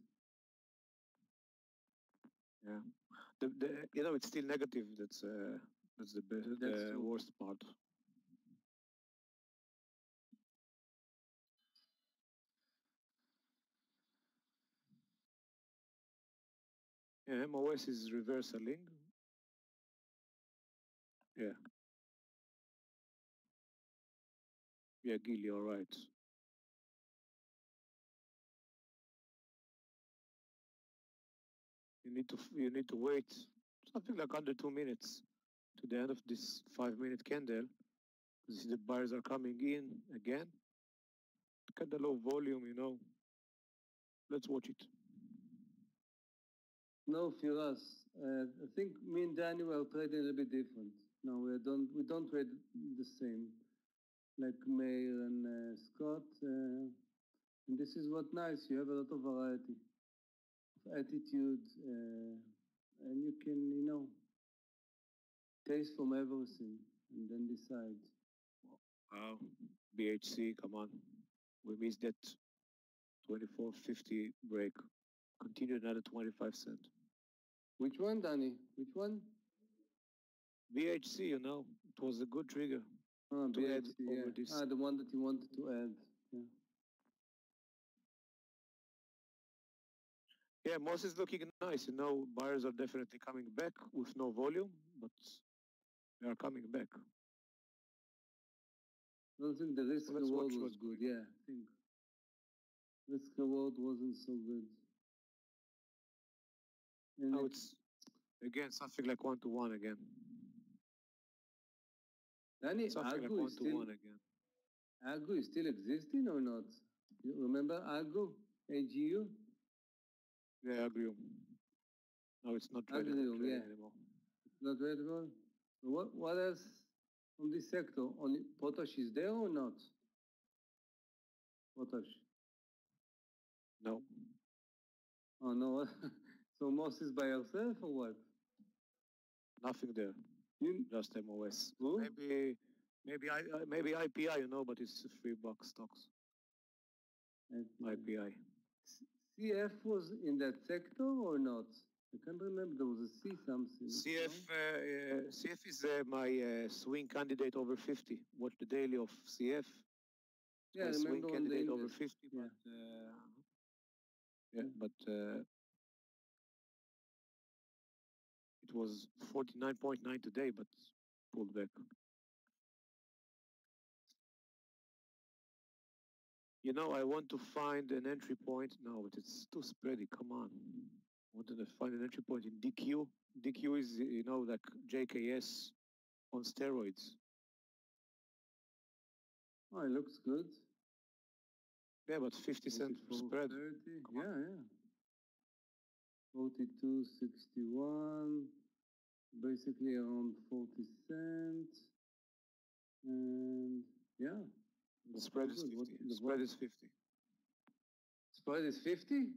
Yeah. It's still negative. That's the best, That's the true. worst part. Yeah, MOS is reversaling. Yeah. Yeah, Gil, you're right. You need to wait something like under 2 minutes to the end of this 5 minute candle. You see the buyers are coming in again. Look at the low volume, Let's watch it. No, Firas. I think me and Danny were trading a little bit different. No, we don't trade the same, like Mayor and Scott. And this is what nice. You have a lot of variety of attitude, and you can, taste from everything and then decide. Wow. BHC, come on. We missed that 24.50 break. Continued another 25 cent. Which one, Danny? Which one? BHC, it was a good trigger. Oh, to add BHC, over yeah. this. The one that you wanted to add. Yeah. Yeah, Moss is looking nice. Buyers are definitely coming back with no volume, but they are coming back. I don't think the risk Let's reward watch was what's good. going Yeah, I think risk reward wasn't so good. And Now it's again something like 1-to-1 again. Danny, Something like Argo is still 1-to-1 again. Argo is still existing or not? You remember Argo? AGU? Yeah, I agree. No, it's not trading Agree, yeah. anymore. Not very well. What else on this sector? Only potash is there or not? Potash. No. Oh no. So Moss is by yourself or what? Nothing there. Just MOS. Who? Maybe IPI, but it's $3 stocks. IPI. CF was in that sector or not? I can't remember. There was a C something. CF is my swing candidate over 50. Watch the daily of CF. Yeah, I swing remember on the candidate over index. 50. But it was 49.9 today, but pulled back. I want to find an entry point. No, but it's too spready. Come on. I wanted to find an entry point in DQ. DQ is, like JKS on steroids. Oh, it looks good. Yeah, but 50 cent spread. 30. Yeah. 42.61. Basically around 40 cents. And yeah. The spread is 50. The spread is 50. Spread is 50?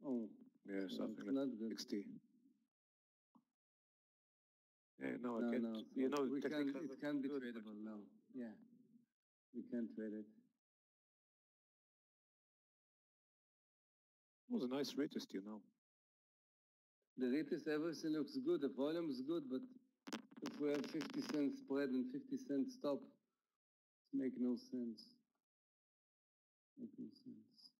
Oh. Yeah, something like not good. 60. Yeah, no, No, I can't. no. It can't be good, tradable now. Yeah. We can't trade it. It was a nice retest, The retest, everything looks good. The volume is good, but if we have 50 cent spread and 50 cent stop, it makes no sense. Makes no sense.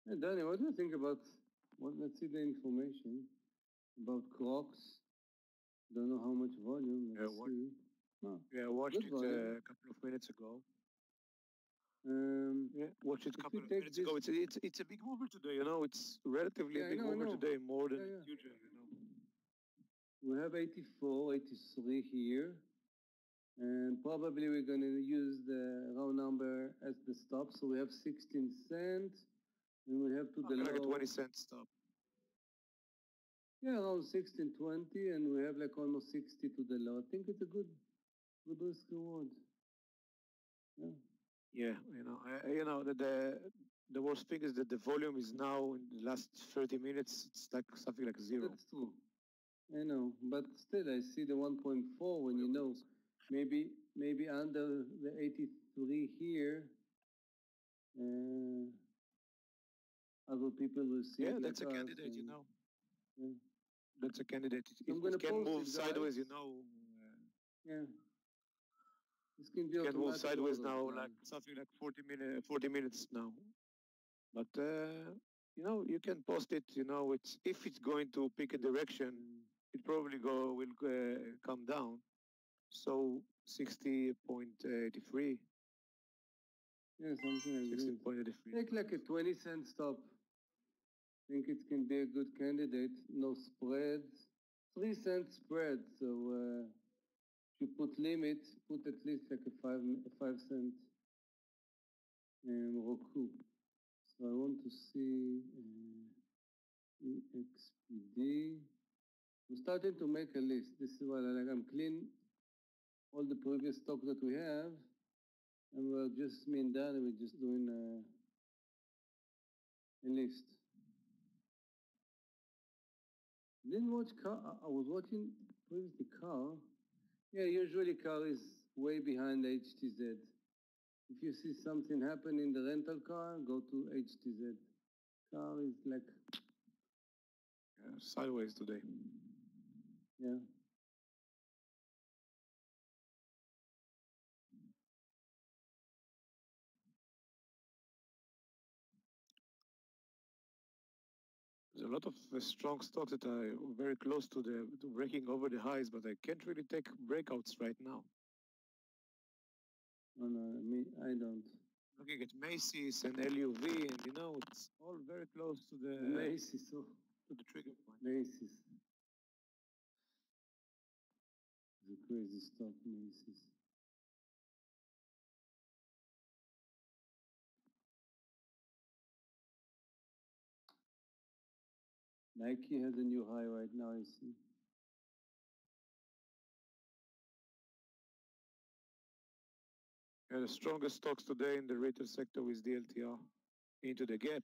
Hey, Danny, what do you think about, let's see the information about Crocs. Don't know how much volume, let's see. Oh, Yeah, I watched good it volume. a couple of minutes ago. Um, Yeah, watched it a if couple we of take minutes ago. this, It's a big mover today. You know, it's relatively yeah, a I big know, I mover know. today, more than Yeah, yeah. usual. You know. We have 84, 83 here. And probably we're going to use the round number as the stop. So we have 16 cents. And we have to the Like a low. 20-cent stop. Yeah, around 16.20. And we have like almost 60 to the low. I think it's a good risk reward. Yeah. Yeah, you know that the worst thing is that the volume is now in the last 30 minutes. It's like something like zero. That's true. I know, but still, I see the 1.4 when you know maybe under the 83 here, other people will see Yeah, it that's like a us. candidate. And, You know, yeah. that's a candidate. I'm It gonna can post move it, sideways. You guys. know, Yeah, this can be can move automatic sideways orders, now, like guys. something like 40 minutes now. But you know, you can post it. You know, it's if it's going to pick a direction, it probably will come down. So 60.83. Yeah, something like this. 60.83. Take like a 20-cent stop. Think it can be a good candidate. No spreads. 3-cent spread. So if you put limit, put at least like a 5 cent Roku. So I want to see EXPD. I'm starting to make a list. This is what I like. I'm clean all the previous stock that we have, and we're just me and Dan. We're just doing a list. Didn't watch car. I was watching previously car. Yeah, usually car is way behind HTZ. If you see something happen in the rental car, go to HTZ. Car is like Sideways today. yeah. There's a lot of strong stocks that are very close to breaking over the highs, but I can't really take breakouts right now. Oh no, I don't. Looking at Macy's and LUV, and you know, it's all very close to the Macy's, to the trigger point. Macy's. The crazy stuff, Macy's. Nike has a new high right now, I see. Yeah, the strongest stocks today in the retail sector is the LTR into the gap,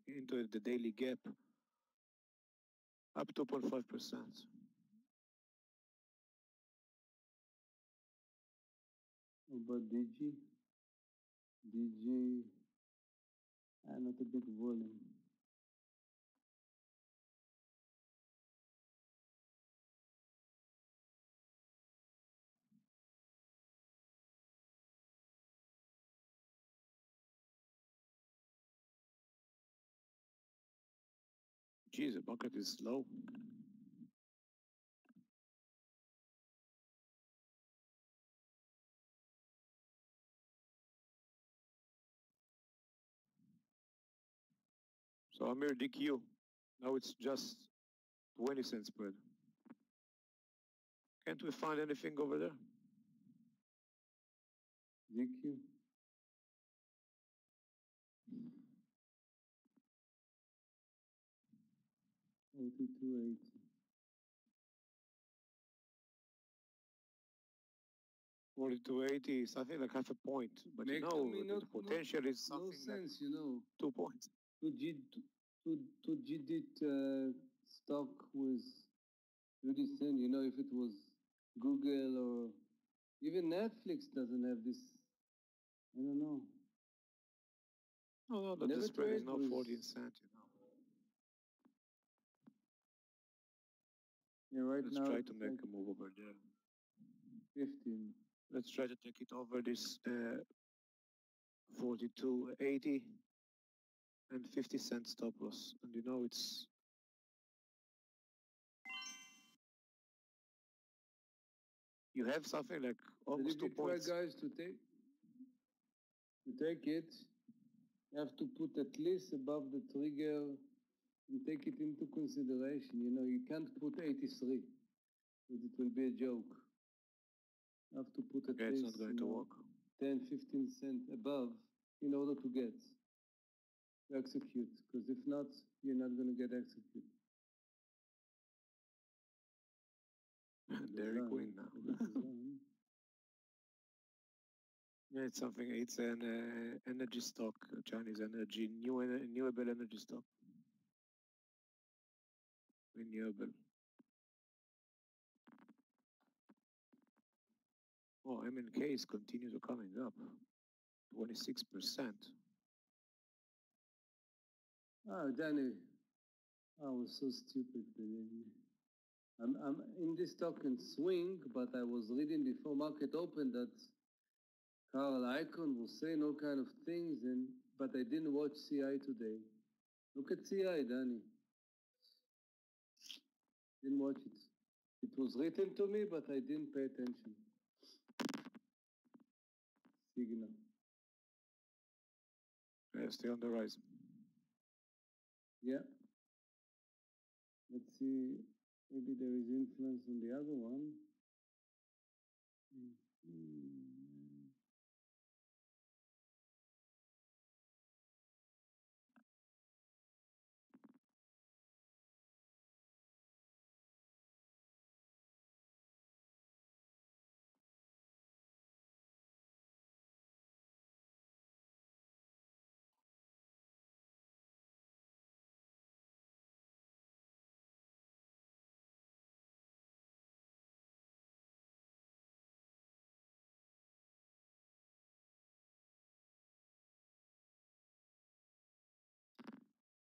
into the daily gap, up 2.5%. But DG, not a big volume. Geez, the market is slow. So Amir DQ, now it's just 20 cent spread. Can't we find anything over there? DQ. $42.80. $42.80, something like half a point. But Make you to know, me the potential is no something like sense, you know. 2 points. To GDIT stock was really thin, you know, if it was Google or even Netflix doesn't have this. I don't know. No, the spread is now 14 cents, you know. Yeah, right Let's now. try to make a move over there. 15. Let's try to take it over this 42.80 and 50-cent stop loss. And you know, it's you have something like But almost if 2 you try, points. guys, to take it, you have to put at least above the trigger and take it into consideration. You know, you can't put 83, because it will be a joke. You have to put at Yeah, it's least not going to work. 10, 15 cents above in order to execute. Because if not, you're not going to get execute. Dairy Queen now. Yeah, it's something. It's an energy stock, Chinese energy, renewable energy stock. Renewable. Oh, MNKs continue to coming up. 26%. Oh, Danny, I was so stupid, believe me. I'm in this stock and swing, but I was reading before market opened that Carl Icahn was saying all kind of things, but I didn't watch CI today. Look at CI, Danny. Didn't watch it. It was written to me, but I didn't pay attention. Signal. Yeah, still on the rise. Yeah. Let's see. Maybe there is influence on the other one.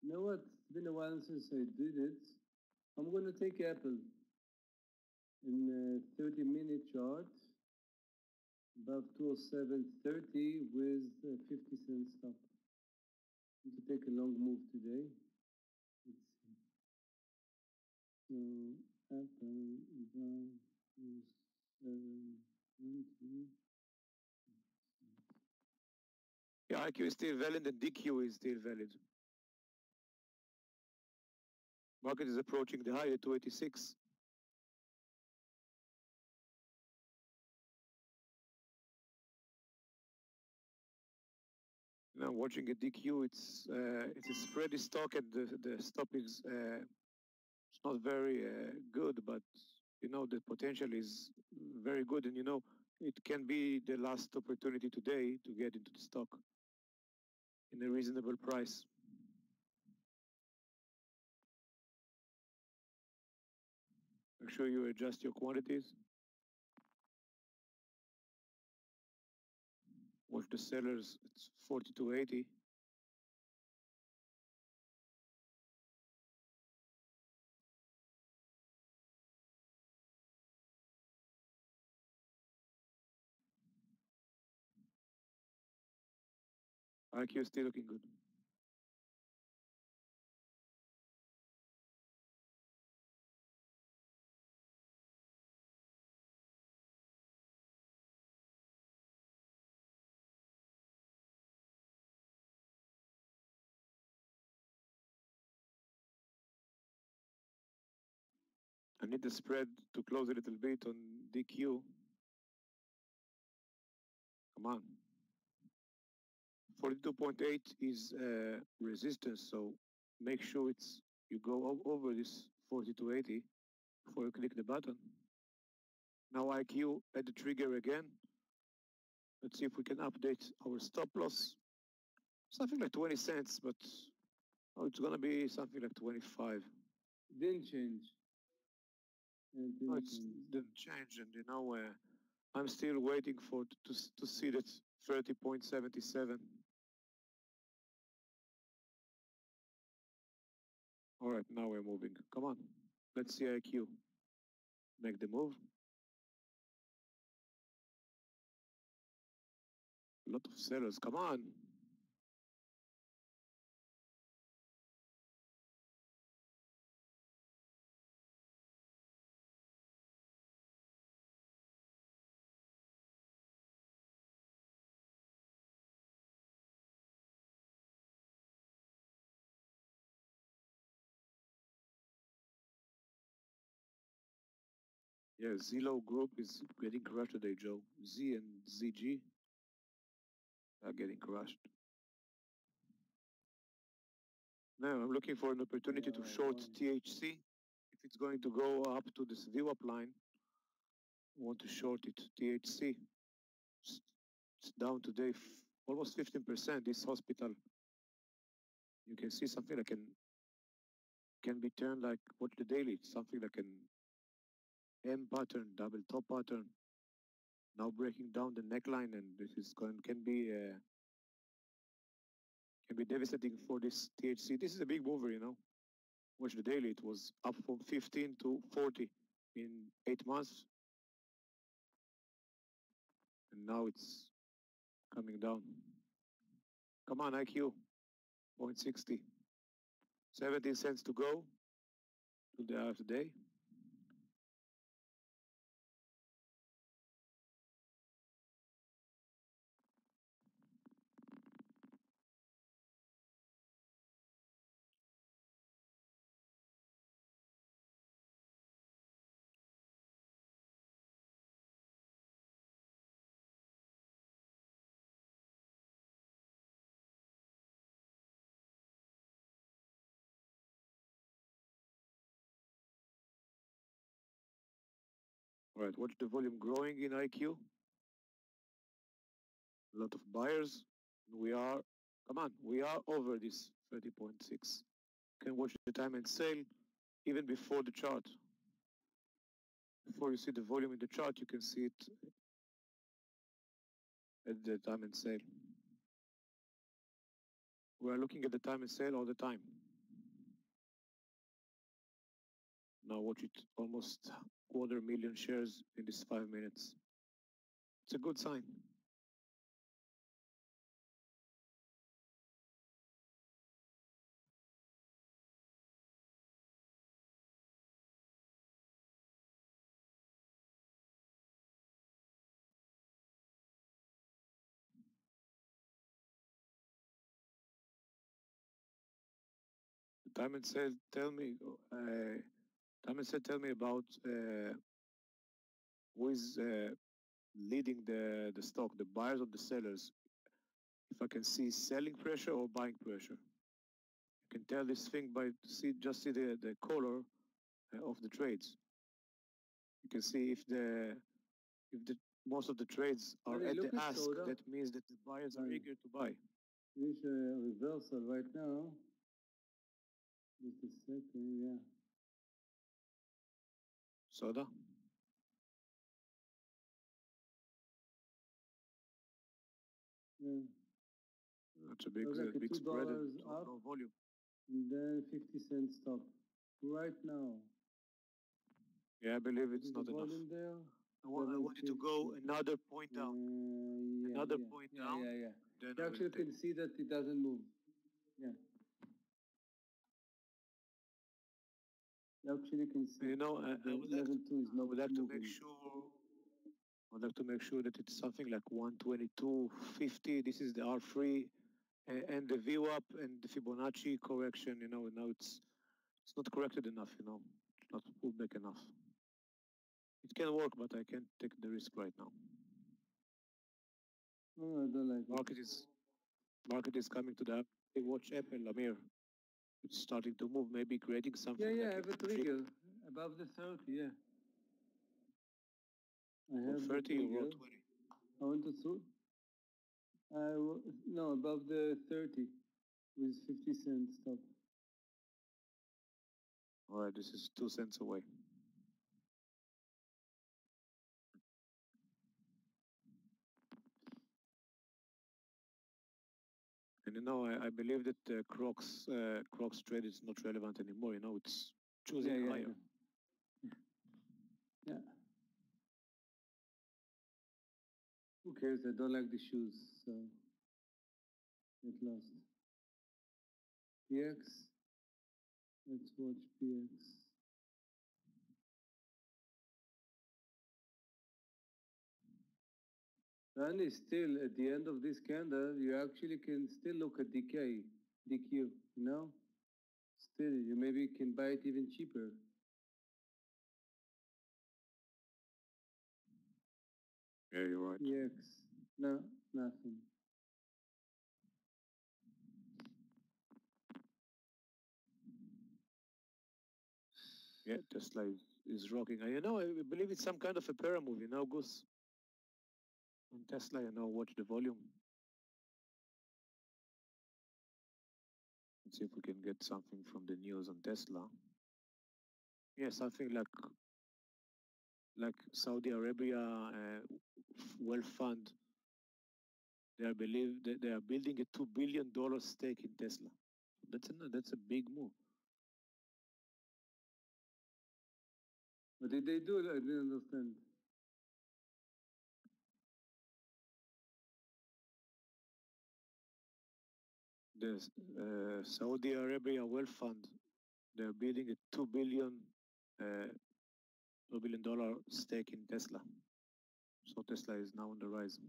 You know what? It's been a while since I did it. I'm going to take Apple in a 30-minute chart, above 207.30 with a 50-cent stop. Need to take a long move today. Let's see. So Apple above 207.20. Yeah, IQ is still valid and DQ is still valid. Market is approaching the high at 286. Now watching a DQ, it's a spready stock and the stop is it's not very good, but you know the potential is very good, and you know it can be the last opportunity today to get into the stock in a reasonable price. Make sure you adjust your quantities. Watch the sellers, it's 42.80. IQ is still looking good. I need the spread to close a little bit on DQ. Come on. 42.8 is resistance, so make sure you go over this 42.80 before you click the button. Now IQ at the trigger again. Let's see if we can update our stop loss. Something like 20 cents, but it's gonna be something like 25. Didn't change. It No, it didn't change, and you know, I'm still waiting to see that 30.77. All right, now we're moving. Come on, let's see IQ. Make the move. A lot of sellers, come on. Yeah, Zillow Group is getting crushed today, Joe. Z and ZG are getting crushed. Now I'm looking for an opportunity to short THC. If it's going to go up to this VWAP line, I want to short it. THC. It's down today almost 15%. This hospital, you can see something that can be turned like watch the daily. It's something like an M pattern, double top pattern. Now breaking down the neckline, and this is can be devastating for this THC. This is a big mover, you know. Watch the daily. It was up from 15 to 40 in 8 months, and now it's coming down. Come on, IQ, 0.60. 17 cents to go to the hour of the day. All right, watch the volume growing in IQ. A lot of buyers. We are, come on, we are over this 30.6. Can watch the time and sale even before the chart. Before you see the volume in the chart, you can see it at the time and sale. We are looking at the time and sale all the time. Now watch it, almost 250,000 shares in these 5 minutes. It's a good sign. The time and sale tell me, time and sale tell me about who is leading the stock, the buyers or the sellers. If I can see selling pressure or buying pressure. I can tell this thing by just see the color of the trades. You can see if the most of the trades are at the ask, that means that the buyers are eager to buy. Finish a reversal right now. Just a second, yeah. Soda. Yeah. That's a big, like big spread and up, no volume. And then 50 cents stop right now. Yeah, I believe it's not enough. There. I want it to go another point down. Another point down. Yeah. Then You actually can see that it doesn't move. Yeah. You actually can see. You know, I would like to make sure. I'd like to make sure that it's something like 122.50. This is the R3 and the VWAP and the Fibonacci correction. You know, now it's not corrected enough. You know, it's not pulled back enough. It can work, but I can't take the risk right now. Oh, I don't like Market is coming to the. Watch Apple, Amir. It's starting to move, maybe creating something. Yeah, I have a trigger above the 30. Yeah. I have 30 or 20. I want to no, above the 30 with 50 cents stop. All right, this is 2 cents away. And you know, I believe that Crocs trade is not relevant anymore. You know, it's choosing higher. Yeah. Who cares? I don't like the shoes, so get lost. PX. Let's watch PX. And still at the end of this candle, you actually can still look at DQ, you know? Still, you maybe can buy it even cheaper. Yeah, you're right. EX. No, nothing. Yeah, Tesla is rocking. I believe it's some kind of a para move, Gus. On Tesla, watch the volume. Let's see if we can get something from the news on Tesla. Yeah, something like Saudi Arabia wealth fund. They are building a $2 billion stake in Tesla. That's a big move. What did they do? I didn't understand. The Saudi Arabia wealth fund. They're building a $2 billion stake in Tesla. So Tesla is now on the rise.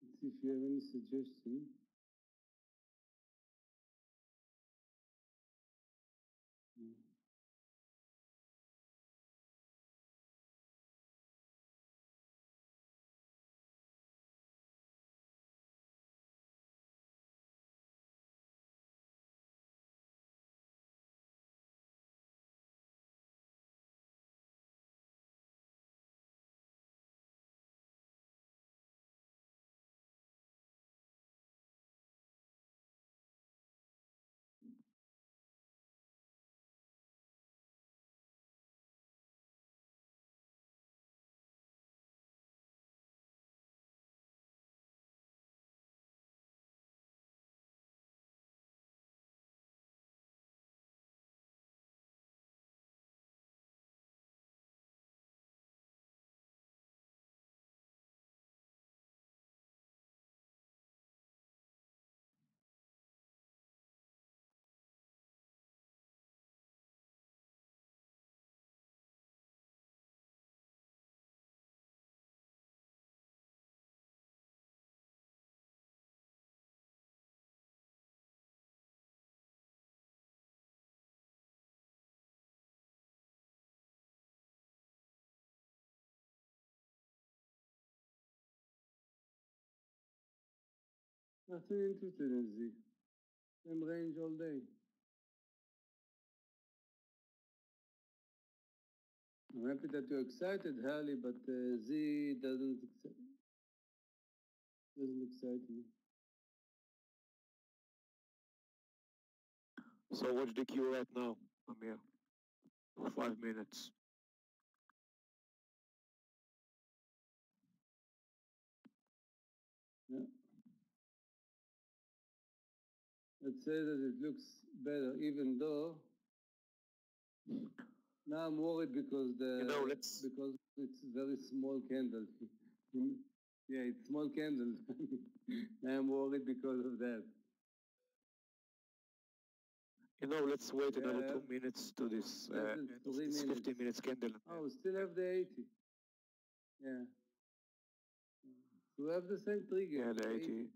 Let's see if you have any suggestion. Nothing interested in Z. Same range all day. I'm happy that you're excited, Harley, but Z doesn't excite me. So watch the queue right now, Amir. 5 minutes. Yeah. let's say that it looks better, even though now I'm worried because because it's very small candle. Yeah, it's small candle. I'm worried because of that. Let's wait another Yeah. 2 minutes to this, Less than end of 3 this minutes. 15 minutes candle. Oh, we still have the 80. Yeah. So we have the same trigger. Yeah, the 80.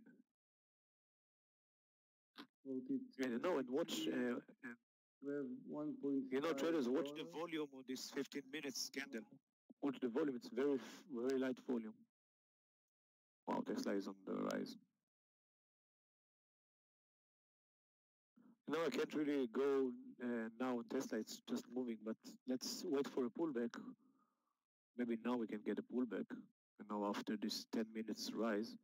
42. And watch, We have 1.5. traders, watch the volume on this 15 minutes candle. Watch the volume, it's very light volume. Wow, Tesla is on the rise. I can't really go now on Tesla, it's just moving, but let's wait for a pullback. Maybe now we can get a pullback, after this 10 minutes rise.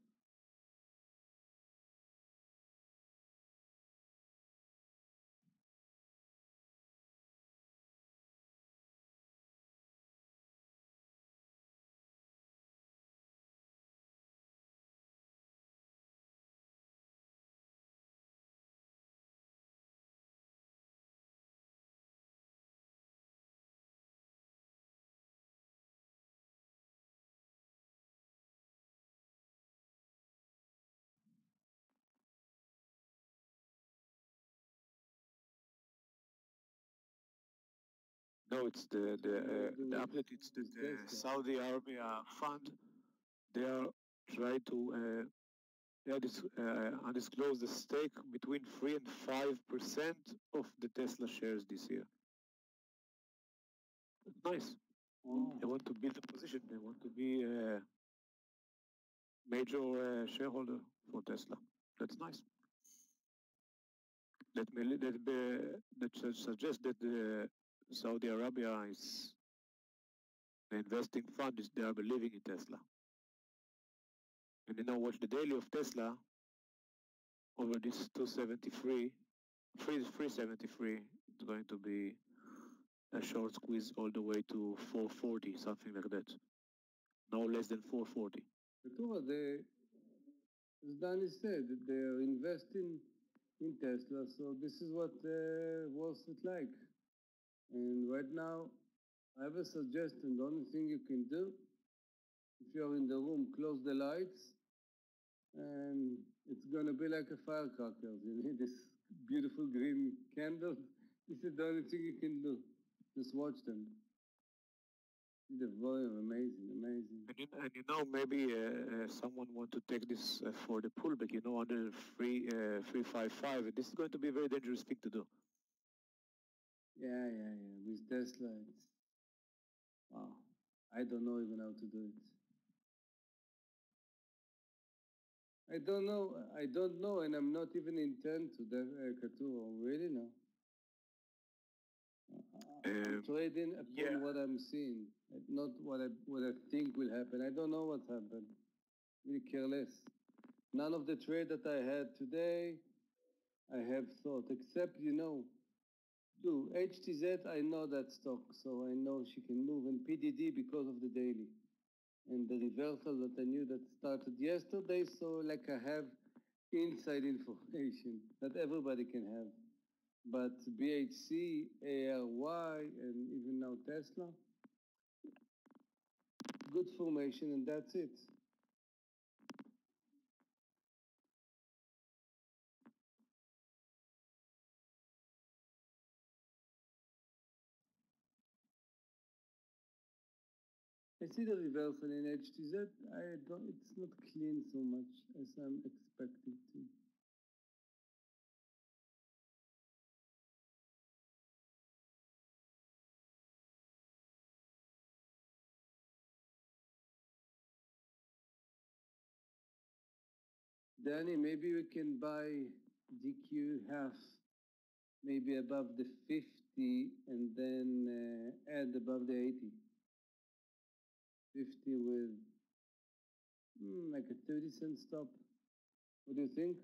No, it's the update. It's the Saudi Arabia fund. They are trying to undisclose the stake between 3 and 5% of the Tesla shares this year. Nice. Oh. They want to build a position. They want to be a major shareholder for Tesla. That's nice. That suggests that Saudi Arabia is the investing fund. They are believing in Tesla. And watch the daily of Tesla over this 273, 373. It's going to be a short squeeze all the way to 440, something like that. No less than 440. As Danny said, they're investing in Tesla, so this is what Wall Street like. And right now, I have a suggestion. The only thing you can do, if you're in the room, close the lights, and it's gonna be like a firecracker. You need this beautiful green candle. This is the only thing you can do. Just watch them. The volume, amazing. And maybe someone want to take this for the pullback, under 355. This is going to be a very dangerous thing to do. Yeah. With Tesla, wow. I don't know even how to do it. I don't know, and I'm not even intent to that Katuro. Really, no. I'm trading upon what I'm seeing, not what I think will happen. I don't know what's happened. Really care less. None of the trade that I had today, I have thought, except HTZ. I know that stock, so I know she can move, and PDD because of the daily. And the reversal that I knew that started yesterday, so like I have inside information that everybody can have. But BHC, ARY, and even now Tesla, good formation, and that's it. I see the reversal in HTZ. It's not clean so much as I'm expecting to. Danny, maybe we can buy DQ half, maybe above the 50, and then add above the 80. 50 with like a 30-cent stop. What do you think?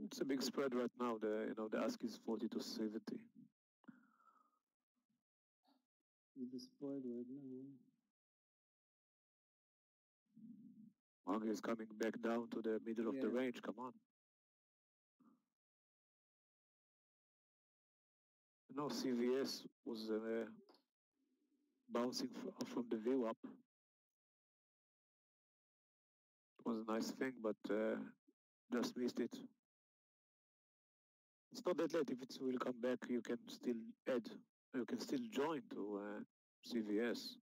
It's a big spread right now. The ask is 40 to 70. Is the spread right now? Market is coming back down to the middle of the range. Come on. No, CVS was bouncing from the VWAP. It was a nice thing, but just missed it. It's not that late. If it will come back, you can still add. You can still join to CVS.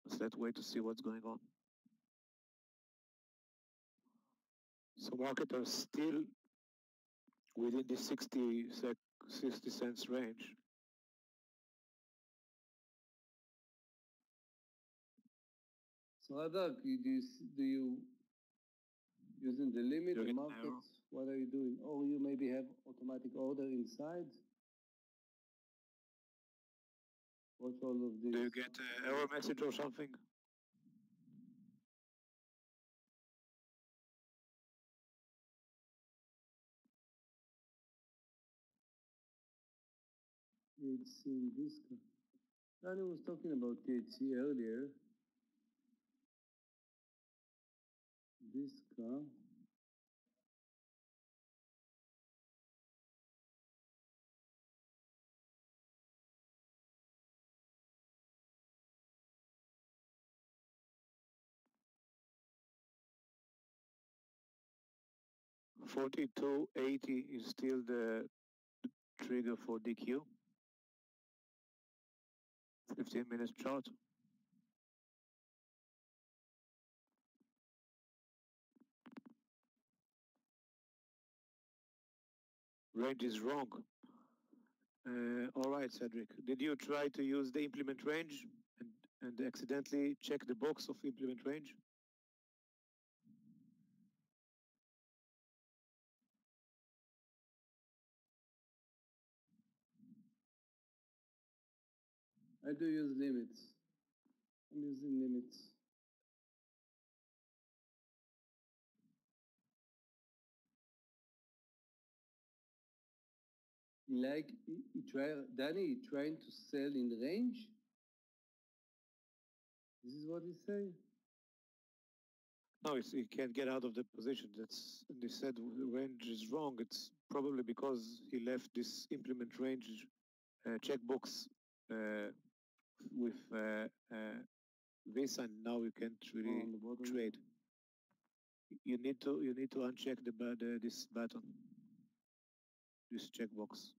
It's that way to see what's going on. So market are still within the 60 cents range. So Adak, do you using the limit, You're the getting market? narrow. What are you doing? Or you maybe have automatic order inside? What's all of this? Do you get an error message or something? THC in this car. Danny was talking about THC earlier. This car. $42.80 is still the trigger for DQ. 15 minutes chart. Range is wrong. All right, Cedric. Did you try to use the implement range and accidentally check the box of implement range? I do use limits. I'm using limits. Like Danny trying to sell in range. This is what he say. No, he can't get out of the position. They said the range is wrong. It's probably because he left this implement range checkbox with this, and now you can't really trade. You need to uncheck this button, this checkbox.